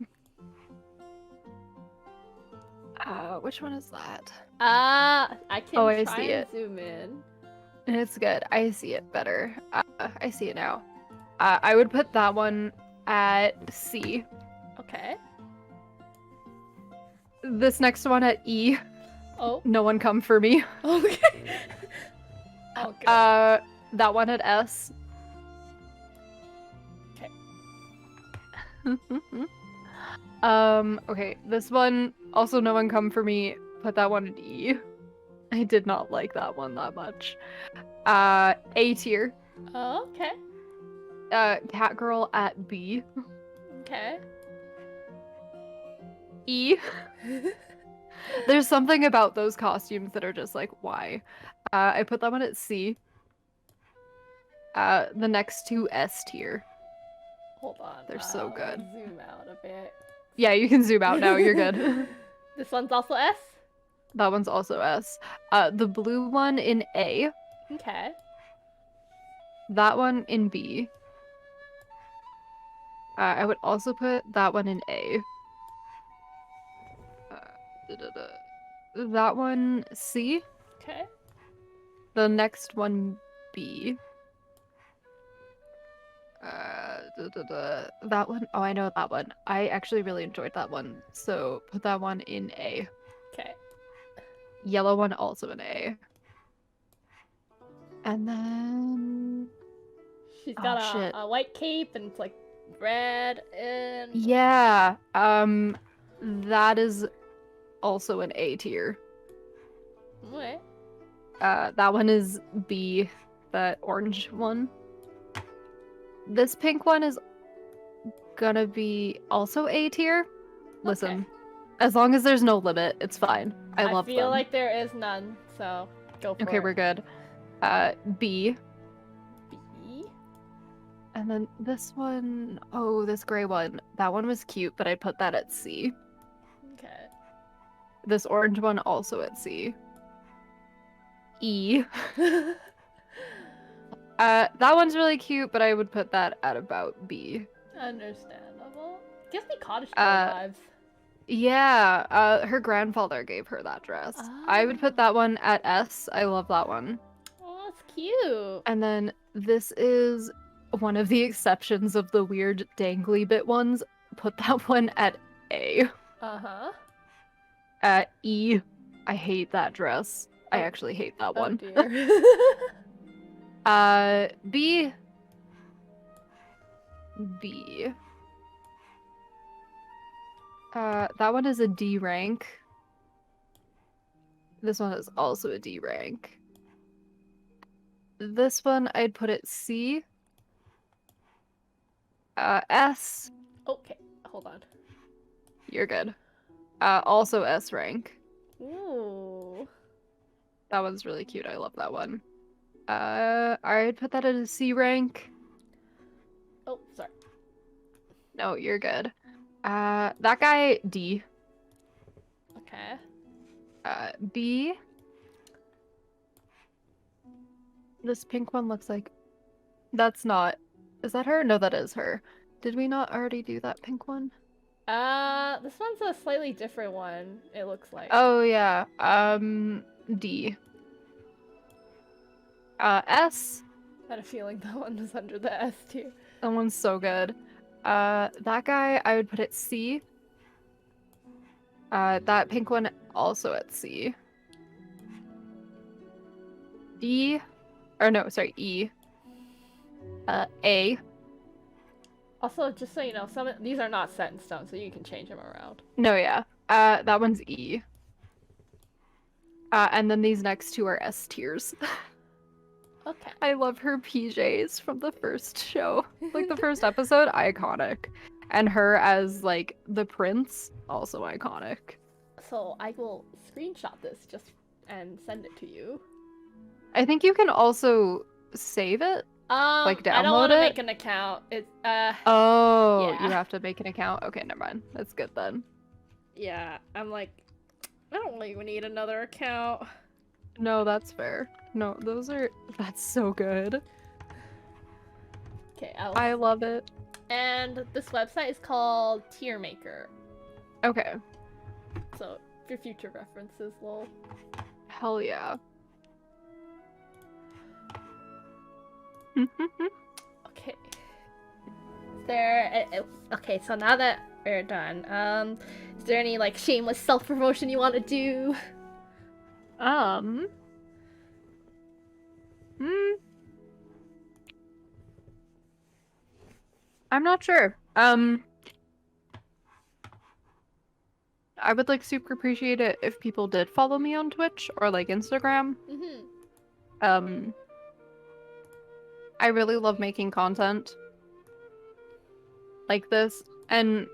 Speaker 1: Which one is that?
Speaker 2: I can
Speaker 1: I
Speaker 2: try
Speaker 1: see
Speaker 2: and
Speaker 1: it.
Speaker 2: zoom in.
Speaker 1: It's good. I see it better. I see it now. I would put that one at C.
Speaker 2: Okay.
Speaker 1: This next one at E.
Speaker 2: Oh.
Speaker 1: No one come for me.
Speaker 2: Okay. Okay.
Speaker 1: That one at S.
Speaker 2: Okay.
Speaker 1: Okay, this one, also no one come for me. Put that one at E. I did not like that one that much. A tier.
Speaker 2: Oh, okay.
Speaker 1: Catgirl at B.
Speaker 2: Okay.
Speaker 1: E. There's something about those costumes that are just like, why? I put that one at C. The next two S tier.
Speaker 2: Hold on.
Speaker 1: They're so good.
Speaker 2: Zoom out a bit.
Speaker 1: Yeah, you can zoom out now. You're good.
Speaker 2: This one's also S?
Speaker 1: That one's also S. The blue one in A.
Speaker 2: Okay.
Speaker 1: That one in B. I would also put that one in A. That one C.
Speaker 2: Okay.
Speaker 1: The next one B. That one. Oh, I know that one. I actually really enjoyed that one. So put that one in A.
Speaker 2: Okay.
Speaker 1: Yellow one also in A. And then
Speaker 2: She's
Speaker 1: Oh,
Speaker 2: got
Speaker 1: shit.
Speaker 2: a white cape and it's like red and
Speaker 1: yeah, that is also an A tier.
Speaker 2: what?
Speaker 1: That one is B, that orange one. This pink one is gonna be also A tier. Listen,
Speaker 2: Okay.
Speaker 1: as long as there's no limit, it's fine. I love
Speaker 2: feel
Speaker 1: them.
Speaker 2: like there is none, so go for
Speaker 1: Okay,
Speaker 2: it.
Speaker 1: we're good. B.
Speaker 2: B.
Speaker 1: And then this one, oh, this gray one. That one was cute, but I'd put that at C.
Speaker 2: Okay.
Speaker 1: This orange one also at C. E. That one's really cute, but I would put that at about B.
Speaker 2: Understandable. Gives me cottage
Speaker 1: Uh,
Speaker 2: vibes.
Speaker 1: Yeah, her grandfather gave her that dress. I would put
Speaker 2: Ah.
Speaker 1: that one at S. I love that one.
Speaker 2: Oh, it's cute.
Speaker 1: And then this is one of the exceptions of the weird dangly bit ones. Put that one at A.
Speaker 2: Uh-huh.
Speaker 1: At E. I hate that dress. I
Speaker 2: Oh.
Speaker 1: actually hate that
Speaker 2: Oh
Speaker 1: one.
Speaker 2: dear.
Speaker 1: B. B. That one is a D rank. This one is also a D rank. This one, I'd put it C. S.
Speaker 2: Okay, hold on.
Speaker 1: You're good. Also S rank.
Speaker 2: Ooh.
Speaker 1: That one's really cute. I love that one. I'd put that at a C rank.
Speaker 2: Oh, sorry.
Speaker 1: No, you're good. That guy, D.
Speaker 2: Okay.
Speaker 1: B. This pink one looks like... That's not... Is that her? No, that is her. Did we not already do that pink one?
Speaker 2: This one's a slightly different one, it looks like.
Speaker 1: Oh, yeah. D. S.
Speaker 2: I had a feeling that one was under the S tier.
Speaker 1: That one's so good. That guy, I would put at C. That pink one also at C. D. Or no, sorry, E. A.
Speaker 2: Also, just so you know, these are not set in stone, so you can change them around.
Speaker 1: No, yeah. That one's E. And then these next two are S tiers.
Speaker 2: Okay.
Speaker 1: I love her PJs from the first show. Like the first episode, iconic. And her as like the prince, also iconic.
Speaker 2: So I will screenshot this and send it to you.
Speaker 1: I think you can also save it. Like
Speaker 2: I don't
Speaker 1: download
Speaker 2: want to
Speaker 1: it?
Speaker 2: make an account. It's
Speaker 1: Oh,
Speaker 2: Yeah.
Speaker 1: you have to make an account? Okay, never mind. That's good then.
Speaker 2: yeah. I'm like, I don't even need another account.
Speaker 1: No, that's fair. No, that's so good.
Speaker 2: Okay,
Speaker 1: I love it.
Speaker 2: and this website is called Tier Maker.
Speaker 1: Okay.
Speaker 2: So for future references, lol.
Speaker 1: Hell yeah.
Speaker 2: Okay. Okay, so now that we're done, is there any like shameless self-promotion you want to do?
Speaker 1: I'm not sure. I would like super appreciate it if people did follow me on Twitch or like Instagram.
Speaker 2: Mm-hmm.
Speaker 1: I really love making content like this, and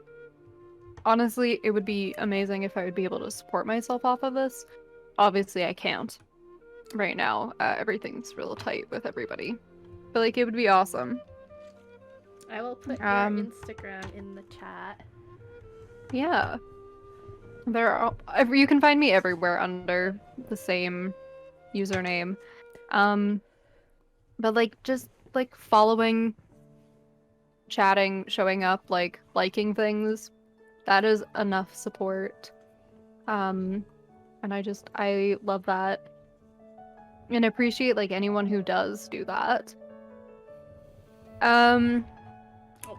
Speaker 1: honestly, it would be amazing if I would be able to support myself off of this. Obviously, I can't right now. Everything's real tight with everybody, but like it would be awesome.
Speaker 2: I will put your Instagram in the chat.
Speaker 1: Yeah. There are you can find me everywhere under the same username. But like just like following, chatting, showing up, like liking things, that is enough support. And I love that. And appreciate like anyone who does do that.
Speaker 2: Oh,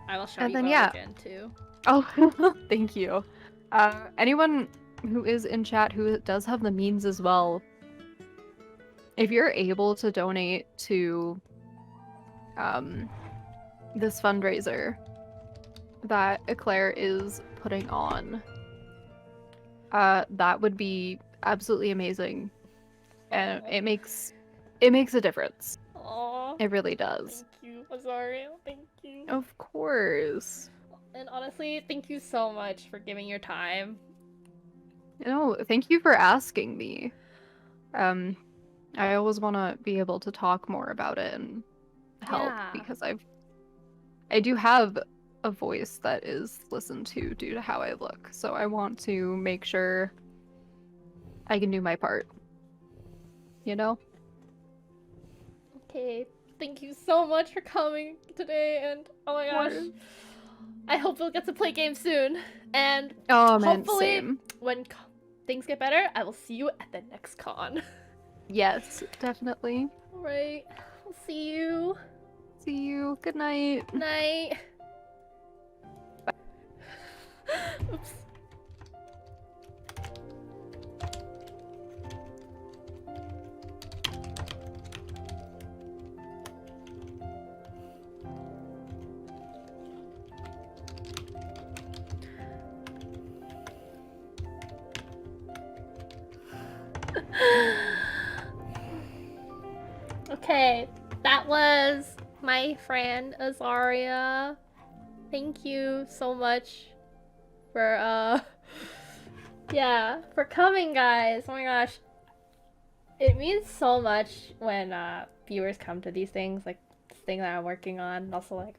Speaker 2: I will show
Speaker 1: and
Speaker 2: you
Speaker 1: then,
Speaker 2: all
Speaker 1: yeah.
Speaker 2: again too.
Speaker 1: Oh, thank you. Anyone who is in chat who does have the means as well, if you're able to donate to this fundraiser that Eclair is putting on, that would be absolutely amazing. And it makes a difference.
Speaker 2: Aww.
Speaker 1: It really does.
Speaker 2: Thank you, Azaria. Thank you.
Speaker 1: Of course.
Speaker 2: And honestly, thank you so much for giving your time.
Speaker 1: No, thank you for asking me. I always want to be able to talk more about it and help because I do have a voice that is listened to due to how I look. So I want to make sure I can do my part. You know?
Speaker 2: Okay, thank you so much for coming today, and oh my gosh, I hope we'll get to play games soon. And
Speaker 1: oh man,
Speaker 2: hopefully,
Speaker 1: same.
Speaker 2: When things get better, I will see you at the next con.
Speaker 1: Yes, definitely.
Speaker 2: Alright, I'll see you.
Speaker 1: See you. Good night.
Speaker 2: Night.
Speaker 1: Bye.
Speaker 2: Oops. Okay, that was my friend Azaria. Thank you so much for for coming, guys. Oh my gosh. It means so much when viewers come to these things, like this thing that I'm working on, and also like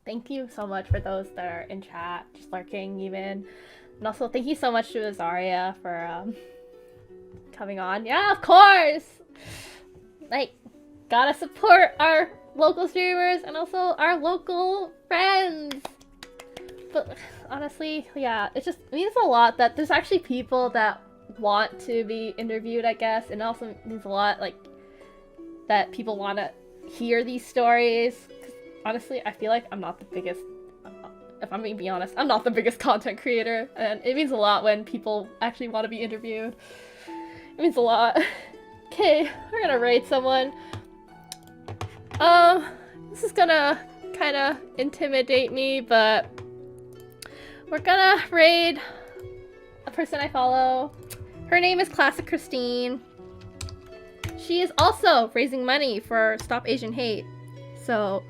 Speaker 2: thank you so much for those that are in chat, just lurking even. And also thank you so much to Azaria for coming on. Yeah, of course! Like, gotta support our local streamers and also our local friends. But honestly, yeah, it just means a lot that there's actually people that want to be interviewed, I guess. And it also means a lot, like, that people want to hear these stories. 'Cause honestly, I feel like I'm not the biggest, if I'm being honest, I'm not the biggest content creator. And it means a lot when people actually want to be interviewed. It means a lot. Okay, we're gonna raid someone. This is gonna kind of intimidate me, but we're gonna raid a person I follow. Her name is Classic Christine. She is also raising money for Stop Asian Hate, so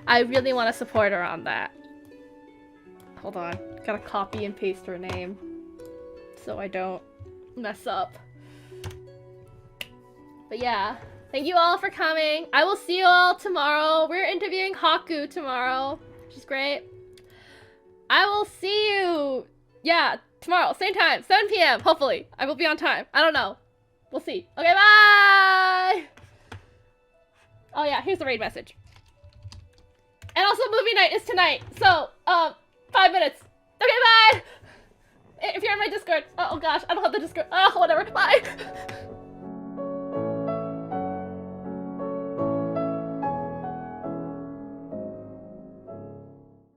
Speaker 2: I really want to support her on that. Hold on, gotta copy and paste her name so I don't mess up. But yeah, thank you all for coming. I will see you all tomorrow. We're interviewing Haku tomorrow, which is great. I will see you, yeah, tomorrow, same time, 7 p.m. Hopefully, I will be on time. I don't know. We'll see. Okay, bye! Oh yeah, here's the raid message. And also movie night is tonight, so, 5 minutes. Okay, bye! If you're on my Discord. Oh gosh, I don't have the Discord. Oh, whatever, bye!